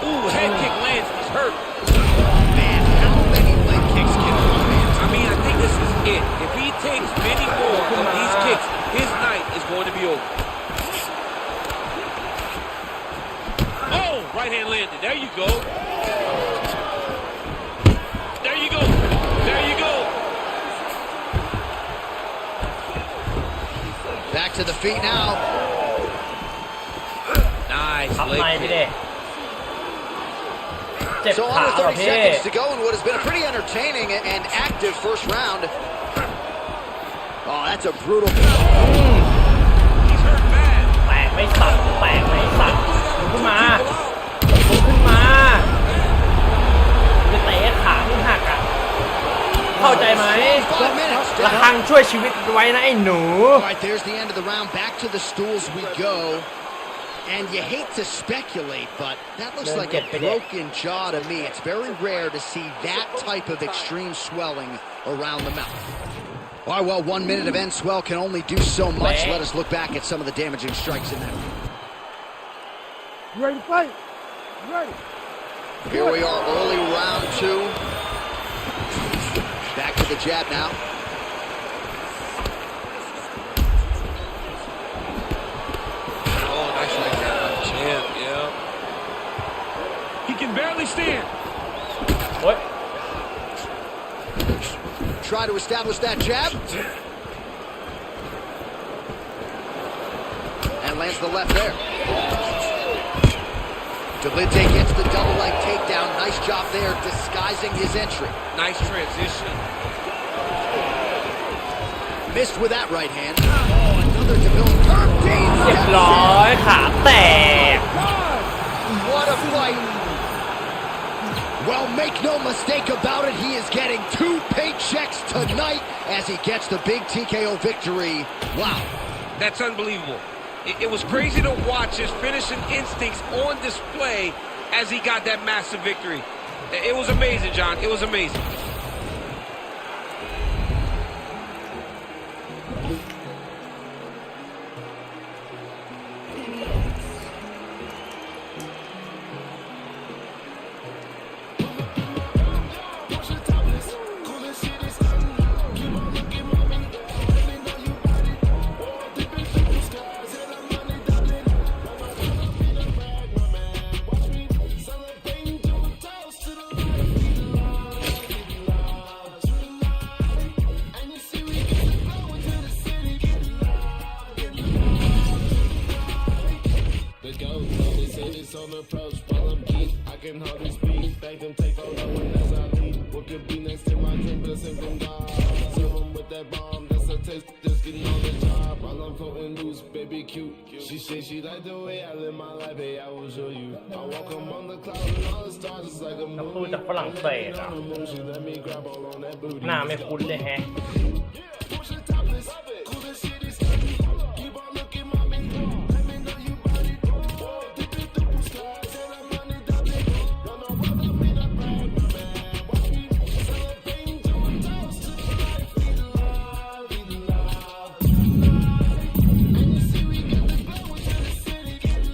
D: Ooh, head kick lands. He's hurt.
C: Man, how many leg kicks can one man take?
D: I mean, I think this is it. If he takes many more of these kicks, his night is going to be over. Oh, right hand landed. There you go. There you go. There you go.
C: Back to the feet now.
D: Nice
B: ทับใน
D: leg
B: ไป
D: kick.
B: เด้เจ็บ
C: So
B: ขา
C: under
B: เหรอ
C: 30
B: พี่
C: seconds to go in what has been a pretty entertaining and active first round. Oh, that's a brutal.
D: He's hurt bad.
B: แตกไม่สั่นแตกไม่สั่นลุกขึ้นมาลุกขึ้นมา เตะขาที่หักอ่ะเข้าใจไหมระฆังช่วยชีวิตไว้นะไอ้หนู
C: Alright, there's the end of the round. Back to the stools we go. And you hate to speculate, but that looks like a broken jaw to me. It's very rare to see that type of extreme swelling around the mouth. All right, well, 1 minute of end swell can only do so much. Let us look back at some of the damaging strikes in there.
F: You ready to fight? You ready?
C: Here we are, early round 2. Back to the jab now.
D: Oh, nice right there. Champ, yeah.
H: He can barely stand.
B: What?
C: Try to establish that jab. And lands the left there. Delinte gets the double leg takedown. Nice job there disguising his entry.
D: Nice transition.
C: Missed with that right hand. Oh, another debilitating curve.
B: เรียบร้อยขาแตก
C: What a fight. Well, make no mistake about it. He is getting 2 paychecks tonight as he gets the big TKO victory. Wow.
D: That's unbelievable. It was crazy to watch his finishing instincts on display as he got that massive victory. It was amazing, John. It was amazing.
J: She said she like the way I live my life, hey, I will show you. I walk among the clouds and all the stars, it's like a
B: นักสู้จากฝรั่งเศสอ่ะ
J: moon. Let me grab all on that booty.
B: หน้าไม่คุ้นเลยแฮะ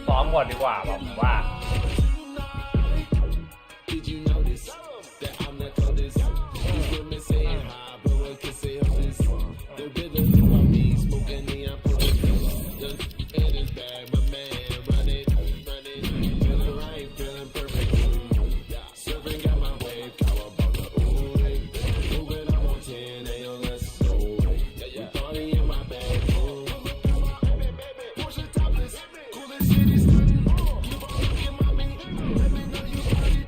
B: ซ้อมก่อนดีกว่าผมว่า
J: Did you notice that I'm the coldest? These women saying hi, but one can say hopeless. The rhythm you want me smoking neon purple. It is bad, my man, run it. Feeling right, feeling perfect. Serving got my wave, cowabunga, ooh. Moving up on 10, hey, yo, let's go. We party in my bag, ooh. Portia topless, coolest shit is done. Keep on looking, mommy. Let me know you got it.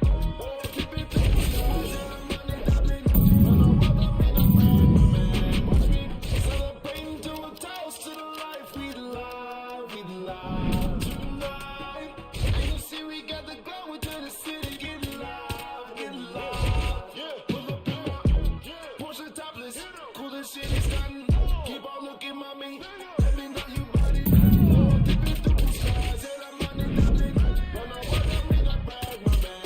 J: Keep it to the stars, and I'm running Dublin. Run on, my man. Watch me celebrating to a toast to the life we love tonight. And you see we got the glow into the city, get live. Yeah, pull up, Portia topless, coolest shit is done. Keep on looking, mommy. Let me know you got it. Keep it to the stars, and I'm running Dublin. Run on, my bag, my man.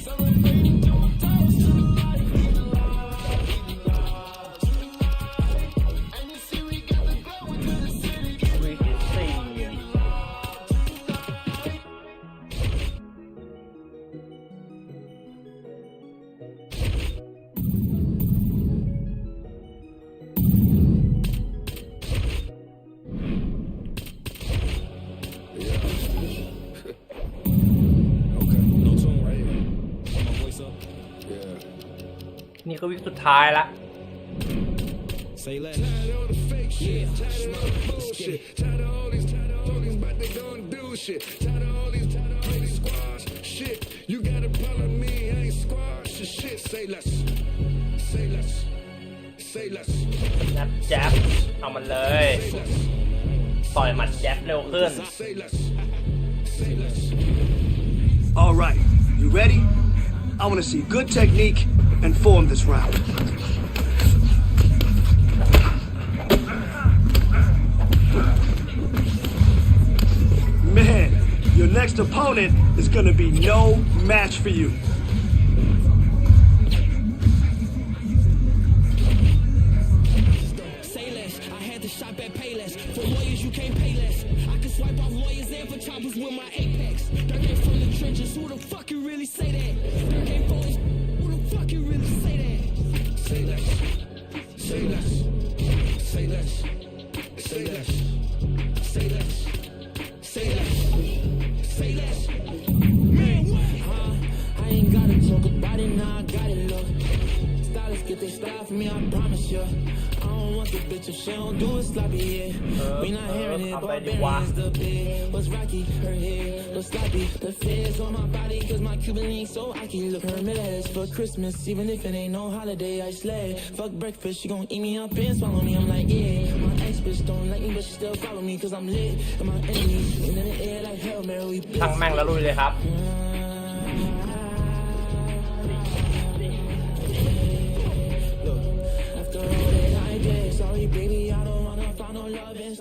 J: Celebrating to a toast to the life we love tonight. And you see we got the glow into the city, get live.
B: นี่ก็วิกสุดท้ายละ
G: Say less.
H: Tired of all the fake shit. Tired of all the bullshit. Tired of all these, but they gon' do shit. Tired of all these squash shit. You got a problem with me, I ain't squash your shit. Say less. Say less. Say less.
B: นัดแจ๊บเอามันเลยต่อยหมัดแจ๊บเร็วขึ้น
H: Say less. Say less.
E: All right, you ready? I want to see good technique and form this round. Man, your next opponent is going to be no match for you.
I: Say less, I had to shop at Payless. For lawyers, you can't pay less. I can swipe off lawyers and for choppers with my Apex. Dirk ain't from the trenches, who the fuck you really say that? Dirk ain't from the who the fuck you really say that? Say less, say less, say less, say less, say less, say less, say less. Man, what? I ain't gotta talk about it, now I got it, look. Stylists get their style from me, I promise you. I don't want the bitch if she don't do it sloppy, yeah. We not hearing it, barbarians the big. What's rocky, her hair, what's sloppy. The feds on my body, cause my Cuban link so I can look her middle for Christmas. Even if it ain't no holiday, I slay. Fuck breakfast, she gon' eat me up and swallow me. I'm like, yeah. My ex bitch don't like me, but she still follow me, cause I'm lit. And my enemies, and in the air like Hail Mary, we blitz.
B: ทั้งแม่งแล้วลุยเลยครับ
I: After all that I did, sorry baby, I don't wanna find no love in.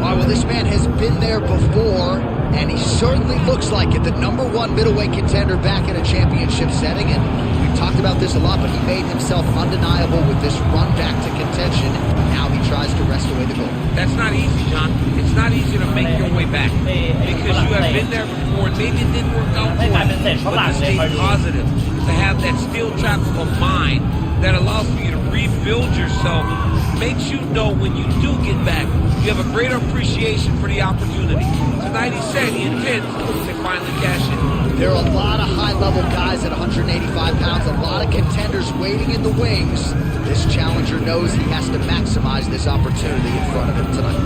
C: All right, well, this man has been there before, and he certainly looks like it. The #1 middleweight contender back in a championship setting, and we've talked about this a lot, but he made himself undeniable with this run back to contention. Now he tries to wrest away the gold.
D: That's not easy, John. It's not easy to make your way back because you have been there before and maybe it didn't work out for you. But to stay positive, to have that steel trap of a mind that allows for you to rebuild yourself, makes you know when you do get back, you have a greater appreciation for the opportunity. Tonight he said he intends to finally cash in.
C: There are a lot of high-level guys at 185 pounds, a lot of contenders waiting in the wings. This challenger knows he has to maximize this opportunity in front of him tonight.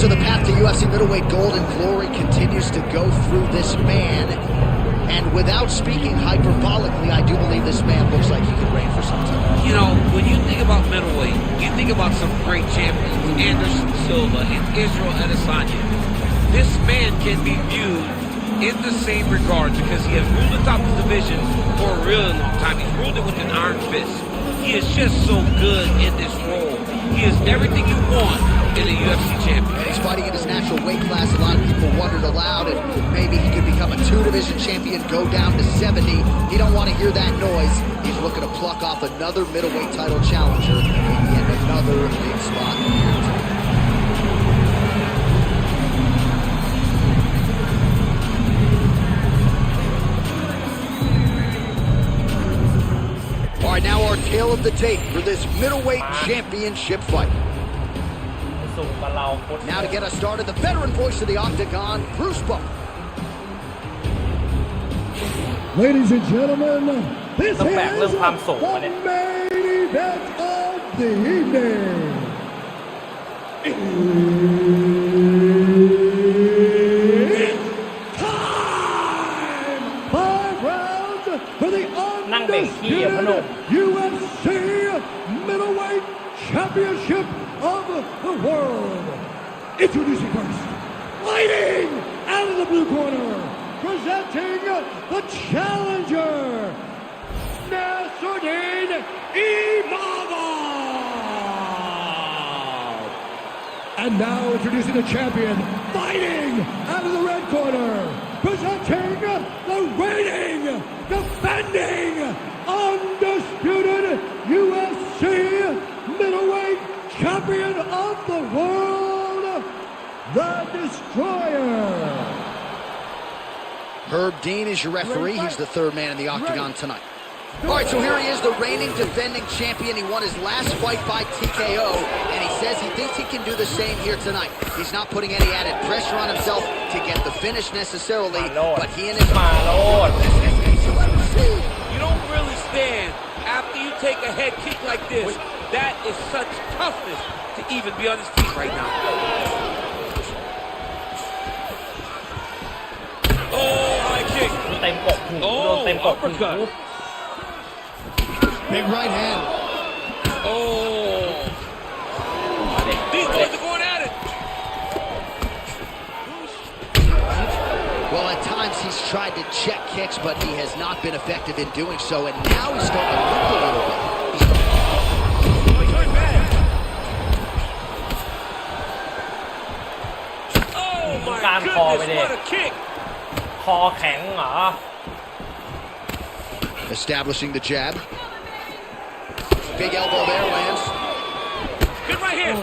C: So the path to UFC middleweight gold and glory continues to go through this man. And without speaking hyperbolically, I do believe this man looks like he could reign for some time.
D: You know, when you think about middleweight, you think about some great champions, Anderson Silva and Israel Adesanya. This man can be viewed in the same regard because he has ruled the top of the division for a really long time. He's ruled it with an iron fist. He is just so good in this role. He is everything you want in a UFC champion.
C: He's fighting in his natural weight class. A lot of people wondered aloud if maybe he could become a 2-division champion, go down to 70. He don't want to hear that noise. He's looking to pluck off another middleweight title challenger and another big spot here tonight. All right, now our tale of the tape for this middleweight championship fight. Now to get us started, the veteran voice of the Octagon, Bruce Buffer.
F: Ladies and gentlemen, this is the main event of the evening. It's time! 5 rounds for the undisputed UFC middleweight championship of the world. Introducing first, fighting out of the blue corner, presenting the challenger, Nasruddin Imavov. And now introducing the champion, fighting out of the red corner, presenting the reigning, defending, undisputed UFC middleweight champion of the world, the Destroyer.
C: Herb Dean is your referee. He's the third man in the octagon tonight. All right, so here he is, the reigning defending champion. He won his last fight by TKO, and he says he thinks he can do the same here tonight. He's not putting any added pressure on himself to get the finish necessarily, but he and his...
D: You don't really stand after you take a head kick like this. That is such toughness to even be on his feet right now. Oh, high kick.
B: เต็มกบหูโดนเต็มกบหู
C: Big right hand.
D: Oh. These boys are going at it.
C: Well, at times he's tried to check kicks, but he has not been effective in doing so, and now he's starting to limp a little bit.
D: Oh, my
B: การคอไป
D: goodness,
B: ดิ
D: what a kick.
B: คอแข็งเหรอ
C: Establishing the jab. Big elbow there lands.
D: Good right here.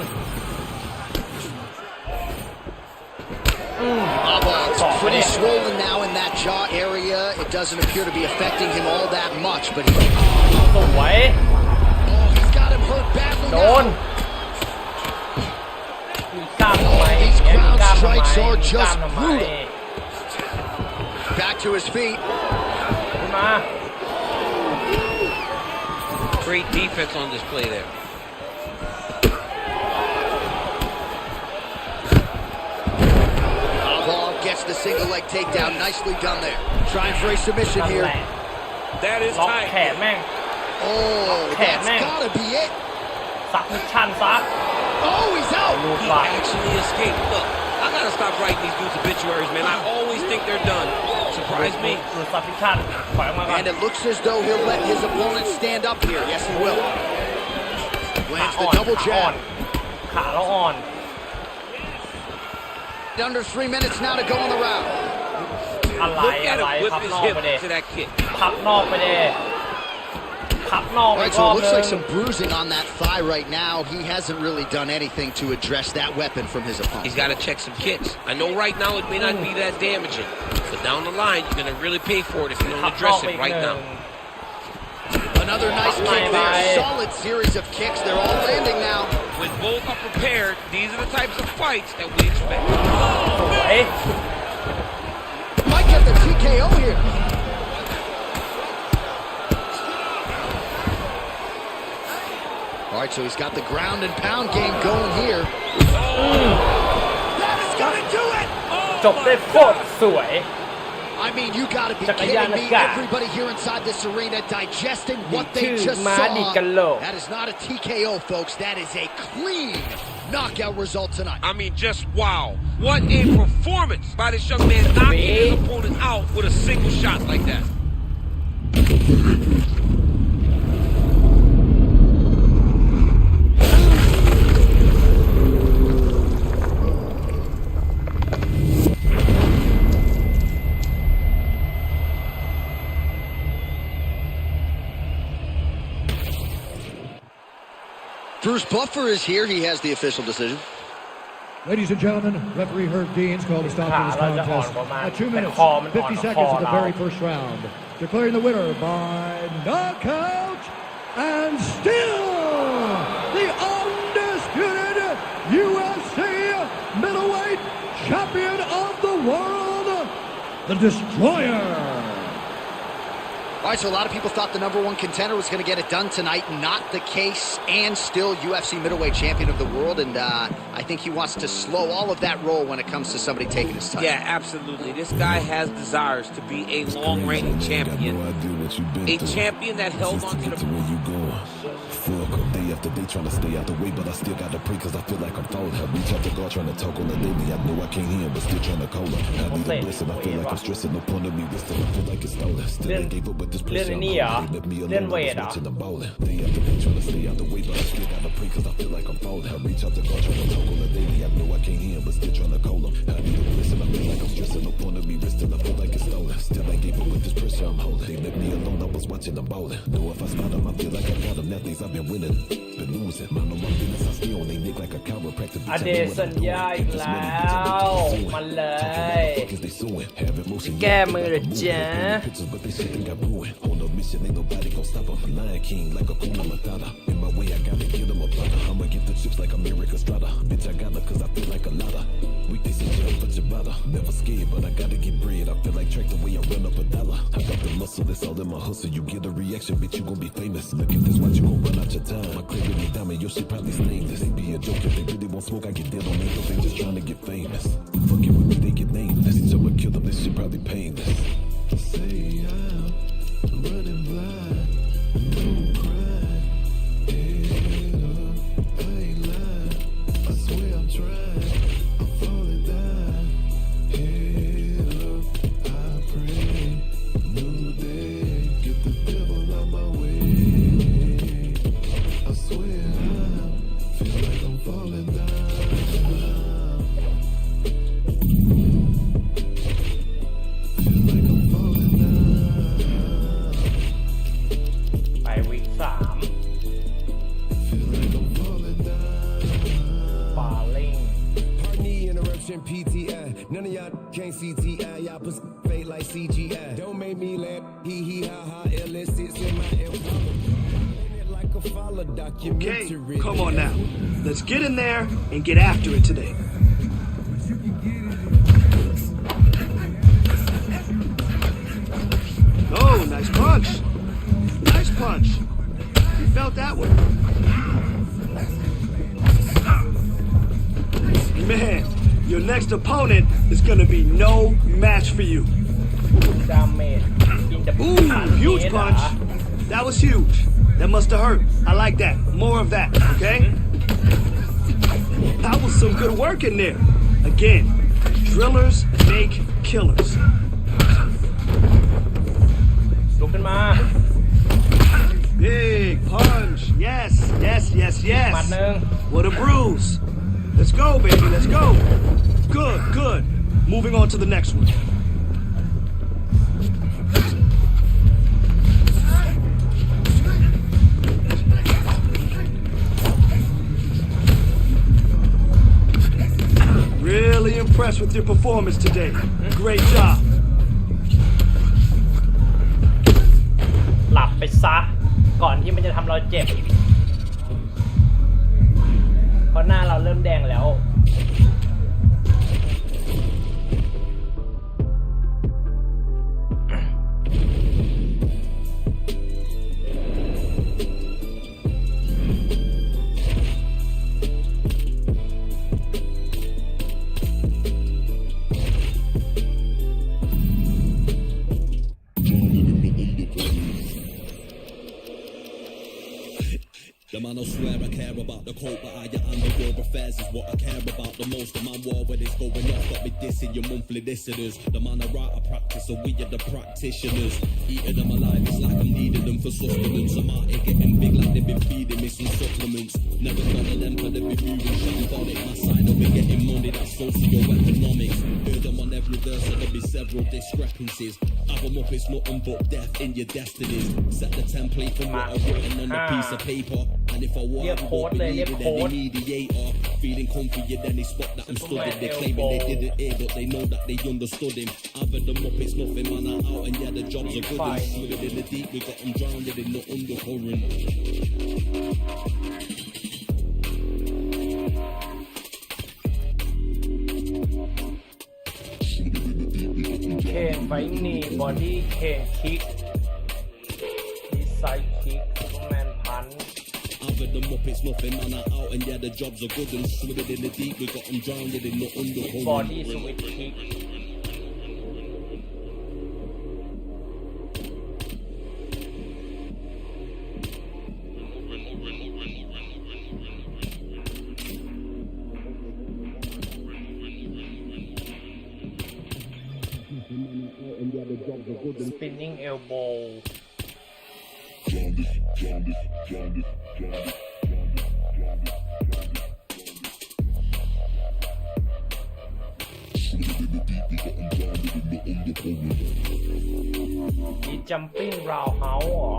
C: It's pretty swollen now in that jaw area. It doesn't appear to be affecting him all that much, but
B: สวย
C: he's got him hurt badly
B: โดน
C: now.
B: มีกล้ามทำไม
C: These
B: มี
C: ground
B: กล้ามทำไม
C: strikes are
B: มีกล้าม
C: just
B: ทำไม
C: brutal. Back to his feet.
B: ขึ้นมา
D: Great defense on display there.
C: Gets the single leg takedown. Nicely done there. Trying for a submission
B: นั่น
C: here.
B: แหละ
D: That is
C: ล็อก
D: tight.
B: แขนแม่ง
C: Oh, that's gotta be it.
B: ซักมิชชั่นซัก
C: Oh, he's out.
B: Look
D: He
B: like
D: actually escaped. Look, I gotta stop writing these dudes obituaries, man. I always think they're done. Surprise me.
B: หรือซับมิชชั่นปล่อยออกมาก่อน
C: And it looks as though he'll let his opponent stand up here. Yes, he will.
B: ขา
C: Lands
B: อ่
C: the
B: อน
C: double
B: ขาอ่อน
C: jab.
B: ขาแล้วอ่อน
C: Under 3 minutes now to go in the round.
B: อะไร
D: Look at
B: อะไร
D: him whip
B: พับ
D: his
B: นอก
D: hip
B: ไปเด
D: to that kick.
B: พับนอกไปเดพับนอก
C: All
B: ไป
C: right,
B: ร
C: so
B: อ
C: it
B: บ
C: looks
B: นึ
C: like
B: ง
C: some bruising on that thigh right now. He hasn't really done anything to address that weapon from his opponent.
D: He's got to check some kicks. I know right now it may not be that damaging, but down the line you're going to really pay for it if you
B: พั
D: don't
B: บนอก
D: address
B: ไป
D: it
B: อีก
D: right
B: หนึ่
D: now.
B: ง
C: Another nice kick there. Solid series of kicks. They're all landing now.
D: When both are prepared, these are the types of fights that we expect.
B: สวย
C: Might get the TKO here. All right, so he's got the ground and pound game going here. That is gonna do it.
B: จบได้โคตรสวย
C: I mean, you gotta be kidding me. Everybody here inside this arena digesting what they just saw. That is not a TKO, folks. That is a clean knockout result tonight.
D: I mean, just wow. What a performance by this young man, knocking his opponent out with a single shot like that.
C: Bruce Buffer is here. He has the official decision.
F: Ladies and gentlemen, referee Herb Deans called a stop to this contest at 2 minutes, 50 seconds of the very first round, declaring the winner by knockout and still the undisputed UFC middleweight champion of the world, the Destroyer.
C: All right, so a lot of people thought the number one contender was going to get it done tonight. Not the case, and still UFC middleweight champion of the world. And I think he wants to slow all of that roll when it comes to somebody taking his title.
D: Yeah, absolutely. This guy has desires to be a long-reigning champion. A champion that held on to the...
J: Day after day trying to stay out the way, but I still got to pray cause I feel like I'm falling. I reach out to God trying to talk on the daily. I know I can't hear him, but still trying to call him. I need a blessing. I feel like I'm stressing. No point of me resting. I feel like it's stolen. Still I gave up with this pressure. I'm holding. They left me alone. I was watching them balling. Day after day trying to stay out the way, but I still got to pray cause I feel like I'm falling. I reach out to God trying to talk on the daily. I know I can't hear him, but still trying to call him. I need a blessing. I feel like I'm stressing. No point of me resting. I feel like it's stolen. Still I gave up with this pressure I'm holding. They left me alone. I was was watching them ballin'. Know if I spot them, I feel like I got them. That things I've been winning, been losing. Mind on my business, I stay on they nick like a chiropractor.
B: อเดสัญญาอีกแล้วมันเลยแก้มือเลยจ้า
J: But they shit think I ruin. On a mission, ain't nobody gon' stop 'em. Lion King like a Kuna Matata. In my way, I gotta get them a brother. I'ma get the chips like America Strata. Bitch, I got her cause I feel like a lotta. Weekdays say jump for Ciabatta. Never scared, but I gotta get bread. I feel like track the way I run up a dollar. I got the muscle, that's all in my hustle. You get a reaction, bitch, you gon' be famous. Look at this, watch you gon' run out your time. My crib really diamond, your shit probably stainless. They be a joke if they really want smoke, I get dead on me. They just tryna get famous. Fucking with me, they get nameless. Someone kill them, this shit probably painless. Say I'm running blind, don't cry. Head up, I ain't lying. I swear I'm trying. I'm falling down. Head up, I pray. New day, get the devil out my way. I swear I feel like I'm falling down.
B: ไปวีค3ปาเล่ง
H: Knee interruption PTI. None of y'all can't see TI. Y'all put fake like CGI. Don't make me laugh. Hee hee ha ha. Illicits in my Impala. Like a follow documentary.
E: Okay, come on now. Let's get in there and get after it today. Oh, nice punch. Nice punch. You felt that one. Man, your next opponent is gonna be no match for you.
B: ดาเมจ
E: Ooh, huge punch. That was huge. That must have hurt. I like that. More of that, okay? That was some good work in there. Again, drillers make killers.
B: ลุกขึ้นมา
E: Big punch. Yes, yes, yes,
B: หมัด
E: yes.
B: หนึ่ง
E: What a bruise. Let's go, baby. Let's go. Good, good. Moving on to the next one. Really impressed with your performance today. Great job.
B: หลับไปซะก่อนที่มันจะทำเราเจ็บเพราะหน้าเราเริ่มแดงแล้ว
G: The man will swear I care about the coat, but I and the war affairs is what I care about the most. The man war when it's going off, got me dissing your monthly listeners. The man I write I practice, so we are the practitioners. Eating them alive, it's like I'm needing them for sustenance. I'm out here getting big like they've been feeding me some supplements. Never follow them cause they be moving shambolic. My side of it getting money, that's socio-economics. Heard them on every verse, so there'll be several discrepancies. Have them up, it's nothing but death in your destinies. Set the template from what I've written on a piece of paper. And if I want, I won't be needed any mediator. Feeling comfy, then they spot that I'm studied. They claiming they didn't hear, but they know that they understood him. I've had them up, it's nothing, man, I'm out, and yeah, the jobs are good. And swimming in the deep, we got them drowned in the undercurrent.
B: เคนไฟนี่บอดี้เคนคิกดีไซน์คิกซูเปอร์แมนพัน
G: I've had them up, it's nothing, man, I'm out, and yeah, the jobs are good. And swimming in the deep, we got them drowned in the undercurrent.
B: บอดี้สวิตคิก spinning elbow ดี jumping round house เหรอ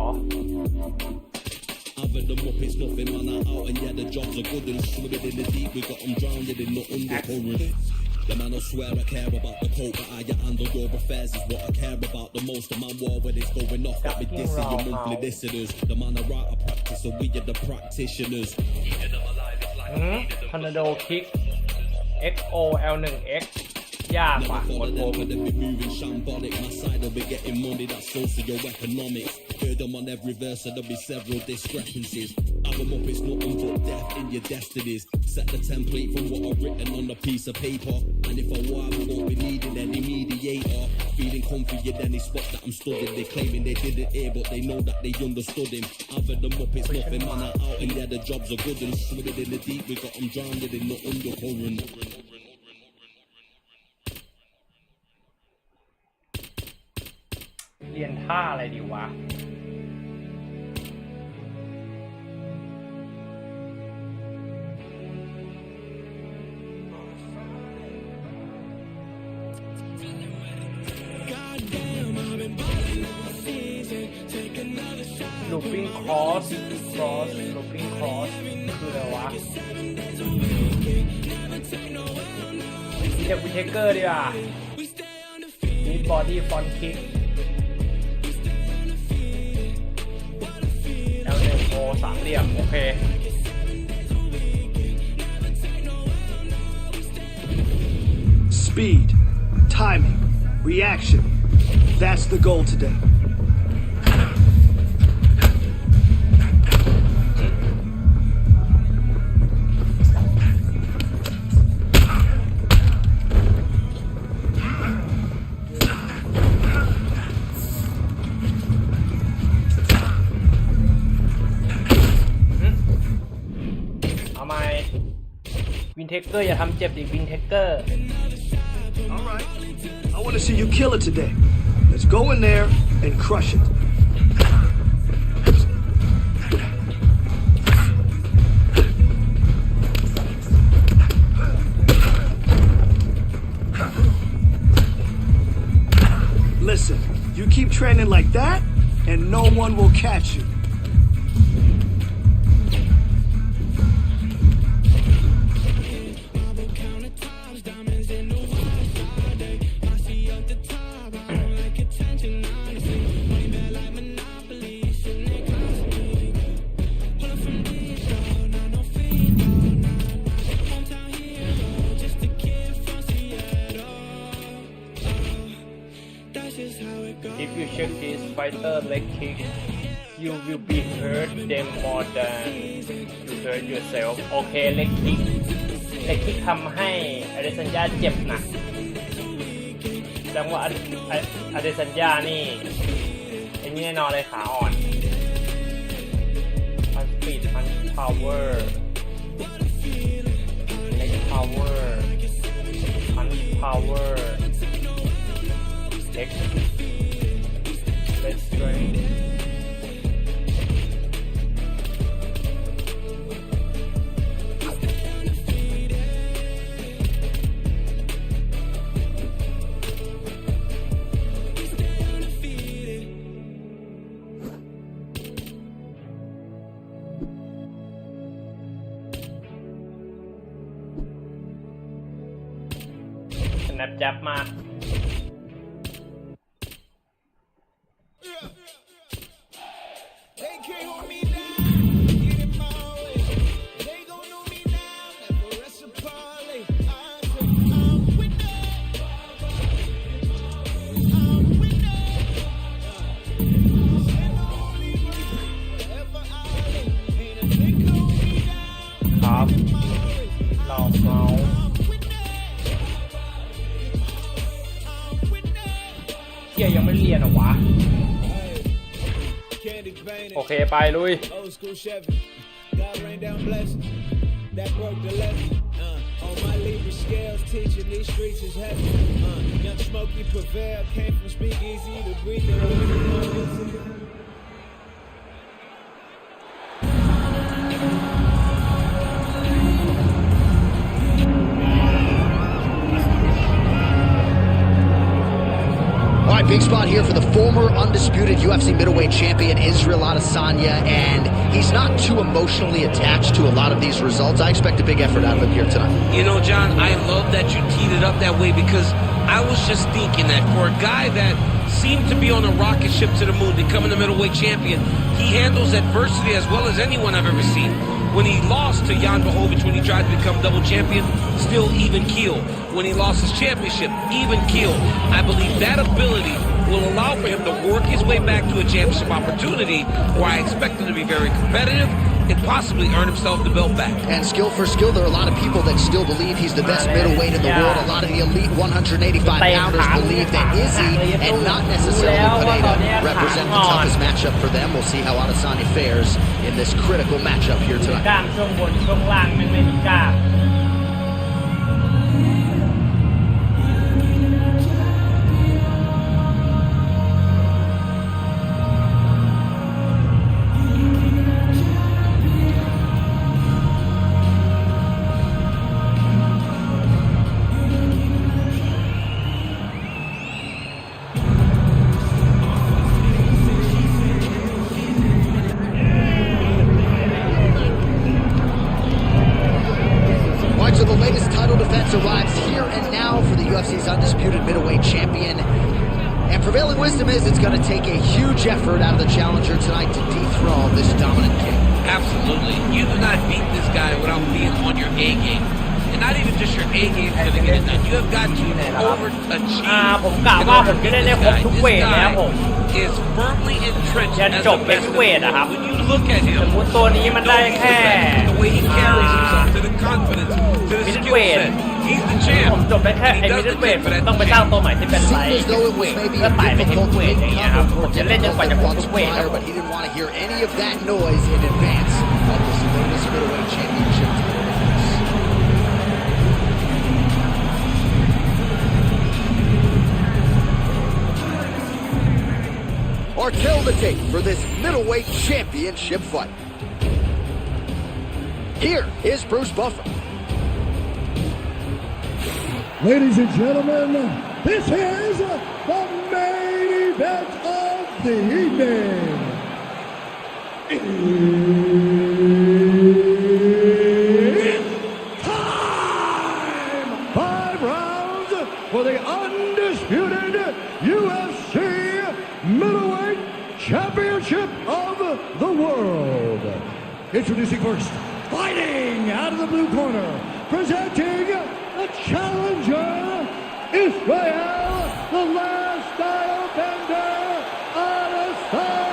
G: Other them up, it's nothing, man, I'm out and yeah, the jobs are good and swimming in the deep, we got them drowned in the undercurrent. The man, I swear I care about the coat, but I handle your affairs is what I care about the most. The man war when it's going off, got me dissing your monthly listeners. The man, I write a practice, so we are the practitioners.
B: Tornado kick XOL1X ยากกว่าหมดโปร
G: Never be moving shambolic, my side will be getting money, that's socio-economics. Heard them on every verse, so there'll be several discrepancies. Add them up, it's nothing but death in your destinies. Set the template from what I've written on a piece of paper. And if I were, we won't be needing any mediator. Feeling comfy in any spot that I'm studying. They claiming they didn't hear, but they know that they understood him. Other them up, it's nothing, man, I'm out and yeah, the jobs are good and swimming in the deep, we got them drowned in the undercurrent.
B: เรียนท่าอะไรดีวะ looping cross looping cross คืออะไรวะเทควิเทเกอร์ดีกว่านี่บอดี้ฟอนต์คิกL1 O สามเหลี่ยมโอเค
E: Speed, timing, reaction. That's the goal today.
B: Wintaker อย่าทำเจ็บดิ Wintaker.
E: All right. I want to see you kill it today. Let's go in there and crush it. Listen, you keep training like that, and no one will catch you.
B: If you check this fighter leg kick, you will be hurt them more than you hurt yourself. โอเค leg kick ทำให้อเดซันยาเจ็บหนักแสดงว่าอเดซันยานี่ไอ้นี่แน่นอนเลยขาอ่อนพันสปีดพันพาวเวอร์เล็กพาวเวอร์พันพาวเวอร์เล็กLet's train. Snap jab มายังไม่เรียนหรอวะโอเคไปลุย
A: That broke the levee. On my Libra scales, teaching these streets is heavy. Young Smokey prevail, came from speakeasy to breathe it.
C: right, big spot here for the former undisputed UFC middleweight champion Israel Adesanya, and he's not too emotionally attached to a lot of these results. I expect a big effort out of him here tonight.
D: You know, John, I love that you teed it up that way because I was just thinking that for a guy that seemed to be on a rocket ship to the moon, becoming the middleweight champion, he handles adversity as well as anyone I've ever seen. When he lost to Jan Blachowicz when he tried to become double champion, still even keel. When he lost his championship, even keel. I believe that ability will allow for him to work his way back to a championship opportunity where I expect him to be very competitive and possibly earn himself the belt back.
C: And skill for skill, there are a lot of people that still believe he's the best middleweight in the world. A lot of the elite 185-pounders believe that Izzy and not necessarily Pineda represent the toughest matchup for them. We'll see how Adesanya fares in this critical matchup here tonight.
B: กล้ามช่วงบนช่วงล่างไม่มีกล้าม
C: So the latest title defense arrives here and now for the UFC's undisputed middleweight champion. And prevailing wisdom is it's going to take a huge effort out of the challenger tonight to dethrone this dominant king.
D: Absolutely. You do not beat this guy without being on your A game. And not even just your A game is going to get it done. You have got to overachieve.
B: ผมกะว่าผมจะได้ครบทุกเวทแล้วผม
D: is firmly entrenched
B: ยัน
D: as
B: จ
D: the
B: บเป็น
D: best
B: เวทอะครับ
D: when you look at
B: ส
D: him
B: มมติตัวนี้มันได้แค่
D: the way he carries himself to the confidence to the skill set he's the champ
B: ผมจบได้แค่ไอ้มิดเดิลเวทผมต้องไปสร้างตัวใหม่ที่เป็นไลท์เวทเพื่อไต่ไปเฮฟเวทอย่างเงี้ยครับผมจะเล่นจนกว่าจะครบทุกเวทครับ
C: But he didn't want to hear any of that noise in advance of this latest middleweight championship. Or kill the tape for this middleweight championship fight. Here is Bruce Buffer.
F: Ladies and gentlemen, this is the main event of the evening. It's time! 5 rounds for the undisputed UFC Middleweight Championship of the World. Introducing first, fighting out of the blue corner, presenting the challenger, Israel, the last style bender, Adesanya.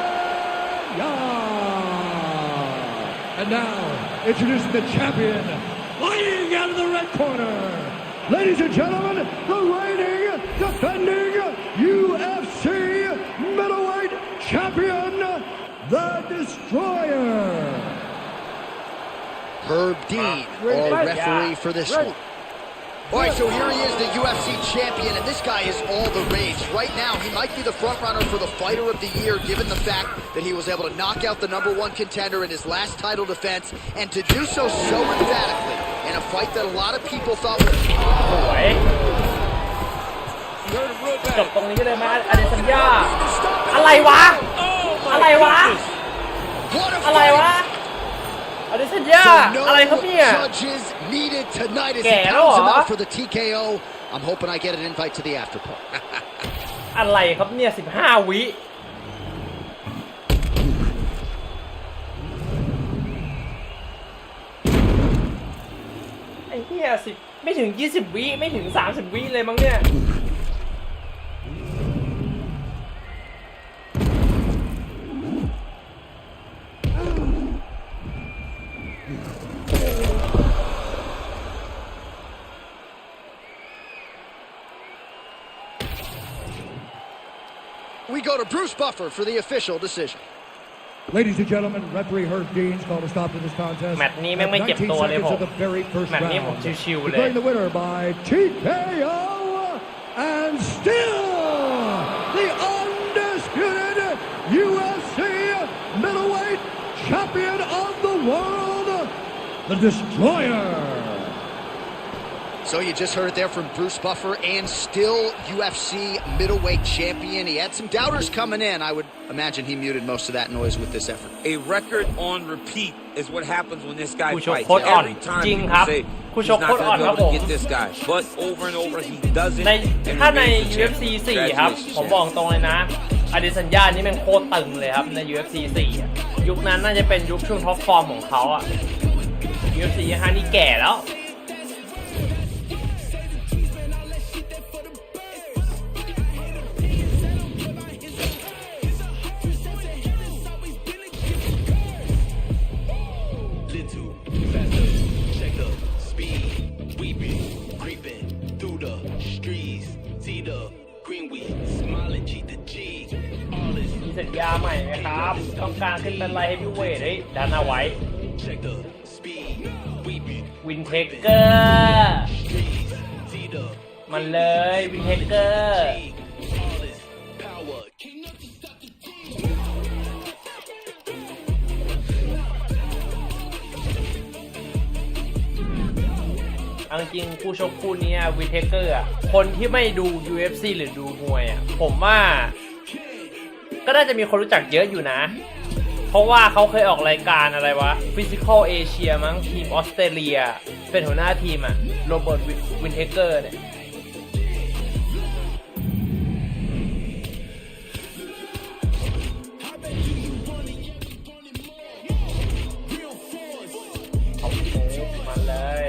F: And now, introducing the champion, fighting out of the red corner. Ladies and gentlemen, the reigning, defending UFC middleweight champion, the Destroyer.
C: Herb Dean, our referee for this one. All right, so here he is, the UFC champion, and this guy is all the rage. Right now, he might be the front runner for the fighter of the year, given the fact that he was able to knock out the #1 contender in his last title defense, and to do so emphatically in a fight that a lot of people thought was...
B: จบตรงนี้เลยไหมอเดซันยาอะไรวะอะไรวะอะไรวะอเดซันยาอะไรครับเนี่ยแก่แล้วเหรอ
C: for the TKO. I'm hoping I get an invite to the after party.
B: อะไรครับเนี่ย15 วิไอ้เหี้ย10ไม่ถึง20 วิไม่ถึง30 วิเลยมั้งเนี่ย
C: We go to Bruce Buffer for the official decision.
F: Ladies and gentlemen, referee Herb Dean's called a stop to this contest.
B: แมตช์นี้แม่งไม่เจ็บตัวเลยผม แมตช์นี้ผมชิวๆเลย
F: Declaring the winner by TKO and still the undisputed UFC middleweight champion of the world, the Destroyer.
C: So you just heard it there from Bruce Buffer, and still UFC middleweight champion. He had some doubters coming in. I would imagine he muted most of that noise with this effort.
D: A record on repeat is what happens when this guy
B: ผู้ชก
D: fights.
B: โคตรอ่อน
D: Every time
B: จริง
D: people
B: ครับ
D: say
B: ผู้
D: he's
B: ชก
D: not
B: โคตรอ่อน
D: going to
B: ค
D: be
B: รับ
D: able
B: ผม
D: to get this guy, but over and over he does it.
B: ใน
D: and
B: ถ้าใน
D: remains the
B: UFC
D: champion.
B: 4 ครับ
D: Congratulations,
B: ผมบอกตรงเลยนะอดิสัญญานี่แม่งโคตรตึงเลยครับใน UFC 4อะยุคนั้นน่าจะเป็นยุคช่วงท็อปฟอร์มของเขาอะ UFC 5นี่แก่แล้วมีสัญญาใหม่ไหมครับต้องการขึ้นเป็นไลท์เฮฟวีเวทเฮ้ยดันเอาไว้วินเทเกอร์มันเลยวินเทเกอร์เอาจริงคู่ชกคู่นี้วินเทเกอร์คนที่ไม่ดู UFC หรือดูมวยผมว่าก็น่าจะมีคนรู้จักเยอะอยู่นะเพราะว่าเขาเคยออกรายการอะไรวะ Physical Asia มั้งทีมออสเตรเลียเป็นหัวหน้าทีมโรเบิร์ตวินเทเกอร์เนี่ยขอบคุณมาเลย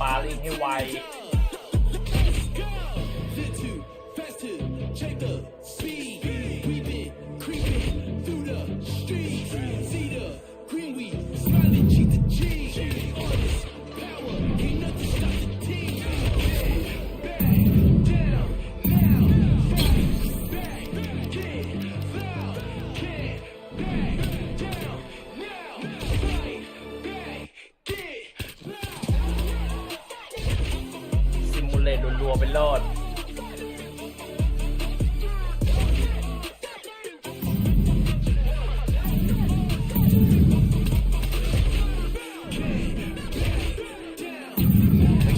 B: ปาลิงให้ไวรัวๆเป็นโลด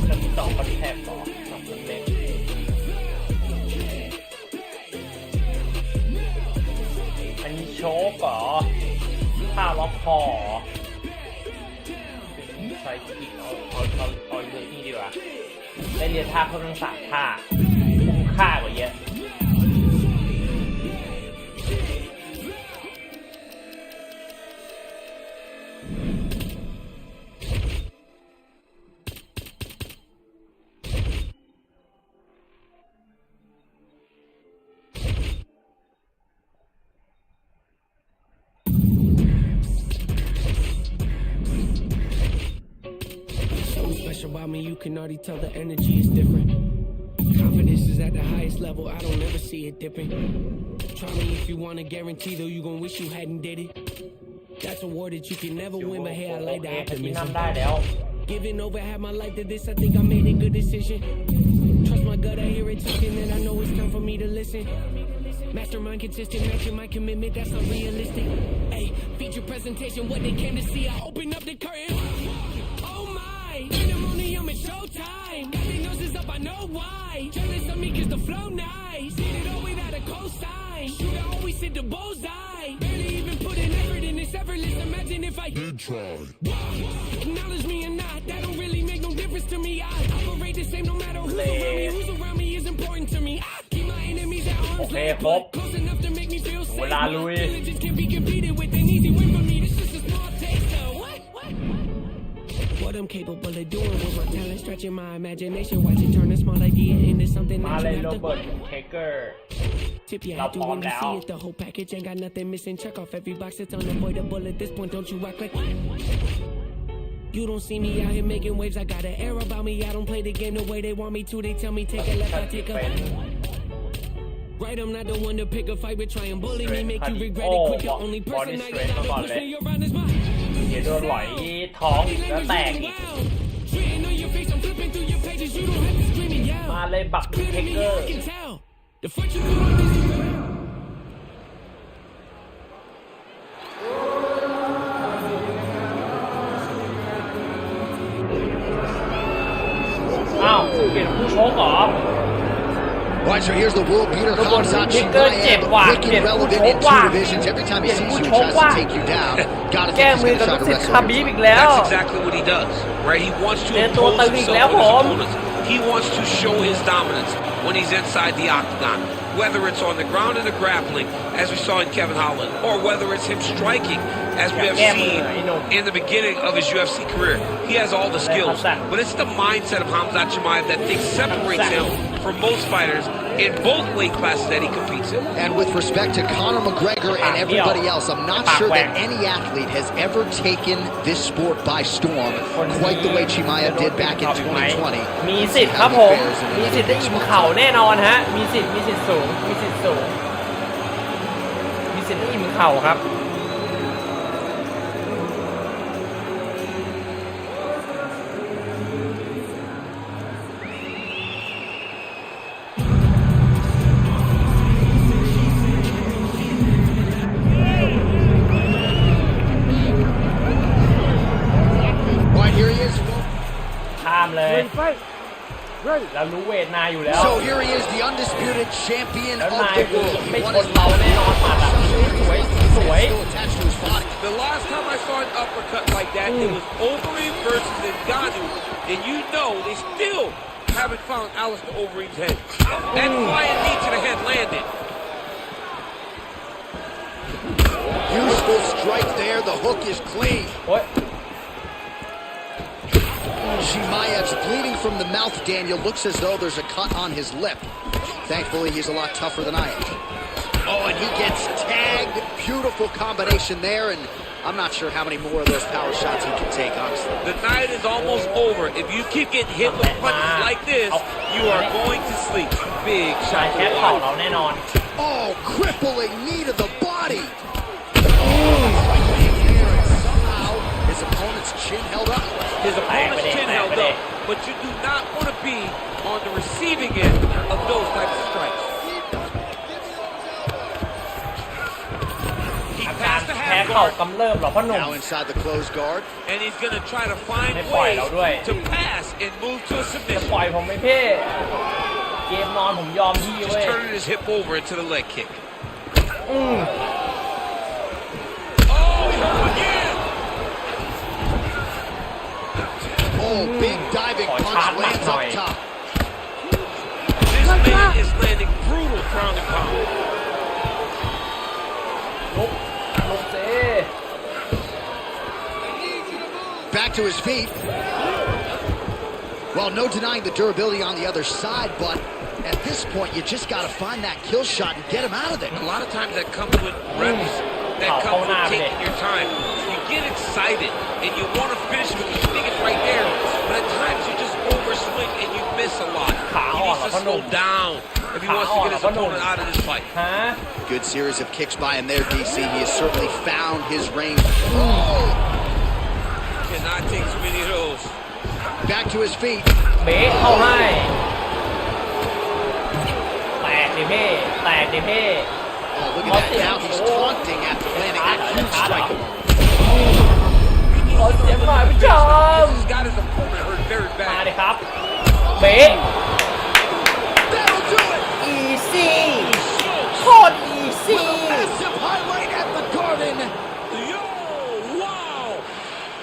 B: จะมี2คอนแทคต่อ2คนเล็กอันนี้โชกเหรอท่าล็อกคอใส่อีกเอาเรื่องนี้ดีกว่าได้เรียนท่าเพิ่มทั้ง3ท่าคุ้มค่ากว่าเยอะ
I: About me, you can already tell the energy is different. Confidence is at the highest level, I don't ever see it dipping. Try me if you want a guarantee, though you gon' wish you hadn't did it. That's a war that you can never win, but hey, I like the optimism. Giving over half my life to this, I think I made a good decision. Trust my gut, I hear it talking, and I know it's time for me to listen. Mastermind consistent, matching my commitment, that's unrealistic. Hey, feature presentation, what they came to see, I open up the curtain. Oh my, pandemonium is showtime. Nothing else is up, I know why. Jealous of me cause the flow nice. Did it all without a cosign. Shooter always hit the bullseye. Barely even put an effort in this effortless. Imagine if I did try. Acknowledge me or not, that don't really make no difference to me. I operate the same no matter who's around me. Who's around me is important to me. I keep my enemies at arm's length, but close enough to make me feel safe. My diligence can be competed with an easy win for me. This is a small taste of what I'm capable of doing with my talent, stretching my imagination. Watch it turn a small idea into something that you have to tip your hat to when you see it. The whole package ain't got nothing missing. Check off every box, it's unavoidable at this point. Don't you act like you don't see me out here making waves. I got an air about me. I don't play the game the way they want me to. They tell me take a left, I take a right. I'm not the one to pick a fight with. Try and bully me, make you regret it quick. The only person I got to push me around is my
B: เดี๋ยวโดนไหลท้องแล้วแตกอีก เลยบักเทคเกอร์อ้าวเปลี่ยนผู้ชกเหรอ
C: Right, so here's the world beater Khamzat
B: Chimaev, breaking relevant in two divisions.
C: Every time he sees you, he tries to take you down. Gotta think he's gonna try to wrestle.
D: That's exactly what he does, right? He wants to impose himself on his opponents. He wants to show his dominance when he's inside the octagon. Whether it's on the ground in the grappling, as we saw in Kevin Holland, or whether it's him striking, as we have seen in the beginning of his UFC career. He has all the skills, but it's the mindset of Khamzat Chimaev that separates him from most fighters in both weight classes that he competes in.
C: And with respect to Conor McGregor and everybody else, I'm not sure that any athlete has ever taken this sport by storm quite the way Chimaev did back in 2020.
B: มีสิทธิ์ครับผมมีสิทธิ์ได้อิ่มเข่าแน่นอนฮะมีสิทธิ์สูงมีสิทธิ์ได้อิ่มเข่าครับข้ามเลยเรารู้เวทนายอยู่แล้ว
C: So here he is, the undisputed champion of the world.
B: ไม่ชนเราแน่นอนหมัดอ่ะสวย
D: The last time I saw an uppercut like that, it was Overeem versus Ngannou, and you know they still haven't found Alistair Overeem's head. That flying knee to the head landed.
C: Useful strike there. The hook is clean.
B: What?
C: Chimaev's bleeding from the mouth, Daniel. Looks as though there's a cut on his lip. Thankfully, he's a lot tougher than I am. Oh, and he gets tagged. Beautiful combination there, and I'm not sure how many more of those power shots he can take, honestly.
D: The night is almost over. If you keep getting hit with punches like this, you are going to sleep. Big shot to the body.
C: Oh, crippling knee to the body. His opponent's chin held up.
D: His opponent's chin held up, but you do not want to be on the receiving end of those types of strikes. He passed the half guard.
C: Now inside the closed guard.
D: And he's going to try to find ways to pass and move to a submission. Just turning his hip over into the leg kick.
C: Oh, big diving punch lands up top.
D: This man is landing brutal ground and pound.
C: Back to his feet. Well, no denying the durability on the other side, but at this point, you just got to find that kill shot and get him out of there.
D: A lot of times that comes with reps, that comes with taking your time. You get excited, and you want to finish with your fingers right there, but at times you just overswing and you miss a lot. He needs to slow down if he wants to get his opponent out of this fight.
C: Good series of kicks by him there, DC. He has certainly found his range. Oh!
D: Cannot take too many of those.
C: Back to his feet.
B: Oh, look
C: at that. Now he's taunting after landing that huge strike.
D: He's got his opponent hurt very bad.
C: That'll do it.
B: Easy.
C: Massive highlight at the Garden.
D: Yo, wow.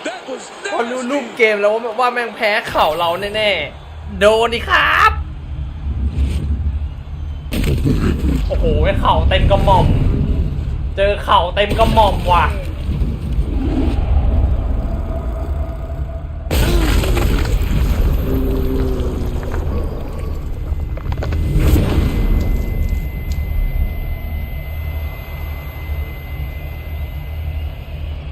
D: That was
B: พอรู้รูปเกมแล้วว่าแม่งแพ้เข่าเราแน่ๆโดนดิครับ โอ้โหเข่าเต็มกระหม่อมเจอเข่าเต็มกระหม่อมว่ะ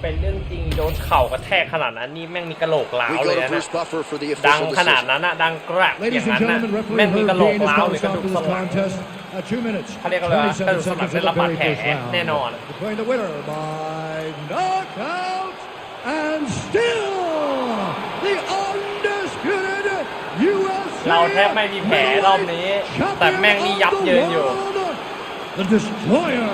B: เป็นเรื่องจริงโดนเข่ากระแทกขนาดนั้นนี่แม่งมีกระโหลกร้าวเลยนะดังขนาดนั้นนะดังกระอย่างนั้นนะแม่งมีกระโหลกร้าวหรือกระดูกสันหลังเขาเรียกอะไรวะกระดูกสันหลังได้รับบาดแผลแน่นอน
F: Declaring the winner by knockout and still the undisputed UFC
B: เราแทบไม่มีแผลรอบนี้แต่แม่งนี่ยับเยินอยู่
F: The Destroyer.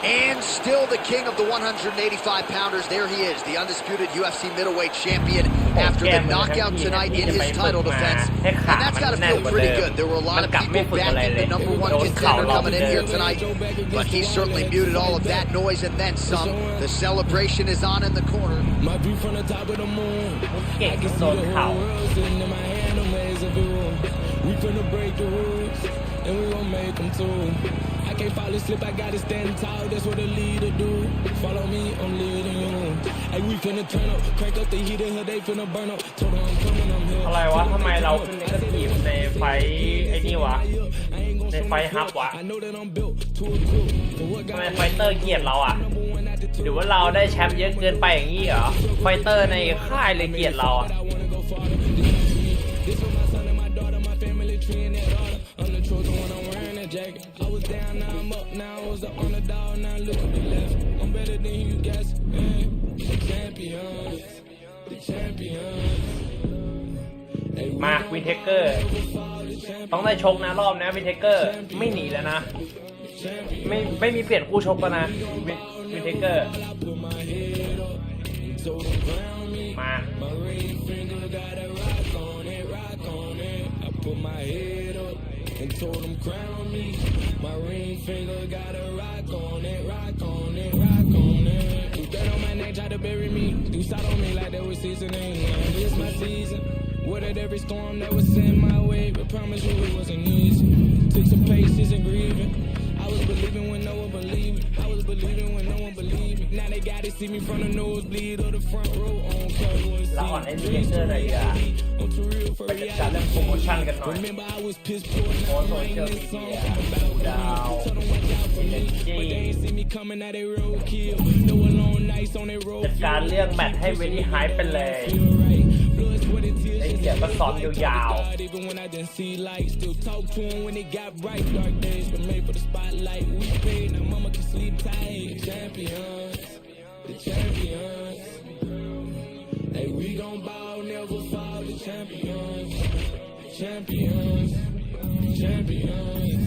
C: And still the king of the 185-pounders. There he is, the undisputed UFC middleweight champion after the knockout tonight in his title defense. And that's got to feel pretty good. There were a lot of people backing the number one contender coming in here tonight. But he certainly muted all of that noise and then some. The celebration is on in the corner.
J: My view from the top of the moon.
B: เก่งโดนเข่า
J: Sitting in my hand, I'm maze of it. We finna break the rules, and we gon' make them too. I can't fall asleep, I gotta stand tall, that's what a leader do. Follow me, I'm leading you. Hey, we finna turn up, crank up the heat, and they finna burn up. Told her I'm coming, I'm here.
B: อะไรวะทำไมเราขึ้นเนกาทีฟในไฟไอ้นี่วะในไฟฮับวะ
J: I know that I'm built to a crew. For what
B: ทำไม
J: God
B: ไฟเตอร์เกลียดเราอ่ะหรือว่าเราได้แชมป์เยอะเกินไปอย่างนี้เหรอไฟเตอร์ในค่ายเลยเกลียดเราอ่ะ
J: I wanna go farther. This for my son and my daughter, my family tree and that order. I'm the chosen one, I'm wearing that jacket. I was down, now I'm up, now I was the underdog, now look at the left. I'm better than you guys, yeah. The champions, the champions.
B: มาวินเทเกอร์ต้องได้ชกนะรอบนี้วินเทเกอร์ไม่หนีแล้วนะไม่มีเปลี่ยนคู่ชกแล้วนะวินเทเกอร์มา
J: Put my head up and told them crown me. My ring finger got a rock on it, rock on it, rock on it. Do dirt on my neck, try to bury me. Do shot on me like that was seasoning. This my season. Weathered every storm that was sent my way, but promise you it wasn't easy. Took some patience and grieving. I was believing when no one believed me. I was believing when no one believed me. Now they gotta see me from the nosebleed or the front row on Cowboys.
B: เราอ่อนไอ้วินเทเกอร์หน่อยอ่ะไปจัดการเรื่องโปรโมชั่นกันหน่อยโพสโซเชียลมีเดียดาวเอ็นจีจัดการเรื่องแมตช์ให้เวดี้ไฮป์ไปเลยไอ้เสียก็ซ้อมยาว
J: Hey, we gon' ball, never fall, the champions, champions, champions.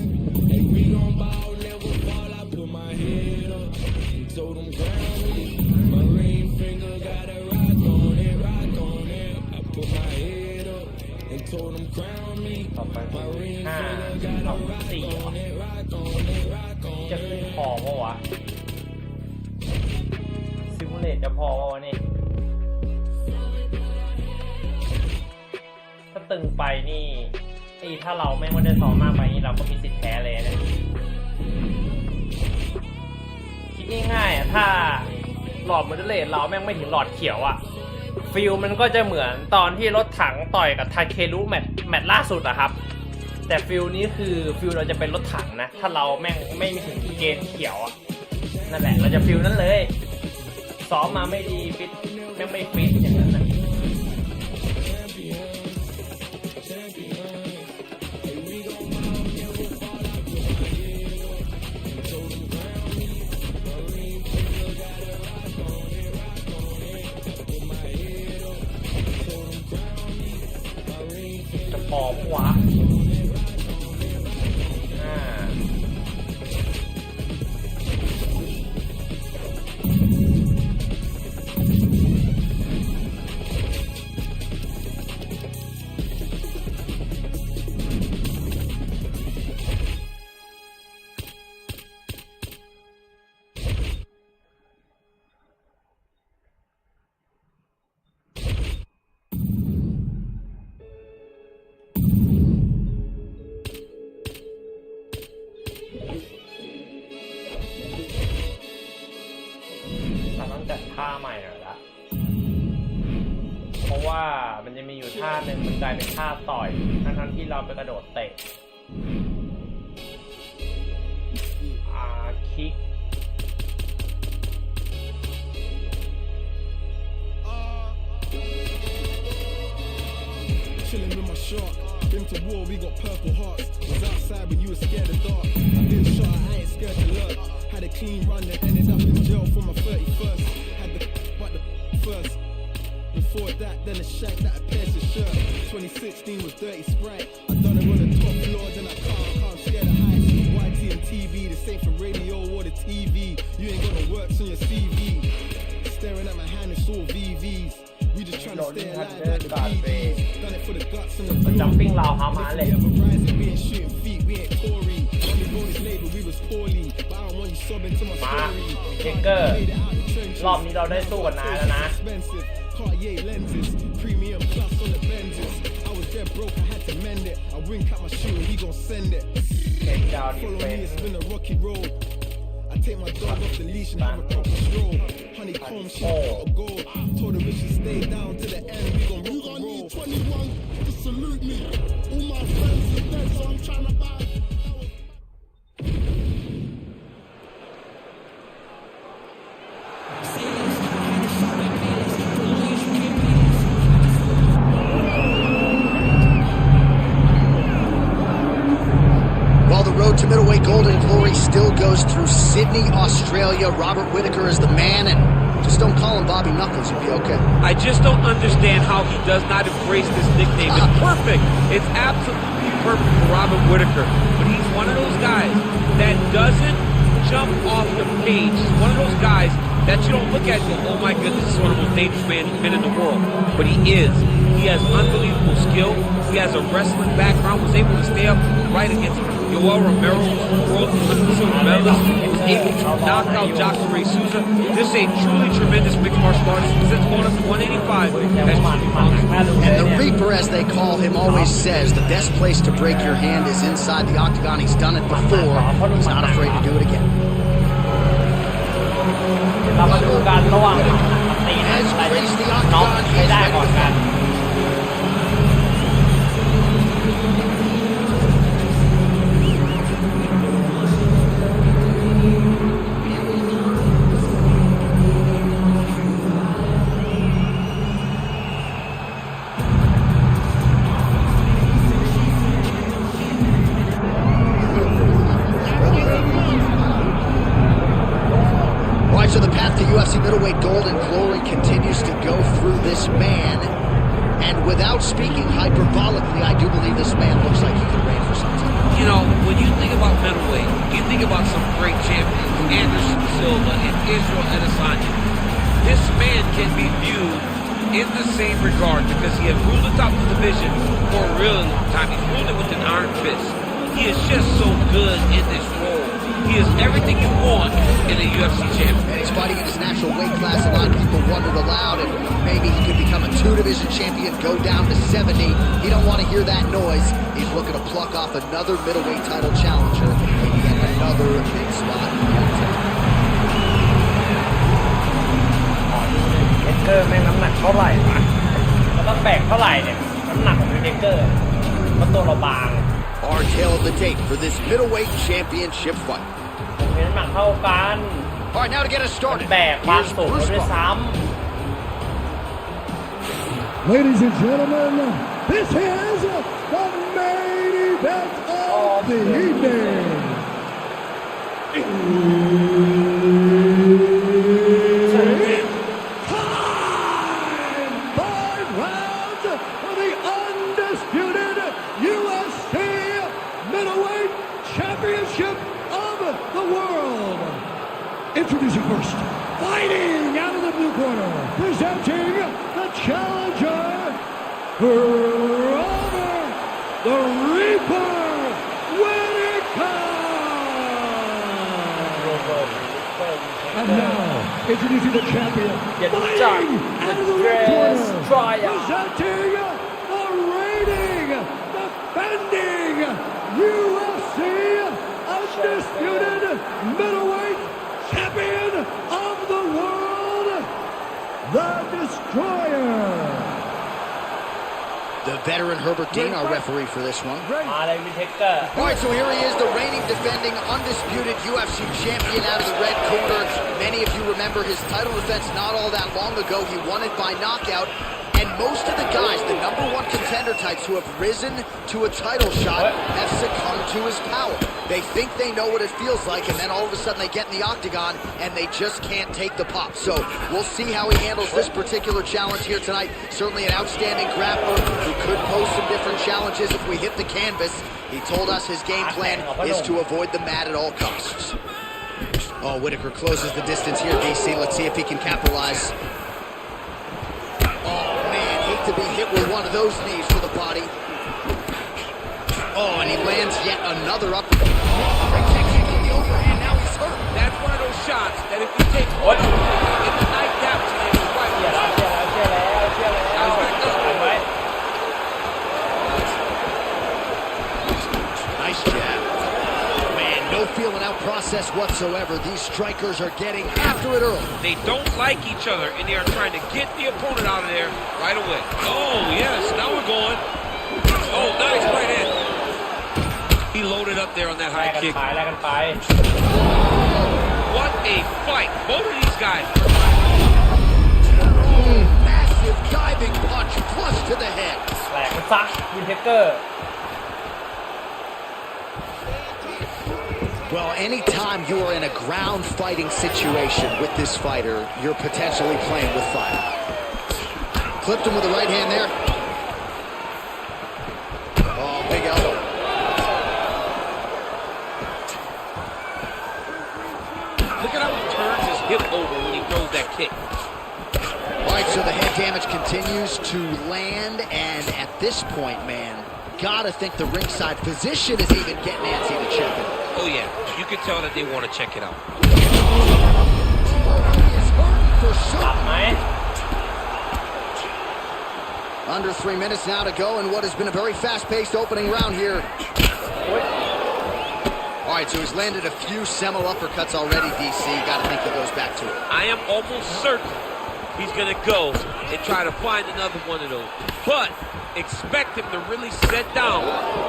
J: Hey, we gon' ball, never fall, I put my head up and told them crown me. My ring finger got a rock on it, rock on it. I put my head up and told them crown me.
B: ต่อไป
J: My ring
B: 5
J: finger got a rock
B: 4
J: on it, rock on it, rock on
B: จะขึ้นพอปะวะซิมูเลตจะพอปะวะนี่ถ้าตึงไปนี่ถ้าเราไม่ว่าจะซ้อมมากไปนี่เราก็มีสิทธิ์แพ้เลยนะคิดง่ายๆอ่ะถ้าหลอดโมเดเลตเราแม่งไม่ถึงหลอดเขียวอ่ะฟิลมันก็จะเหมือนตอนที่รถถังต่อยกับทาเครุแมตช์ล่าสุดอะครับแต่ฟิลนี้คือฟิลเราจะเป็นรถถังนะถ้าเราแม่งไม่มีถึงเกณฑ์เขียวอ่ะนั่นแหละเราจะฟิลนั้นเลยซ้อมมาไม่ดีฟิตแม่งไม่ฟิตอย่างนั้นนะพอปะวะจัดท่าใหม่หน่อยละเพราะว่ามันจะมีอยู่ท่าหนึ่งมันกลายเป็นท่าต่อยทั้งที่เราไปกระโดดเตะคิก
H: Chilling with my shark. Been to war, we got purple hearts. Was outside when you were scared of dark. I been shot, I ain't scared to lurk. Had a clean run, then ended up in jail for my 31st. Had the but the first.
A: before that, then a shank that a pierced his shirt. 2016 was Dirty Sprite. I done it on the top floor, then I can't scare the heights. YT and TV, the same for radio or the TV. You ain't got no works on your CV. Staring at my hand, it's all VVs. We just trying to stay alive like the BBs. Done it for the guts and the
B: jumping ราวหามาเลย
A: We ain't shooting feet, we ain't Tory. Only roll this label, we was poorly. But I don't want you sobbing to my
B: มา
A: story.
B: เจเกอร์รอบนี้เราได้สู้กันนานแล้วนะ
A: Expensive, Cartier lenses, premium plus on the Benzes. I was dead broke, I had to mend it. I wink at my shoe and he gon' send it.
B: เก่งดาวดี
A: Follow
B: เฟ
A: me,
B: น
A: it's been a rocky road. I take my dog off the leash and have a proper stroll. Honeycomb, she got a gold. Told her we should stay down to the end. We gon' rock and roll.
H: 21 to salute me. All my friends are dead, so I'm trying to buy.
C: While the road to middleweight golden glory still goes through Sydney, Australia, Robert Whittaker is the man, and just don't call him Bobby Knuckles, you'll be okay.
D: I just don't understand how he does not embrace this nickname. It's perfect. It's absolutely perfect for Robert Whittaker. But he's one of those guys that doesn't jump off the page. He's one of those guys that you don't look at and go, oh my goodness, this is one of the most dangerous men in the world. But he is. He has unbelievable skill. He has a wrestling background, was able to stay up right against Yoel Romero, world silver medalist. He was able to knock out Jacare Souza. This is a truly tremendous mixed martial artist. Since going up to 185,
C: And the Reaper, as they call him, always says the best place to break your hand is inside the octagon. He's done it before. He's not afraid to do it again.
B: เรามาดูกันระหว่างตีนะใครจะน็อกให้ได้ก่อนกัน
C: So the path to UFC middleweight golden glory continues to go through this man. And without speaking hyperbolically, I do believe this man looks like he could reign for some time.
D: You know, when you think about middleweight, you think about some great champions, Anderson Silva and Israel Adesanya. This man can be viewed in the same regard because he has ruled the top of the division for a really long time. He's ruled it with an iron fist. He is just so good in this role. He is everything you want in a UFC champion.
C: And he's fighting in his natural weight class. A lot of people wondered aloud if maybe he could become a two-division champion, go down to 70. He don't want to hear that noise. He's looking to pluck off another middleweight title challenger, maybe at another big spot.
B: เดกเกอร์แม่งน้ำหนักเท่าไหร่วะเราต้องแบกเท่าไหร่เนี่ยน้ำหนักของเดกเกอร์มันตัวเราบาง
C: Our tale of the tape for this middleweight championship fight.
B: มีน้ำหนักเท่ากัน
C: All right, now to get us started.
B: แบกความสูงด้วยซ้
F: Ladies and gentlemen, this is the main event of the evening. Time! 5 rounds for the undisputed UFC middleweight championship of the world. Introducing first, fighting out of the blue corner, presenting the challenger, Robert the Reaper Whittaker. And now, introducing the champion, fighting out of the red corner, presenting the reigning, defending UFC undisputed middleweight champion of the world, the Destroyer.
C: The veteran Herbert Dean, our referee for this one.
B: ำมาเลยวิเทคเกอร์
C: All right, so here he is, the reigning, defending, undisputed UFC champion out of the red corner. Many of you remember his title defense not all that long ago. He won it by knockout. And most of the guys, the #1 contender types who have risen to a title shot have succumbed to his power. They think they know what it feels like, and then all of a sudden they get in the octagon and they just can't take the pop. So we'll see how he handles this particular challenge here tonight. Certainly an outstanding grappler who could pose some different challenges if we hit the canvas. He told us his game plan is to avoid the mat at all costs. Oh, Whitaker closes the distance here, DC. Let's see if he can capitalize. Oh, man, hate to be hit with one of those knees to the body. Oh, and he lands yet another up. The overhand, now he's hurt.
D: That's one of those shots that if you take one of them, it's a nice gap to him.
C: Nice jab. Man, no feeling out process whatsoever. These strikers are getting after it early.
D: They don't like each other, and they are trying to get the opponent out of there right away. Oh, yes, now we're going. Oh, nice right hand. He loaded up there on that high kick. What a fight. Both of these guys.
C: Massive diving punch flush to the head.
B: แหลกมันซักวินเทเกอร์
C: Well, anytime you are in a ground fighting situation with this fighter, you're potentially playing with fire. Clipped him with the right hand there. Oh, big elbow.
D: Look at how he turns his hip over when he throws that kick.
C: All right, so the head damage continues to land, and at this point, man, gotta think the ringside physician is even getting antsy to check it.
D: Oh, yeah. You can tell that they want to check it out.
C: Under 3 minutes now to go in what has been a very fast-paced opening round here. All right, so he's landed a few seminal uppercuts already, DC. Gotta think he goes back to it.
D: I am almost certain he's going to go and try to find another one of those. But expect him to really sit down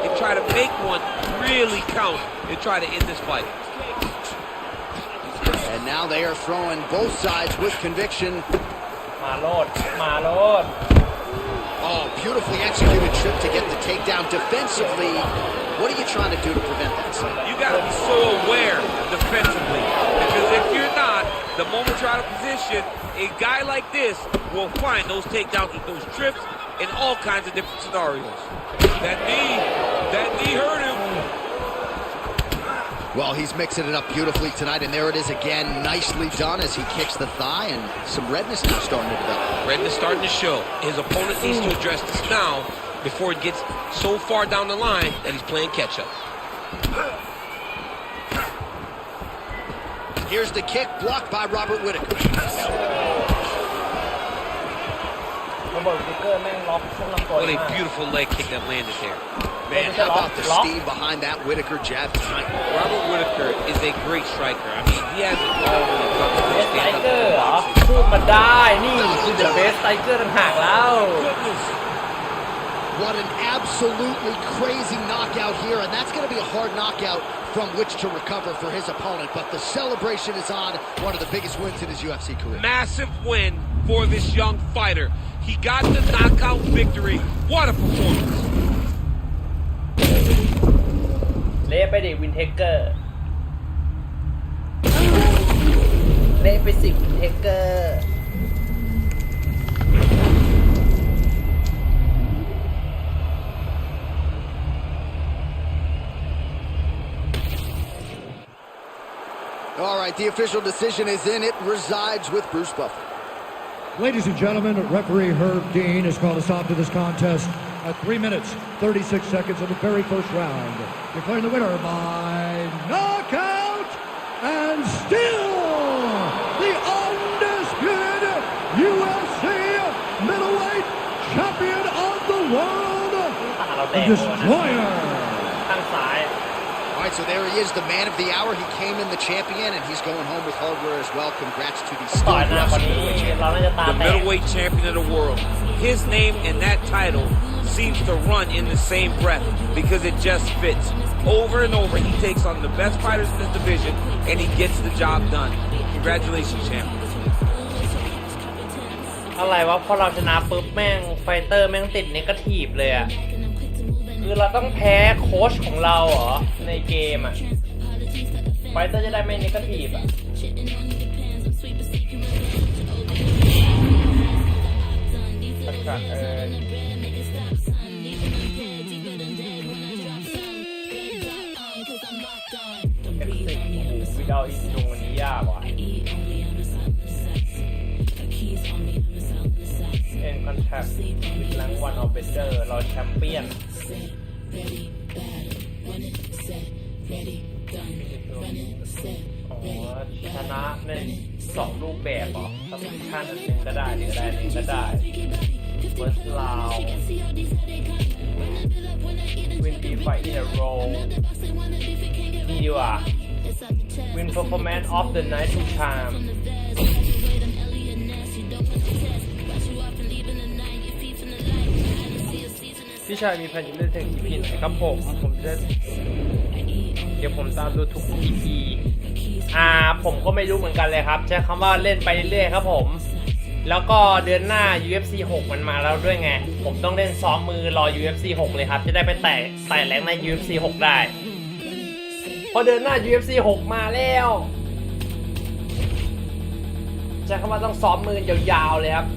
D: and try to make one really count and try to end this fight.
C: And now they are throwing both sides with conviction.
B: มาโลด
C: Oh, beautifully executed trip to get the takedown defensively. What are you trying to do to prevent that?
D: You got to be so aware defensively, because if you're not, the moment you're out of position, a guy like this will find those takedowns with those trips in all kinds of different scenarios. That knee hurt him.
C: Well, he's mixing it up beautifully tonight, and there it is again, nicely done as he kicks the thigh, and some redness now starting to develop.
D: Redness starting to show. His opponent needs to address this now before it gets so far down the line that he's playing catch-up.
C: Here's the kick, blocked by Robert Whitaker.
B: ระเบิดวิกเกอร์แม่งล็อกช่วงลำตัว
D: What a
B: มาก
D: beautiful leg kick that landed there.
C: Man, how about the steam behind that Whitaker jab tonight?
D: Robert Whitaker is a great striker. I mean, he has it all when it comes to
B: เบสไต
D: stand-up
B: เกอร์เหรอ
D: boxing.
B: พูดมาได้นี่คือเดอะเบสไตเกอร์ต่างหากแล้ว
D: Goodness.
C: What an absolutely crazy knockout here, and that's going to be a hard knockout from which to recover for his opponent, but the celebration is on. One of the biggest wins in his UFC career.
D: Massive win for this young fighter. He got the knockout victory. What a performance.
B: เละไปดิวินเทเกอร์เละไปสิวินเทเกอร์
C: All right, the official decision is in. It resides with Bruce Buffer.
F: Ladies and gentlemen, referee Herb Dean has called a stop to this contest at 3 minutes, 36 seconds of the very first round, declaring the winner by knockout and still the undisputed UFC middleweight champion of the world, the Destroyer.
B: ข้างซ้าย
C: All right, so there he is, the man of the hour. He came in the champion, and he's going home with hardware as well. Congrats to the
B: ต่อย
C: still
B: หน้าคน
C: UFC
B: นี้
C: middleweight champion.
B: เราน่าจะตา
D: The
B: แตก
D: middleweight champion of the world. His name and that title seems to run in the same breath because it just fits. Over and over, he takes on the best fighters in this division, and he gets the job done. Congratulations, champion.
B: อะไรวะพอเราชนะปุ๊บแม่งไฟเตอร์แม่งติดเนกาทีฟเลยอะคือเราต้องแพ้โค้ชของเราเหรอในเกมอะไฟเตอร์จะได้ไม่เนกาทีฟอะประกาศวิดาวอินตรงวันนี้ยากว่ะเอ็นคอนแทควิดลังวันออฟเบเจอร์เราแชมเปี้ยนชนะใน2 รูปแบบเหรอสมัครขั้นนึงก็ได้หรือได้นึงก็ได้เวิร์สลาววินดีไฟอินโรดีว่ะWin performance of the night to charm พี่ชายมีแผนจะเล่นเพลง EP ไหนครับผมจะเดี๋ยวผมตามดูทุก EP ผมก็ไม่รู้เหมือนกันเลยครับใช้คำว่าเล่นไปเรื่อยๆครับผมแล้วก็เดือนหน้า UFC 6 มันมาแล้วด้วยไงผมต้องเล่นซ้อมมือรอ UFC 6 เลยครับจะได้ไปแตะแรงใน UFC 6 ได้พอเดือนหน้า UFC 6 มาแล้วใช้คำว่าต้องซ้อมมือยาวๆเลยครับ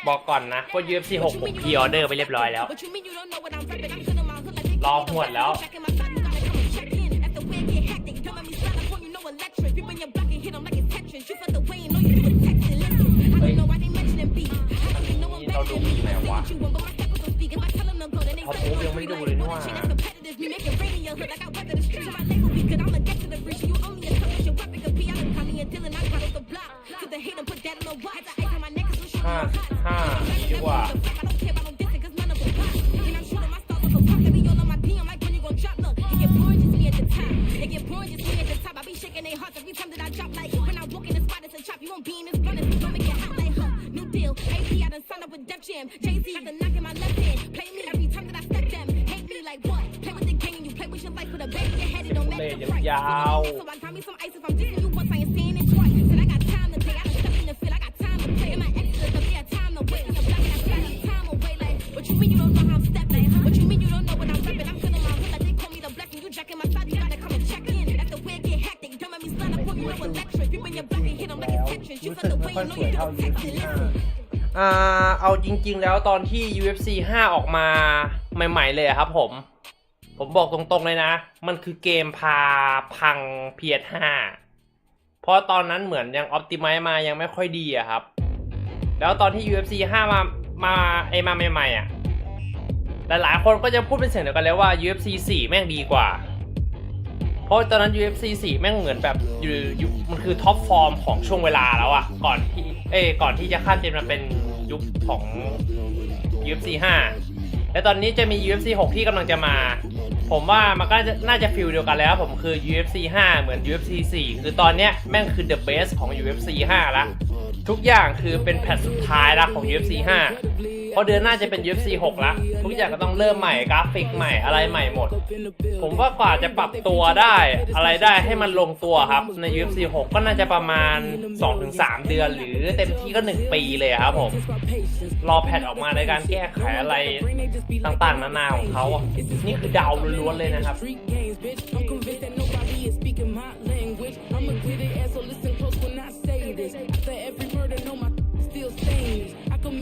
B: บอกก่อนนะว่า UFC 6 ผมพรีออเดอร์ไปเรียบร้อยแล้วรอหวดแล้วเราดูมีไหมวะพอทูบยังไม่ดูเลยนี่ว่า5ดีกว่ายาวเอาจริงๆแล้วตอนที่ UFC 5 ออกมาใหม่ๆเลยครับผมบอกตรงๆเลยนะมันคือเกมพาพัง PS5 เพราะตอนนั้นเหมือนยังออปติไมซ์มายังไม่ค่อยดีอะครับแล้วตอนที่ UFC 5 มาใหม่ๆอะหลายๆคนก็จะพูดเป็นเสียงเดียวกันเลยว่า UFC 4 แม่งดีกว่าเพราะตอนนั้น UFC 4 แม่งเหมือนแบบอยู่มันคือท็อปฟอร์มของช่วงเวลาแล้วอะก่อนที่จะข้ามเจนมาเป็นยุคของ UFC 5 และตอนนี้จะมี UFC 6 ที่กำลังจะมาผมว่ามันก็น่าจะฟิลเดียวกันแล้วผมคือ UFC 5 เหมือน UFC 4 คือตอนเนี้ยแม่งคือ the best ของ UFC 5 แล้วทุกอย่างคือเป็นแพทสุดท้ายแล้วของ UFC 5 เพราะเดือนหน้าจะเป็น UFC 6 แล้วทุกอย่างก็ต้องเริ่มใหม่กราฟิกใหม่อะไรใหม่หมดผมว่ากว่าจะปรับตัวได้อะไรได้ให้มันลงตัวครับใน UFC 6 ก็น่าจะประมาณ 2-3 เดือนหรือเต็มที่ก็1 ปีเลยครับผมรอแพทออกมาในการแก้ไขอะไรต่างๆนานาของเขาอ่ะนี่คือดาวล้วนๆเลยนะครับ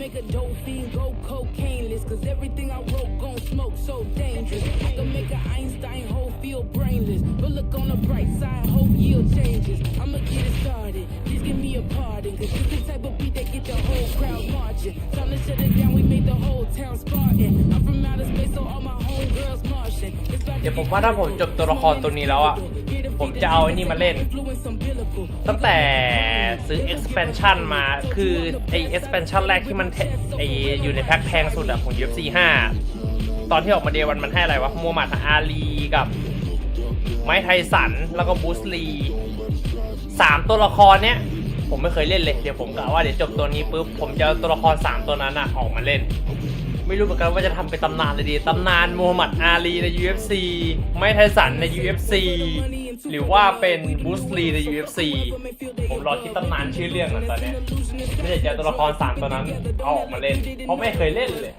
I: Make a dope fiend go cocaine-less Cause everything I wrote gon' smoke so dangerous I can make an Einstein hoe feel brainless But look on the bright side, hope yield changes I'ma get it started, please give me a pardon Cause this the type of beat that get the whole crowd marching Time to shut it down, we made the whole town Spartan I'm from outer space, so all my homegirls Martian
B: เดี๋ยวผมว่าถ้าผมจบตัวละครตัวนี้แล้วอ่ะผมจะเอาไอ้นี่มาเล่นตั้งแต่ซื้อ expansion มาคือไอ้ expansion แรกที่มันอยู่ในแพ็คแพงสุดอะของ UFC 5 ตอนที่ออกมาเดวันมันให้อะไรวะมูฮัมหมัดอาลีกับไมค์ไทสันแล้วก็บูสลี3ตัวละครเนี้ยผมไม่เคยเล่นเลยเดี๋ยวผมกะว่าเดี๋ยวจบตัวนี้ปุ๊บผมจะเอาตัวละคร3ตัวนั้นอะออกมาเล่น ไม่รู้เหมือนกันว่าจะทำเป็นตำนานเลยดีตำนานมูฮัมหมัดอาลีใน UFC ไม่ไทสันใน UFC หรือว่าเป็นบูสลีใน UFC ผมรอคิดตำนานชื่อเรื่องก่อนตอนนี้ไม่อยากจะตัวละคร3ตัวนั้นเอาออกมาเล่นเพราะไม่เคยเล่นเลย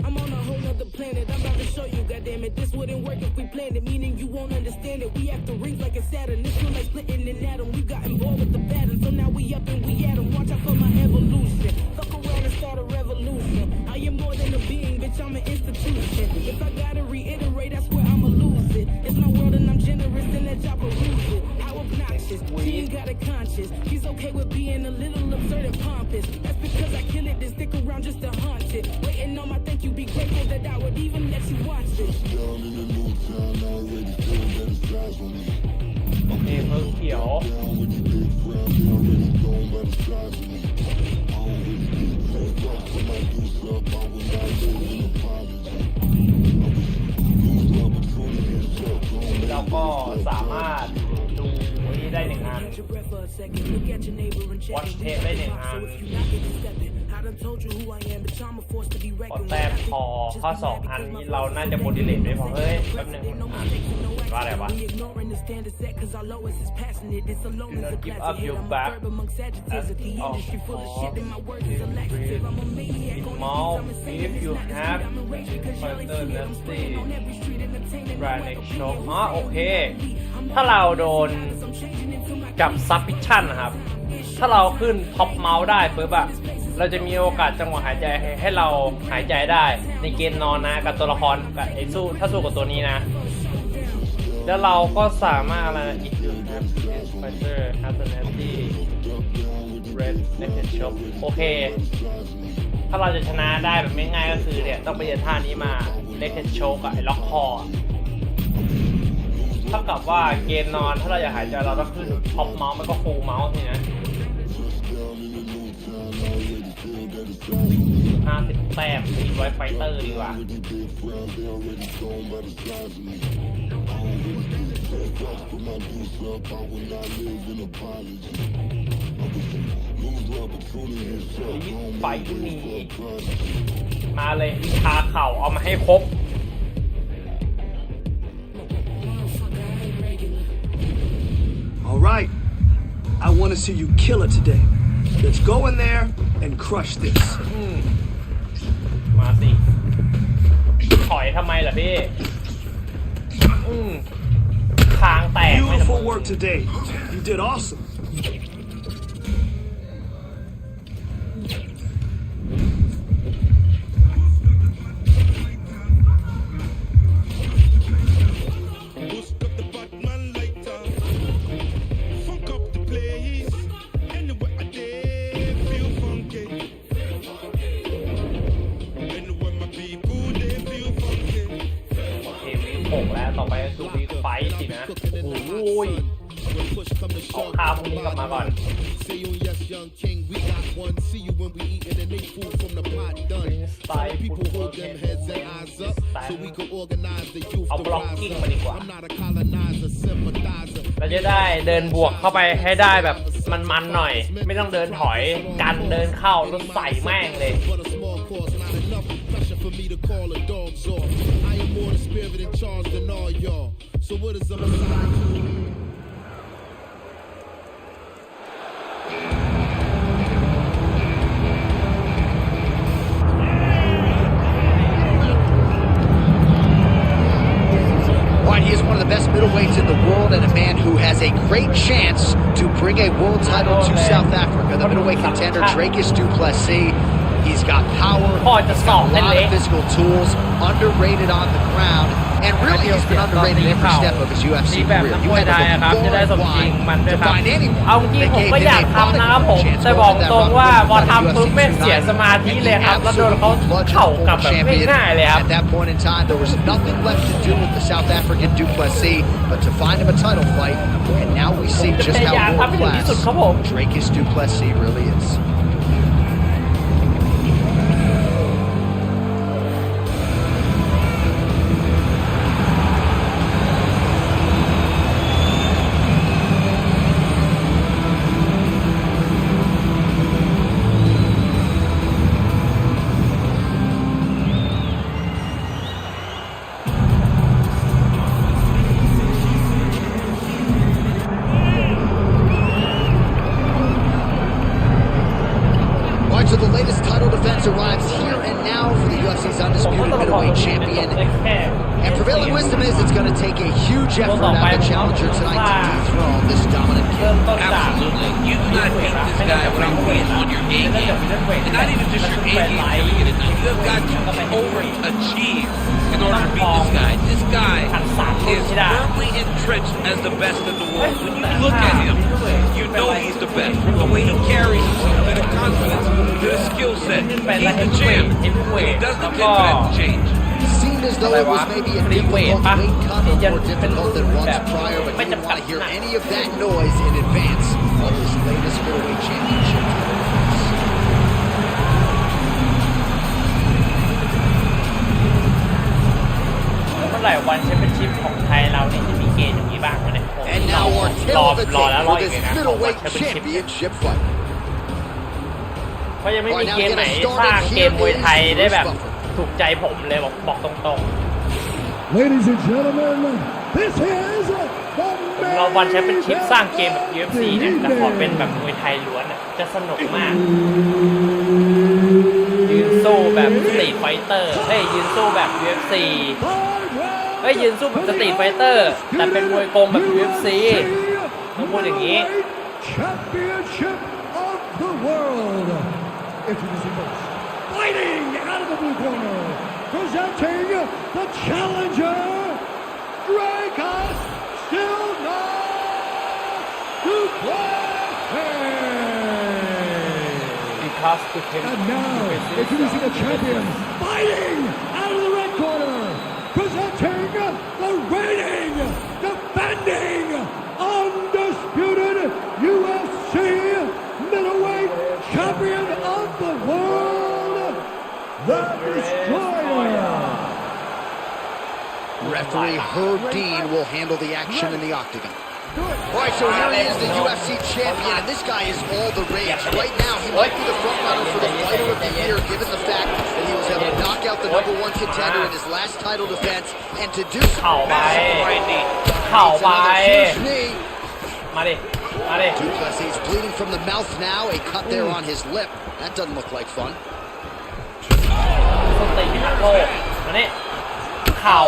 A: I'm an institution. If I gotta reiterate, that's where I'ma lose it. It's my world and I'm generous in that job peruse it. How obnoxious, she ain't got a conscience. She's okay with being a little absurd and pompous. That's because I kill it, then stick around just to haunt it. Waiting on my thank you, be grateful that I would even let you watch it.
B: โอเคเพิ่งเขียวแล้วก็สามารถดูนี้ได้1 อัน Watch tape ได้1 อันพอแต้มพอข้อ2 อันนี้เราน่าจะบนดิเลตได้พอเฮ้ยแป๊บนึงว่าอะไรวะ Don't give up your back Mouth if you have further nasty Ranic shock อ๋อโอเคถ้าเราโดนกับ submission นะครับถ้าเราขึ้นท็อปเมาส์ได้ปุ๊บอะเราจะมีโอกาสจังหวะหายใจให้เราหายใจได้ในเกมนอนนะกับตัวละครกับไอ้ถ้าสู้กับตัวนี้นะแล้วเราก็สามารถอะไร if you have fighter has a nasty red naked choke โอเคถ้าเราจะชนะได้แบบง่ายๆก็คือเนี่ยต้องไปเรียนท่านี้มา naked choke กับไอ้ล็อกคอเท่ากับว่าเกมนอนถ้าเราอยากหายใจเราต้องขึ้นท็อปเมาส์มันก็ฟูลเมาส์นี่นะ50 แต้มมีไว้ไฟเตอร์ดีกว่าไฟนี้มาเลยวิชาเข่าเอามาให้ครบ
E: All right. I want to see you kill it today. Let's go in there and crush this.
B: มาสิถอยทำไมล่ะพี่คางแตก
E: Beautiful work today. You did awesome.
B: ต่อไปคือวีไฟสินะโอ้ยเอาคาพวกนี้กลับมาก่อนเอาบล็อกกิ้งมาดีกว่าเราจะได้เดินบวกเข้าไปให้ได้แบบมันๆหน่อยไม่ต้องเดินถอยกันเดินเข้าแล้วใส่แม่งเลย
A: For me to call the dogs off. I am more the spirit in charge than all y'all. So what is a messiah?
C: He is one of the best middleweights in the world and a man who has a great chance to bring a world title to South Africa. The middleweight contender, Dracus du Plessis. He's got power, he's got a lot of physical tools, underrated on the ground, and really he's been underrated every step of his UFC career. You had to go wide to find anyone
B: เอาจริงผมก็อยากทำนะครับผมแต่บอกตรงว่าพอทำปุ๊บไม่เสียสมาธิเลยครับแล้วโดนเขาเข่ากับแบบง่ายๆเลยครับ
C: At that point in time, there was nothing left to do with the South African du Plessis but to find him a title fight, and now we see just how world-class Dracus du Plessis really is. news arrives here and now for the UFC's undisputed middleweight champion. And prevailing wisdom is it's going to take a huge effort out of the challenger tonight to dethrone this dominant king.
D: Absolutely. You do not beat this guy without being on your A game. And not even just your A game till you get it done. You have got to overachieve in order to beat this guy. This guy is firmly entrenched as the best in the world. When you look at him, you know he's the best. From the way he carries himself, to the confidence, to the skill set. He's the champ. When he does the pin for that change.
C: Seemed as though it was maybe a difficult weight cut or more difficult than once prior, but you don't want to hear any of that noise in advance of this latest middleweight championship.
B: เมื่อไหร่วันแชมเปี้ยนชิพของไทยเรานี่จะมีเกมอย่างนี้บ้างวะเนี่ย
C: And now our tale of the tape for this middleweight championship fight.
B: เพราะยังไม่มีเกมไหนสร้างเกมมวยไทยได้แบบถูกใจผมเลยบอกตรงๆ
F: Ladies and gentlemen, this is the
B: เราวันแชมเปี้ยนชิพสร้างเกมแบบ UFC เนี่ยแต่ขอเป็นแบบมวยไทยล้วนจะสนุกมากยืนสู้แบบสตรีทไฟเตอร์ยืนสู้แบบ UFC ยืนสู้แบบสตรีทไฟเตอร์แต่เป็นมวยกงแบบ UFC ต้องพูดอย่างนี้
F: Championship of the world. Introducing first, fighting out of the blue corner, presenting the challenger, Dracos still not to play. And now, introducing the champion, fighting out of the red corner, presenting the reigning, defending, undisputed UFC middleweight champion of the world, the Destroyer.
C: Referee Herb Dean will handle the action in the octagon. All right, so here he is, the UFC champion, and this guy is all the rage. Right now, he might be the front runner for the fighter of the year, given the fact that he was able to knock out the #1 contender in his last title defense, and to do so. Duplessis bleeding from the mouth now, a cut there on his lip. That doesn't look like fun.
B: ส้นตีนหักโลกมาเนี่ยเข่า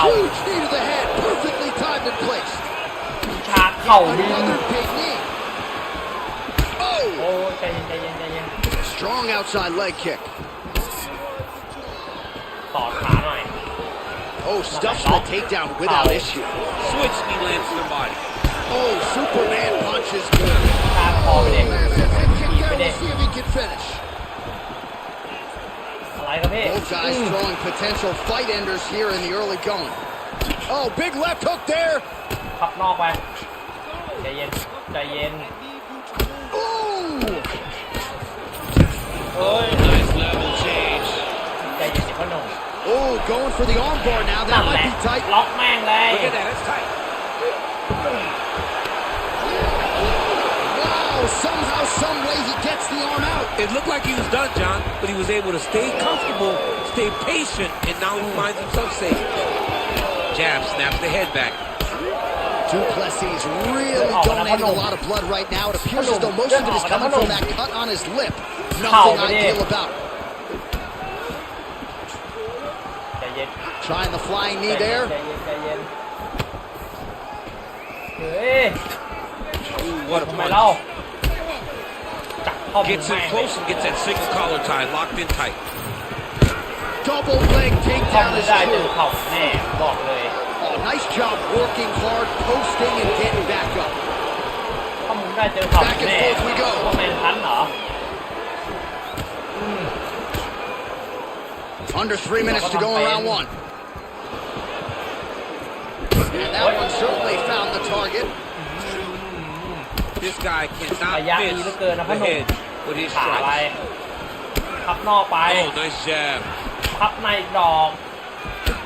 C: Huge knee to the head, perfectly timed and placed.
B: ชาเข่าดิ
C: Another big knee.
B: โอ้ใจเย็น
C: Strong outside leg kick.
B: ต่อขาหน่อย
C: Oh, stuffs the takedown without issue.
D: Switch knee lands to the body.
C: Oh, Superman punch is good.
B: ชาคอไปเด็ก
C: We'll see if he can finish.
B: อะไรครับพี่
C: Both guys throwing potential fight enders here in the early going. Oh, big left hook there.
B: พับนอกไปใจเย็น
D: Nice level change.
B: ใจเย็นพ่อหนุ่ม
C: Oh, going for the arm bar now.
B: นั่
C: That
B: นแหละ
C: might be tight.
B: ล็อกแม่งเลย
D: Look at that, that's tight.
C: Wow, somehow, some way he gets the arm out.
D: It looked like he was done, John, but he was able to stay comfortable, stay patient, and now he finds himself safe. Jab snaps the head back.
C: Duplessis really donating a lot of blood right now. It appears as though most of it is coming from that cut on his lip. Nothing ideal about it.
B: ใจเย็น
C: Trying the flying knee there.
B: ใจเย็นเฮ้ย
D: Ooh, what a
B: ทำไมเล่า
D: punch.
B: จับข้อมือ
D: Gets
B: แม่
D: in
B: ง
D: close and gets that single collar tie locked in tight.
C: Double leg
B: ข้อ
C: takedown
B: มือ
C: is
B: ได้เจอ
C: true.
B: เข่าแน่บอกเลย
C: Oh, nice job working hard, posting and getting back up.
B: ข้อมือได้เจอเข่า
C: Back and
B: แน่
C: forth we go.
B: ว่าแมนทันเหรอ
C: Under 3 minutes to go in round 1. And that one certainly found the target.
D: This guy
B: ระยะ
D: cannot
B: ดีเหลือ
D: miss
B: เกินนะพ่อ
D: the
B: หนุ่ม
D: head with his
B: ขาอะไร
D: strikes.
B: พับนอกไป
D: Oh, nice jab.
B: พับในดอก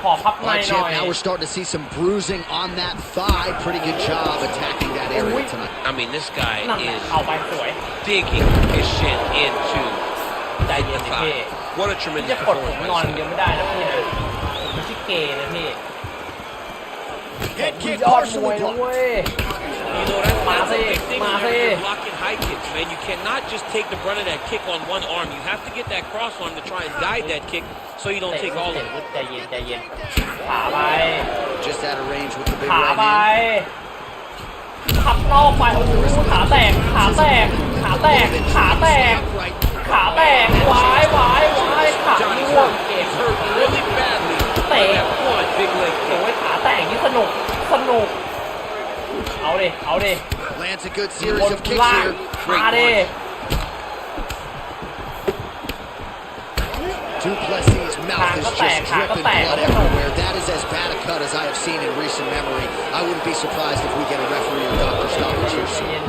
B: ขอพับใน
C: All right,
B: หน่อ
C: champ,
B: ย
C: now we're starting to see some bruising on that thigh. Pretty good job attacking that area tonight.
D: I mean, this guy
B: นั่นแหละ
D: is
B: เอาไปสวย
D: digging his shin into
B: ใจเย็น
D: the
B: ดิพี่
D: thigh. What a
B: พี่
D: tremendous
B: จะกดผม
D: performance
B: นอน
D: by
B: เดียว
D: this
B: ไม่ได้นะพี่นะผมไม่ใช่เกย์นะพี่
C: Head kick
B: ยอดมว
C: partially
B: ยนะ
C: blocked.
B: เว้ย
D: guy. You know, that's a big thing when you're blocking high kicks. arms, man. You cannot just take the brunt of that kick on one arm. You have to get that cross arm to try and guide that kick so you don't take all of it.
B: ใจเย็นขาไป
C: Just out of range with the big
B: ขาไป
C: right hand.
B: ขับนอกไปโอ้โหขาแตกขาแตกขาแตกขาแตกขาแตกวายวาขาล่วง
D: It's hurt really badly.
B: เตะ
D: That one big leg
B: โอ้
D: kick.
B: ยขาแตกนี่สนุกเอาดิ
C: Lands a good series
B: บน
C: of kicks
B: ล่าง
C: here.
B: มาดิ
C: Duplessis' mouth is just dripping blood everywhere. That is as bad a cut as I have seen in recent memory. I wouldn't be surprised if we get a referee or doctor stoppage here soon.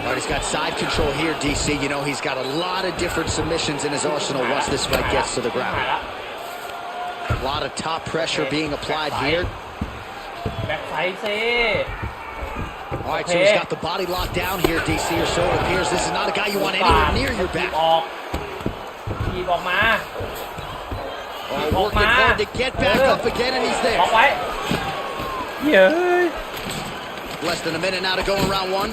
C: All right, he's got side control here, DC. You know, he's got a lot of different submissions in his arsenal once this fight gets to the ground. A lot of top pressure being applied here.
B: แบ็คไซด์ซิ
C: All right, so he's got the body locked down here, DC, or so it appears. This is not a guy you want anywhere near your back.
B: ทีบออกมา
C: Oh, working hard to get back up again, and he's
B: ล็อก
C: there.
B: ไว้เย้ย
C: Less than a minute now to go in round one.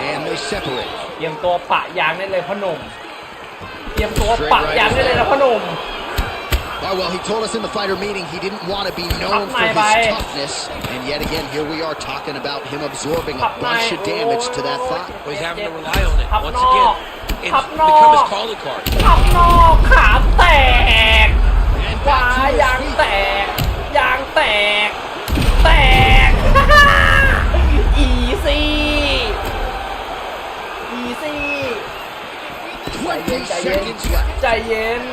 C: And they separate.
B: เตรียมตัวปะยางได้เลยพ่อหนุ่มเตรียมตัวปะยางได้เลยนะพ่อหนุ่ม
C: Oh, well, he told us in the fighter meeting he didn't want to be known for his toughness. And yet again, here we are talking about him absorbing a bunch of damage to that thigh.
D: Well, he's having to rely on it. Once again, it's become his calling card.
B: ขับนอกขาแตกขวายางแตกยางแตกแตก อีซี่
C: 20 seconds left.
B: ใจเย็น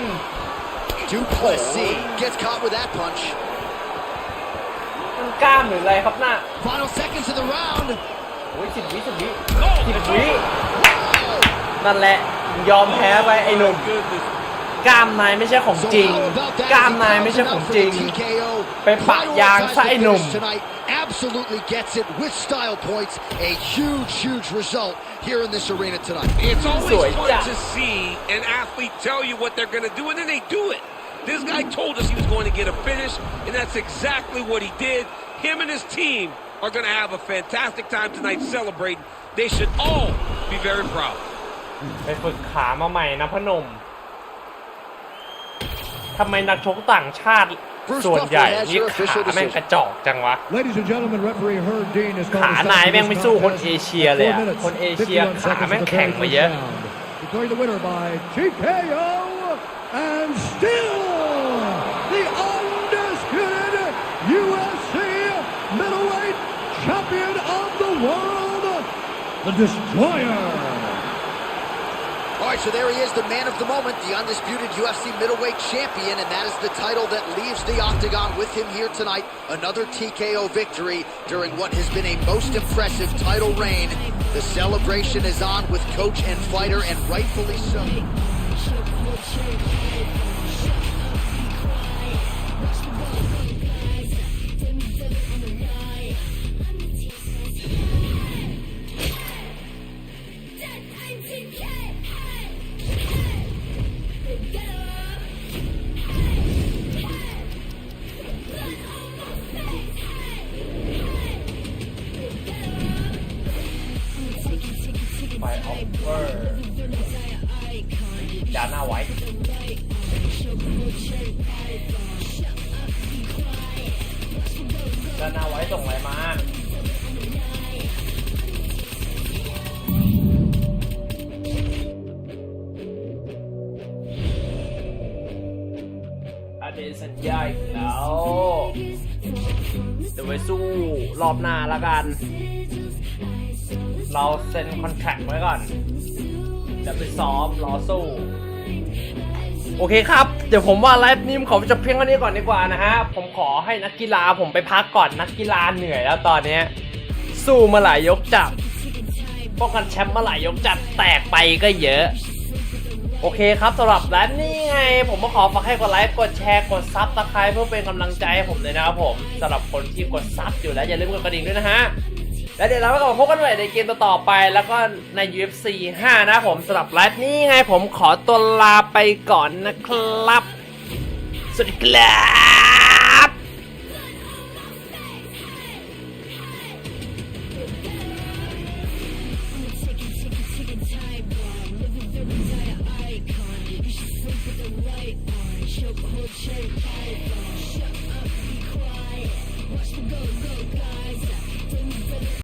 C: Duplessis gets caught with that punch.
B: มันกล้ามหรืออะไรครับน่ะ
C: Final seconds of the round.
B: โอ้ย10 วินั่นแหละยอมแพ้ไปไอ้หนุ่มกล้ามนายไม่ใช่ของจริงกล้ามนายไม่ใช่ของจริงไปปะยางซะไอ้หนุ่ม
C: Absolutely gets it with style points. A huge result here in this arena tonight.
D: It's always fun to see an athlete tell you what they're going to do, and then they do it. This guy told us he was going to get a finish, and that's exactly what he did. Him and his team are going to have a fantastic time tonight celebrating. They should all be very proud.
B: ไปฝึกขามาใหม่นะพ่อหนุ่มทำไมนักชกต่างชาติส่วนใหญ่นี่ขาแม่งกระจอกจังวะ
F: Ladies and gentlemen, referee Herb Dean is
B: ขานายแม่งไม่สู้คนเอเชียเลยอะคนเอเชียขาแม่งแข็งกว่าเยอะ
F: Declaring the winner by TKO and still the undisputed UFC middleweight champion of the world, the Destroyer.
C: All right, so there he is, the man of the moment, the undisputed UFC middleweight champion, and that is the title that leaves the octagon with him here tonight. Another TKO victory during what has been a most impressive title reign. The celebration is on with coach and fighter, and rightfully so.
B: ไปออฟเวอร์จานหน้าไว้จานหน้าไว้ส่งอะไรมาอเดสัญญาอีกแล้วเดี๋ยวไปสู้รอบหน้าแล้วกันเราเซ็นคอนแทคไว้ก่อนจะไปซ้อมรอสู้โอเคครับเดี๋ยวผมว่าไลฟ์นี้ผมขอจบเพียงเท่านี้ก่อนดีกว่านะฮะผมขอให้นักกีฬาผมไปพักก่อนนักกีฬาเหนื่อยแล้วตอนนี้สู้มาหลายยกจับป้องกันแชมป์มาหลายยกจัดแตกไปก็เยอะโอเคครับสำหรับไลฟ์นี้ไงผมก็ขอฝากให้กดไลค์กดแชร์กดซับสไครป์เพื่อเป็นกำลังใจให้ผมเลยนะครับผมสำหรับคนที่กดซับอยู่แล้วอย่าลืมกดกระดิ่งด้วยนะฮะแล้วเดี๋ยวเราก็มาพบกันใหม่ในเกมต่อๆไปแล้วก็ใน UFC 5 นะผมสำหรับไลฟ์นี้ไงผมขอตัวลาไปก่อนนะครับสวัสดีครับ